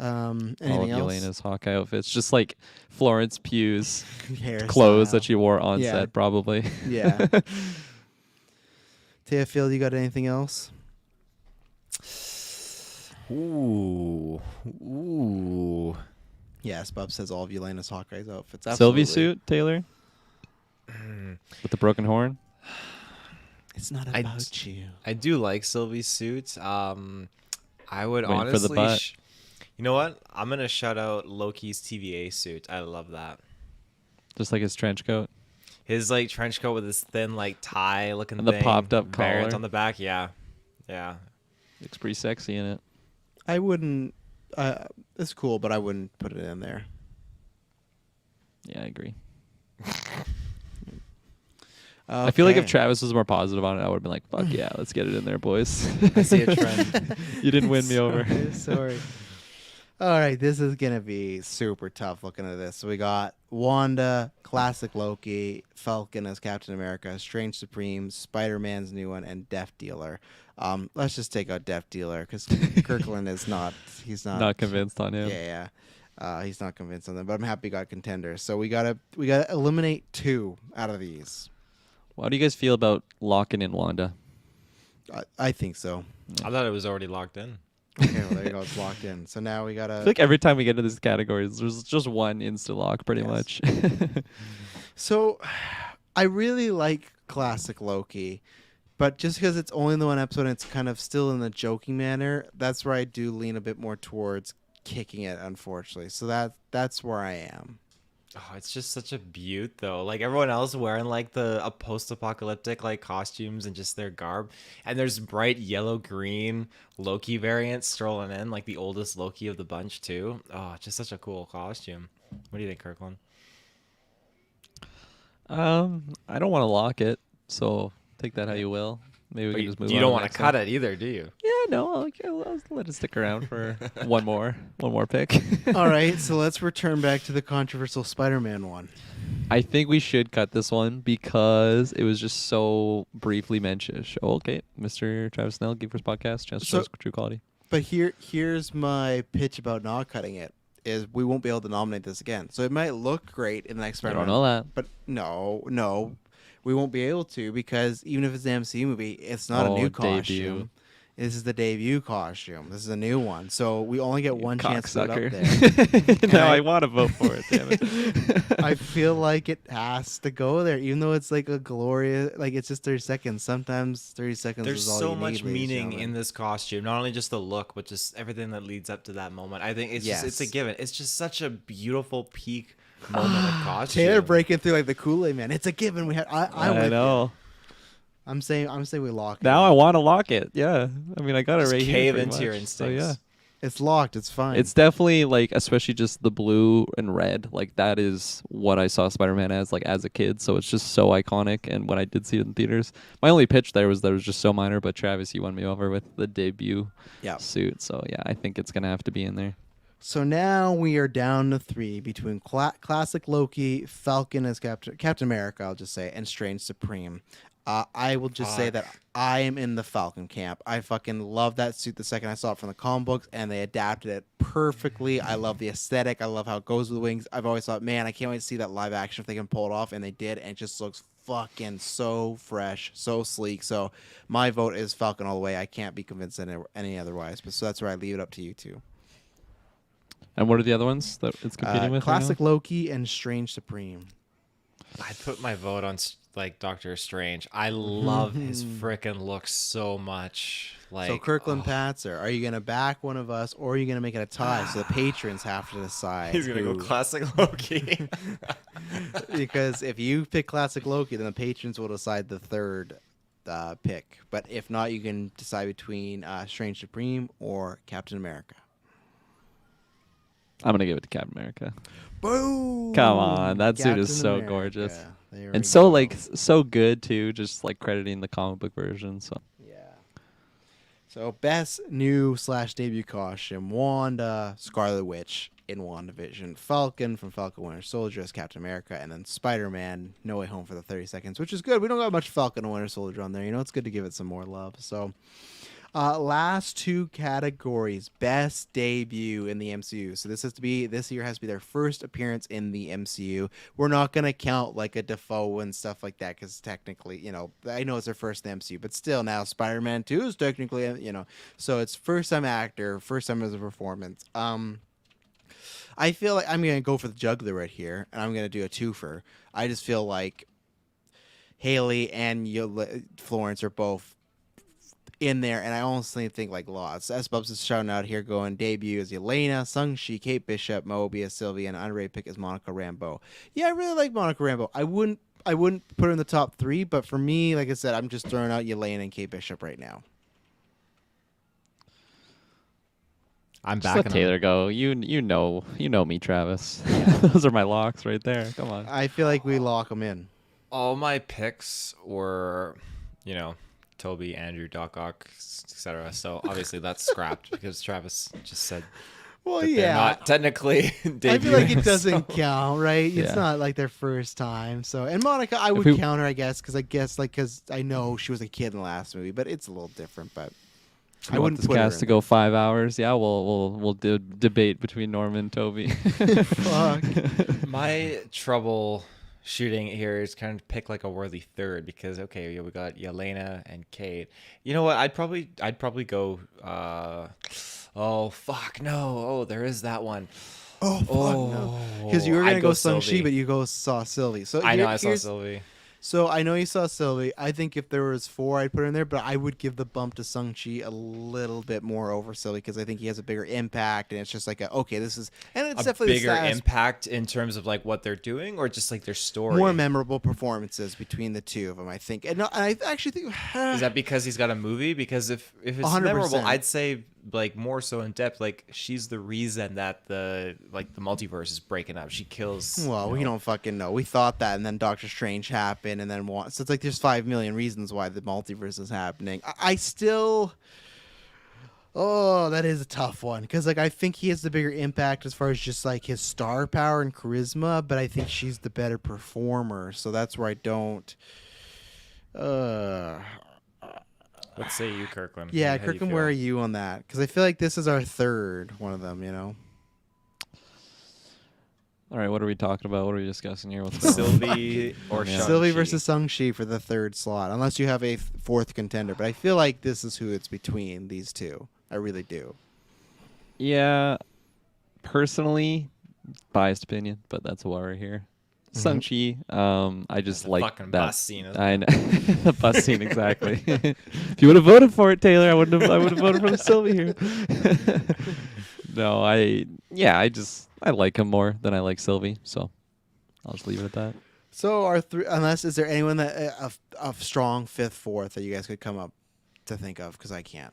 All Anything of else? Yelena's Hawkeye outfits, just like Florence Pugh's Hairstyle. clothes that she wore on Yeah. set, probably. Yeah. Teofield, you got anything else? Ooh. Yes, Bub says all of Yelena's Hawkeye's outfits. Sylvie Absolutely. suit, Taylor, with the broken horn. It's not I about you. I do like Sylvie's suit. I would Waiting for the honestly. butt. You know what? I'm gonna shout out Loki's TVA suit. I love that. Just like his trench coat. His like trench coat with his thin like tie looking And the thing, popped up variant collar. on the back. Yeah. Looks pretty sexy in it. I wouldn't. It's cool, but I wouldn't put it in there. Yeah, I agree. I feel like if Okay. Travis was more positive on it, I would have been like, fuck yeah, let's get it in there, boys. I see a trend. You didn't win me over. Sorry. All right, this is gonna be super tough looking at this. So we got Wanda, classic Loki, Falcon as Captain America, Strange Supreme, Spider-Man's new one, and Death Dealer. Let's just take out Death Dealer because Kirkland is not. He's not. Not convinced on him. Yeah. He's not convinced on them, but I'm happy we got contenders. So we gotta eliminate 2 out of these. How do you guys feel about locking in Wanda? I think so. I thought it was already locked in. Okay, well, there you go. It's locked in. So now we I gotta. feel like every time we get into these categories, there's just one insta lock, pretty Yes. much. So, I really like classic Loki, but just because it's only in the one episode and it's kind of still in the joking manner, that's where I do lean a bit more towards kicking it, unfortunately. So that's where I am. Oh, it's just such a beaut though. Like everyone else wearing like a post-apocalyptic like costumes and just their garb, and there's bright yellow green Loki variants strolling in, like the oldest Loki of the bunch too. Oh, just such a cool costume. What do you think, Kirkland? I don't want to lock it, so take that how you will. Maybe we But can you, just move you on don't to want the to next cut one. it either, do you? Yeah, no, I'll let it stick around for one more pick. All right, so let's return back to the controversial Spider-Man one. I think we should cut this one because it was just so briefly mentioned. Oh, okay, Mr. Travis Snell, Geek First Podcast, chance to show So- us true quality. But here's my pitch about not cutting it: is we won't be able to nominate this again. So it might look great in the next I Spider-Man. don't know that. But no, we won't be able to because even if it's an MCU movie, it's not a new debut. costume. This is the debut costume. This is a new one. So we only get one chance to put it up there. Cocksucker. now I- I want to vote for it, damn it. I feel like it has to go there, even though it's like a glorious, like it's just 30 seconds. Sometimes 30 seconds There's is all so you much need, ladies and meaning gentlemen. in this costume. Not only just the look, but just everything that leads up to that moment. I think it's Yes. just it's a given. It's just such a beautiful peak moment of costume. Taylor breaking through like the Kool-Aid man. It's a given. We had. I'm with you. know. I'm saying we lock it. Now I want to lock it. Yeah. I mean, I got it Just right here. cave pretty into your much. instincts. So, yeah. It's locked. It's fine. It's definitely like, especially just the blue and red. Like that is what I saw Spider-Man as, like as a kid. So it's just so iconic. And when I did see it in theaters, my only pitch there was that it was just so minor. But Travis, you won me over with the debut Yeah. suit. So yeah, I think it's gonna have to be in there. So now we are down to 3 between classic Loki, Falcon as Captain America, I'll just say, and Strange Supreme. I will just say that I am in the Falcon camp. I fucking love that suit the second I saw it from the comic books, and they adapted it perfectly. I love the aesthetic. I love how it goes with the wings. I've always thought, man, I can't wait to see that live action if they can pull it off, and they did, and it just looks fucking so fresh, so sleek. So my vote is Falcon all the way. I can't be convinced any otherwise, but so that's where I leave it up to you two. And what are the other ones that it's competing with? right now? Classic Loki and Strange Supreme. I put my vote on like Doctor Strange. I love his frickin' look so much. Like So Kirkland Patzer, are you gonna back one of us, or are you gonna make it a tie so the patrons have to decide? he's gonna go who? classic Loki. Because if you pick classic Loki, then the patrons will decide the third pick. But if not, you can decide between Strange Supreme or Captain America. I'm gonna give it to Captain America. Boom! Come on, that suit is Captain so America. gorgeous. There we And so go. like so good too, just like crediting the comic book version. So Yeah. So best new / debut costume: Wanda, Scarlet Witch in WandaVision, Falcon from Falcon Winter Soldier as Captain America, and then Spider-Man No Way Home for the 30 seconds, which is good. We don't got much Falcon and Winter Soldier on there. You know, it's good to give it some more love. So last two categories: best debut in the MCU. So this year has to be their first appearance in the MCU. We're not gonna count like a Defoe and stuff like that because technically, you know, I know it's their first in the MCU, but still, now Spider-Man 2 is technically, you know, so it's first time actor, first time as a performance. I feel like I'm gonna go for the juggler right here, and I'm gonna do a twofer. I just feel like Haley and Florence are both in there, and I honestly think like lots. S Bubs is shouting out here, going debut as Elena, Sung-Chi, Kate Bishop, Mobius, Sylvie, and underrated pick is Monica Rambeau. Yeah, I really like Monica Rambeau. I wouldn't put her in the top 3, but for me, like I said, I'm just throwing out Elena and Kate Bishop right now. I'm just back. let Taylor go. You know me, Travis. Those are my locks right there. Come on. I feel like we lock them in. All my picks were, Toby, Andrew, Doc Ock, etc. So obviously that's scrapped because Travis just said Well, that they're yeah. not technically debuting. I feel like it so- doesn't count, right? It's Yeah. not like their first time. So, and Monica, I would we- count her, I guess, because I know she was a kid in the last movie, but it's a little different. But I want wouldn't this put her cast in to go 5 hours. Yeah, we'll debate between Norman and Toby. Fuck. My trouble shooting here is kind of pick like a worthy third because we got Yelena and Kate. You know what? I'd probably go. Oh fuck no! Oh, there is that one. Oh, fuck no. Because you were I'd going to go Sung-Chi, Sylvie. but you saw Sylvie. So I know I saw here's- Sylvie. So I know you saw Sylvie. I think if there was 4, I'd put her in there, but I would give the bump to Sung-Chi a little bit more over Sylvie because I think he has a bigger impact, and it's just like, this is, and it's A definitely bigger the status impact in terms of like what they're doing, or just like their story. more memorable performances between the two of them, I think. And I actually think Is that because he's got a movie? Because if it's 100%. memorable, I'd say like more so in depth. Like she's the reason that the multiverse is breaking up. She kills. well, we don't fucking know. We thought that, and then Doctor Strange happened, and then so it's like there's 5 million reasons why the multiverse is happening. I still. Oh, that is a tough one because like I think he has the bigger impact as far as just like his star power and charisma, but I think she's the better performer, so that's where I don't. What say you, Kirkland? Yeah, How do you Kirkham, feel? where are you on that? Because I feel like this is our third one of them. You know. All right, what are we talking about? What are we discussing here? What's going on? Sylvie or Yeah. Shang-Chi? Sylvie versus Sung-Chi for the third slot, unless you have a fourth contender. But I feel like this is who it's between these two. I really do. Yeah, personally, biased opinion, but that's why we're here. Sung-Chi, I just The like fucking that. bus scene. Isn't I know the bus scene exactly. If you would have voted for it, Taylor, I would have voted for Sylvie here. No, I like him more than I like Sylvie, so I'll just leave it at that. So our three, unless is there anyone that a strong fifth, fourth that you guys could come up to think of? Because I can't.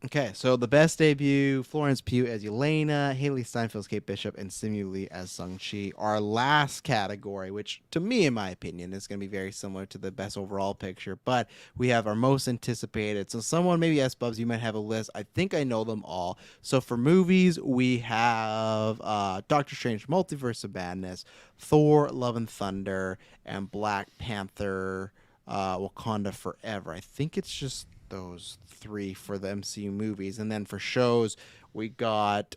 Okay, so the best debut: Florence Pugh as Elena, Haley Steinfeld as Kate Bishop, and Simu Lee as Sung-Chi. Our last category, which to me, in my opinion, is going to be very similar to the best overall picture, but we have our most anticipated. So someone, maybe S-Bubs, you might have a list. I think I know them all. So for movies, we have Doctor Strange Multiverse of Madness, Thor, Love and Thunder, and Black Panther, Wakanda Forever. I think it's just those 3 for the MCU movies. And then for shows, we got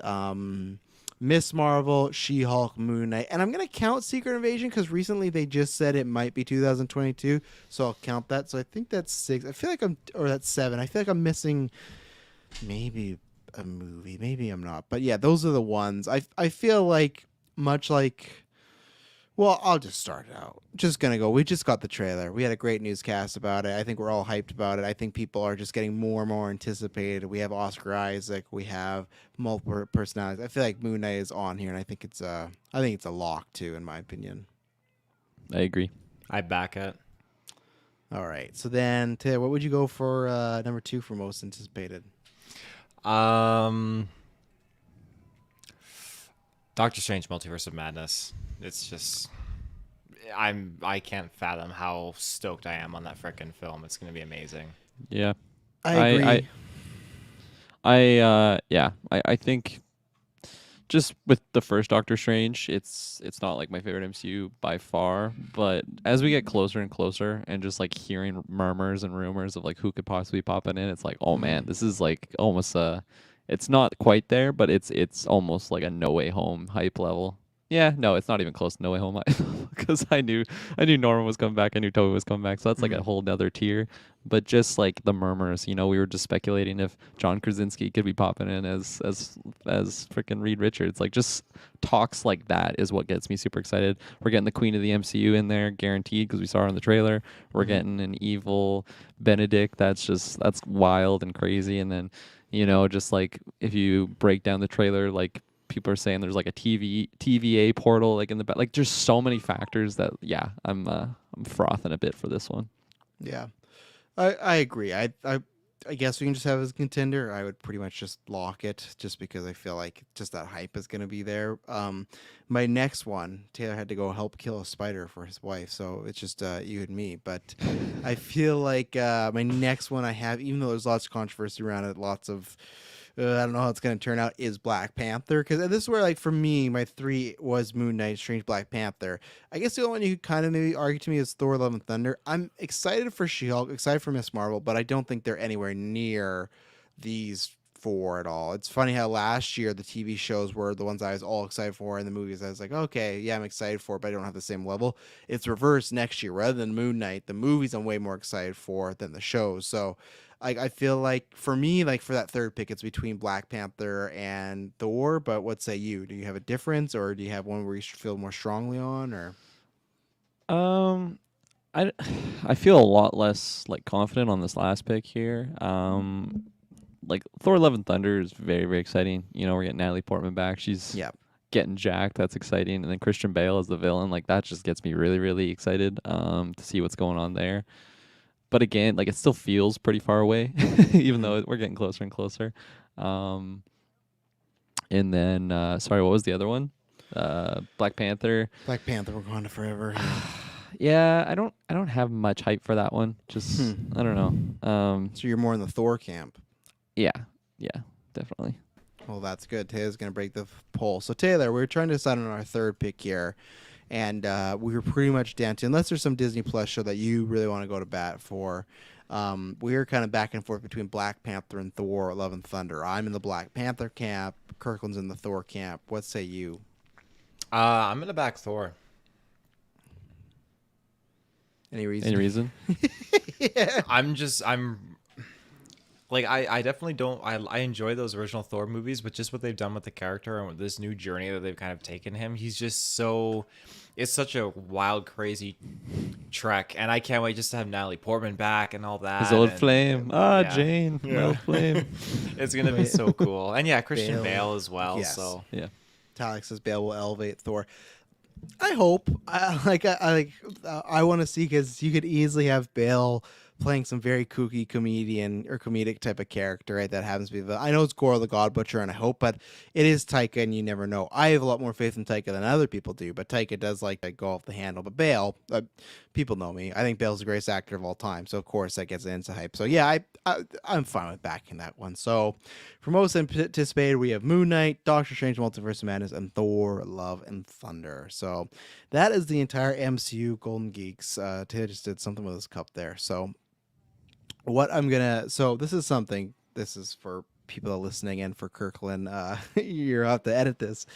Miss Marvel, She-Hulk, Moon Knight. And I'm going to count Secret Invasion because recently they just said it might be 2022. So I'll count that. So I think that's 6. I feel like that's 7. I feel like I'm missing maybe a movie. Maybe I'm not. But yeah, those are the ones. I feel like much like... Well, I'll just start it out. Just going to go. We just got the trailer. We had a great newscast about it. I think we're all hyped about it. I think people are just getting more and more anticipated. We have Oscar Isaac. We have multiple personalities. I feel like Moon Knight is on here, and I think it's a lock too, in my opinion. I agree. I back it. All right. So then, Taylor, what would you go for number 2 for most anticipated? Doctor Strange Multiverse of Madness. It's just I can't fathom how stoked I am on that frickin' film. It's gonna be amazing. Yeah. I agree. I think just with the first Doctor Strange, it's not like my favorite MCU by far, but as we get closer and closer and just like hearing murmurs and rumors of like who could possibly pop it in, it's like, oh man, this is like almost it's not quite there, but it's almost like a No Way Home hype level. Yeah, no, it's not even close to No Way Home hype because I knew Norman was coming back, I knew Toby was coming back, so that's like a whole nother tier. But just like the murmurs, we were just speculating if John Krasinski could be popping in as freaking Reed Richards. Like just talks like that is what gets me super excited. We're getting the Queen of the MCU in there, guaranteed, because we saw her in the trailer. We're getting an evil Benedict. That's wild and crazy. And then, just like if you break down the trailer, like people are saying there's like a TVA portal like in the back. Like there's so many factors that I'm frothing a bit for this one. Yeah. I agree. I guess we can just have as a contender. I would pretty much just lock it just because I feel like just that hype is going to be there. My next one, Taylor had to go help kill a spider for his wife, so it's just you and me. But I feel like my next one I have, even though there's lots of controversy around it, lots of I don't know how it's going to turn out, is Black Panther. Because this is where, like, for me, my 3 was Moon Knight, Strange, Black Panther. I guess the only one you could kind of maybe argue to me is Thor, Love and Thunder. I'm excited for She-Hulk, excited for Miss Marvel, but I don't think they're anywhere near these 4 at all. It's funny how last year the TV shows were the ones I was all excited for, and the movies I was like, okay, yeah, I'm excited for, but I don't have the same level. It's reversed next year. Rather than Moon Knight, the movies I'm way more excited for than the shows. So I feel like for me, like for that third pick, it's between Black Panther and Thor. But what say you? Do you have a difference, or do you have one where you feel more strongly on? Or I feel a lot less like confident on this last pick here. Like Thor: Love and Thunder is very, very exciting. We're getting Natalie Portman back. She's getting jacked. That's exciting. And then Christian Bale as the villain, like that just gets me really, really excited to see what's going on there. But again, like it still feels pretty far away, even though we're getting closer and closer. And then, sorry, what was the other one? Black Panther. Black Panther, Wakanda Forever. Yeah, I don't have much hype for that one. Just I don't know. So you're more in the Thor camp. Yeah, definitely. Well, that's good. Taylor's gonna break the poll. So Taylor, we're trying to decide on our third pick here. And we were pretty much down to, unless there's some Disney Plus show that you really want to go to bat for, we were kind of back and forth between Black Panther and Thor, Love and Thunder. I'm in the Black Panther camp. Kirkland's in the Thor camp. What say you? I'm going to back Thor. Any reason? Any reason? Yeah. I definitely don't. I enjoy those original Thor movies, but just what they've done with the character and with this new journey that they've kind of taken him, he's just so. It's such a wild, crazy trek, and I can't wait just to have Natalie Portman back and all that. His old flame. Jane. Yeah. Old flame. It's gonna be so cool, and Christian Bale as well. Yes. So Yeah. Talix says Bale will elevate Thor. I hope. I want to see, because you could easily have Bale playing some very kooky comedic type of character, right? That happens to be I know it's Gorr the God Butcher, and I hope, but it is Taika, and you never know. I have a lot more faith in Taika than other people do, but Taika does like to go off the handle. But Bale, people know me. I think Bale's the greatest actor of all time, so of course that gets into hype. So yeah, I'm fine with backing that one. So for most anticipated, we have Moon Knight, Doctor Strange, Multiverse of Madness, and Thor: Love and Thunder. So that is the entire MCU Golden Geeks. Taylor just did something with his cup there. So this is for people listening and for Kirkland. You're have to edit this.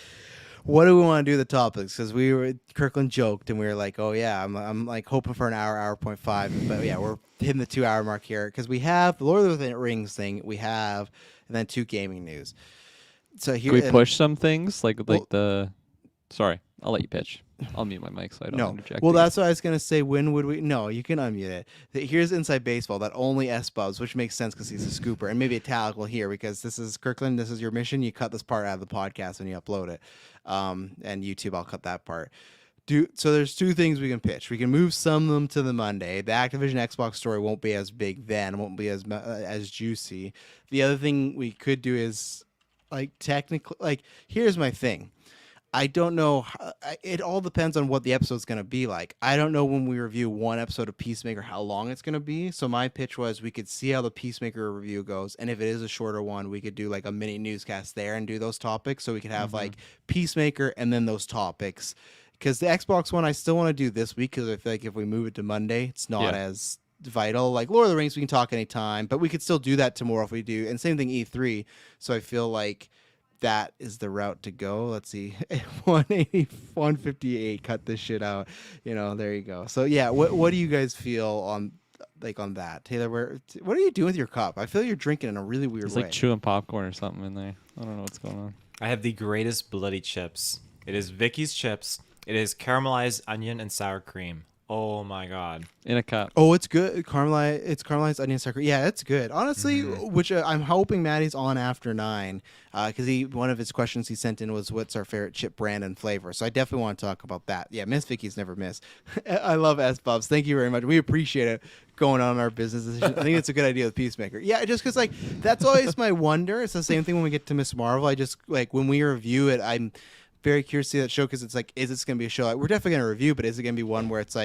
What do we want to do the topics? Because Kirkland joked and we were like, oh yeah, I'm like hoping for an hour 0.5, but yeah, we're hitting the 2 hour mark here because we have the Lord of the Rings thing, and then 2 gaming news. So here Can we push some things like Sorry, I'll let you pitch. I'll mute my mic so I don't interject. Well, that's what I was going to say. When would we? No, you can unmute it. Here's Inside Baseball that only S-Bubs, which makes sense because he's a scooper. And maybe Italic will hear, because this is Kirkland. This is your mission. You cut this part out of the podcast when you upload it. And YouTube, I'll cut that part. So there's 2 things we can pitch. We can move some of them to the Monday. The Activision Xbox story won't be as big then. Won't be as juicy. The other thing we could do is, like, technically, like, here's my thing. I don't know. It all depends on what the episode's going to be like. I don't know when we review one episode of Peacemaker how long it's going to be. So my pitch was we could see how the Peacemaker review goes, and if it is a shorter one, we could do like a mini newscast there and do those topics. So we could have like Peacemaker and then those topics. Because the Xbox one, I still want to do this week because I feel like if we move it to Monday, it's not as vital. Like Lord of the Rings, we can talk anytime, but we could still do that tomorrow if we do. And same thing E3. So I feel like that is the route to go. Let's see. 180, 158. Cut this shit out. There you go. So yeah, what do you guys feel on that? Taylor, what are you doing with your cup? I feel you're drinking in a really weird It's way. like chewing popcorn or something in there. I don't know what's going on. I have the greatest bloody chips. It is Vicky's chips. It is caramelized onion and sour cream. Oh my god. In a cup. Oh, it's good. It's caramelized onion sucker. Yeah, it's good. Honestly, which I'm hoping Maddie's on after 9, because one of his questions he sent in was, "What's our favorite chip brand and flavor?" So I definitely want to talk about that. Yeah, Miss Vicky's never miss. I love S Bubs. Thank you very much. We appreciate it going on our business decision. I think it's a good idea with Peacemaker. Yeah, just because that's always my wonder. It's the same thing when we get to Miss Marvel. I just when we review it, I'm very curious to see that show because it's is this going to be a show we're definitely going to review, but is it going to be one where it's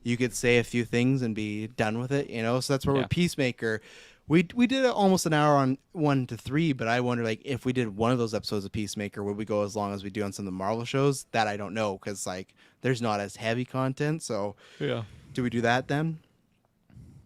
you could say a few things and be done with it, So that's where with Peacemaker, we did almost an hour on 1 to 3, but I wonder if we did one of those episodes of Peacemaker, would we go as long as we do on some of the Marvel shows? That I don't know because there's not as heavy content. So do we do that then?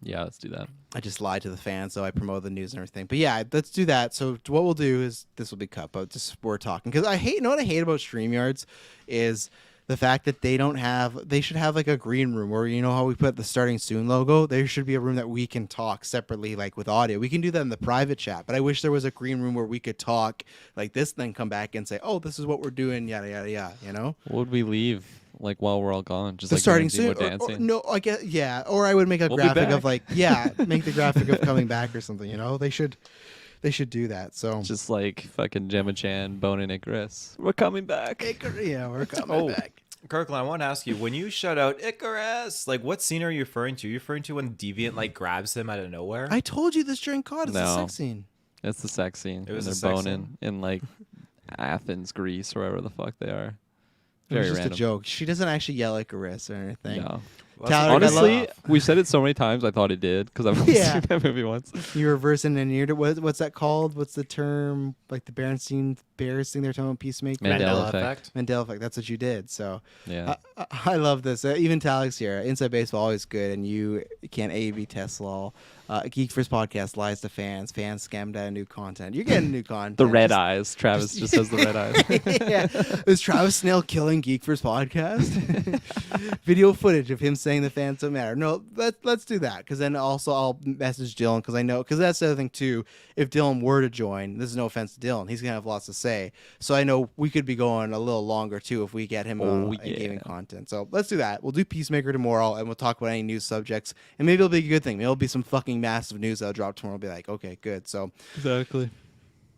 Yeah, let's do that. I just lied to the fans, so I promote the news and everything. But yeah, let's do that. So what we'll do is this will be cut, but just we're talking because what I hate about StreamYards is the fact that they should have a green room where how we put the starting soon logo. There should be a room that we can talk separately with audio. We can do that in the private chat, but I wish there was a green room where we could talk like this, then come back and say, "Oh, this is what we're doing." Yada yada yada. What would we leave while we're all gone? Just the starting soon. dancing. No, I guess or I would make a graphic of make the graphic of coming back or something. They should do that. So just fucking Gemma Chan boning Icarus. We're coming back. We're coming back. Kirkland, I want to ask you, when you shout out Icarus, what scene are you referring to? Are you referring to when Deviant grabs him out of nowhere? I told you this during COD. It's the sex scene. It's the sex scene. It was when a they're sex boning in Athens, Greece, or wherever the fuck they are. It was Very just random. a joke. She doesn't actually yell Icarus or anything. No. Tyler, Honestly, we said it so many times I thought it did because I've only seen that movie once. You reverse engineered it. What's that called? What's the term? The Berenstein they're talking about Peacemaker? Mandela effect. Mandela effect. That's what you did. So yeah, I love this. Even Talix here. Inside Baseball always good, and you can't A/B test lol. Geek First Podcast lies to fans. Fans scammed out of new content. You're getting new content. the red eyes. Travis just says the red eyes. Yeah. Is Travis Snail killing Geek First Podcast? Video footage of him saying the fans don't matter. No, let's do that because then also I'll message Dylan because that's the other thing too. If Dylan were to join, this is no offense to Dylan, he's gonna have lots to say. So I know we could be going a little longer too if we get him gaming content. So let's do that. We'll do Peacemaker tomorrow and we'll talk about any news subjects and maybe it'll be a good thing. Maybe it'll be some fucking massive news that'll drop tomorrow. We'll be like, okay, good. So Exactly.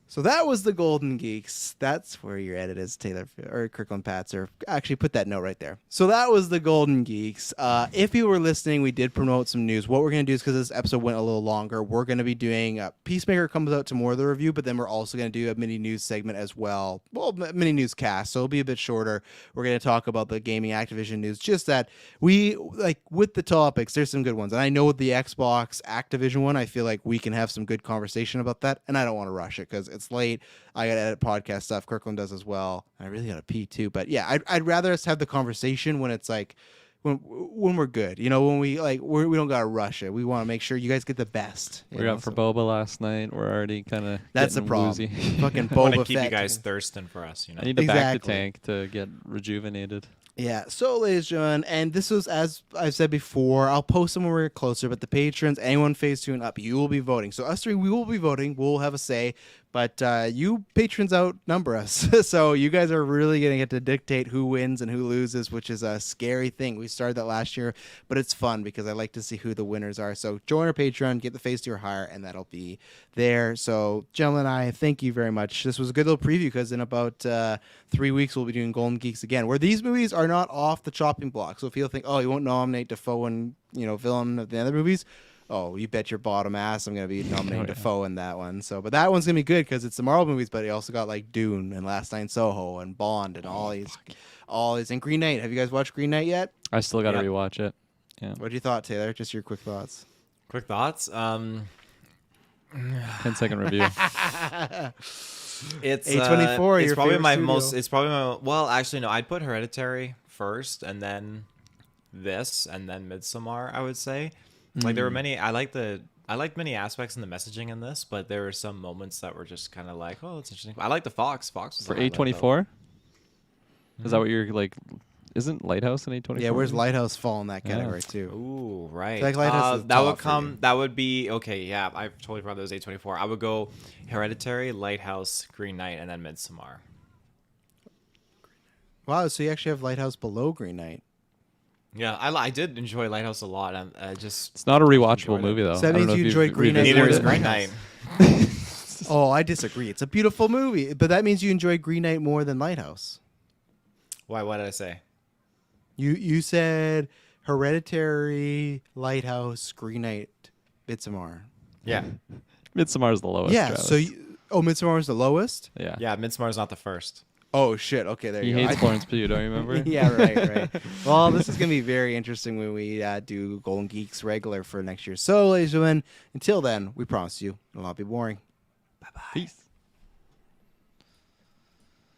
So that was the Golden Geeks. That's where your edit is, Taylor or Kirkland Patzer. Actually, put that note right there. So that was the Golden Geeks. If you were listening, we did promote some news. What we're going to do is because this episode went a little longer, we're going to be doing Peacemaker comes out tomorrow, the review, but then we're also going to do a mini news segment as well. Well, mini news cast, so it'll be a bit shorter. We're going to talk about the gaming Activision news. Just that we with the topics, there's some good ones, and I know with the Xbox Activision one, I feel like we can have some good conversation about that, and I don't want to rush it because it's late. I got to edit podcast stuff. Kirkland does as well. I really got to pee too. But yeah, I'd rather us have the conversation when it's when we're good. When we don't got to rush it. We want to make sure you guys get the best. We got for boba last night. We're already kind of that's the problem. Woozy. Fucking I want Boba to keep Fett. you guys thirsting for us. I need to back the tank to get rejuvenated. Yeah, so ladies and gentlemen, and this was, as I've said before, I'll post them when we're closer, but the patrons, anyone phase 2 and up, you will be voting. So us three, we will be voting. We'll have a say, but you patrons outnumber us. So you guys are really going to get to dictate who wins and who loses, which is a scary thing. We started that last year, but it's fun because I like to see who the winners are. So join our Patreon, get the phase 2 or higher, and that'll be there. So gentlemen, I thank you very much. This was a good little preview because in about 3 weeks, we'll be doing Golden Geeks again, where these movies are not off the chopping block. So if you think, oh, you won't nominate Defoe and villain of the other movies, Oh, you bet your bottom ass I'm gonna be nominating Defoe in that one. So, but that one's gonna be good because it's the Marvel movies, but it also got like Dune and Last Night in Soho and Bond and all these and Green Knight. Have you guys watched Green Knight yet? I still got to Yep. rewatch it. Yeah. What you thought, Taylor? Just your quick thoughts. Quick thoughts. 10-second review. It's A24, It's your probably favorite my studio. most. It's probably my. Well, actually, no. I'd put Hereditary first, and then this, and then Midsommar. I would say. Like there were many. I liked many aspects in the messaging in this, but there were some moments that were just kind of like, oh, that's interesting. I like the Fox. Fox was For the highlight, A24? Is that what you're like? Isn't Lighthouse in A24? Yeah, where's Lighthouse fall in that category though. too? Ooh, right. Like Lighthouse is that would top for you. come. That would be okay. Yeah, I totally forgot that was A24. I would go Hereditary, Lighthouse, Green Knight, and then Midsommar. Wow, so you actually have Lighthouse below Green Knight. Yeah, I did enjoy Lighthouse a lot. I just It's not a rewatchable Enjoyed it. movie though. So that I don't means know you if enjoyed you've Green Knight revisited neither more is it. than Green Knight. Oh, I disagree. It's a beautiful movie, but that means you enjoyed Green Knight more than Lighthouse. Why? What did I say? You said Hereditary, Lighthouse, Green Knight, Midsommar. Yeah, Midsommar's the lowest. Yeah. Travis. So Midsommar is the lowest. yeah. yeah. Midsommar's not the first. Oh shit. Okay, there He you go. hates Florence Pugh. Don't you remember? Yeah, right. Well, this is going to be very interesting when we do Golden Geeks regular for next year. So, ladies and gentlemen, until then, we promise you it'll not be boring. Peace.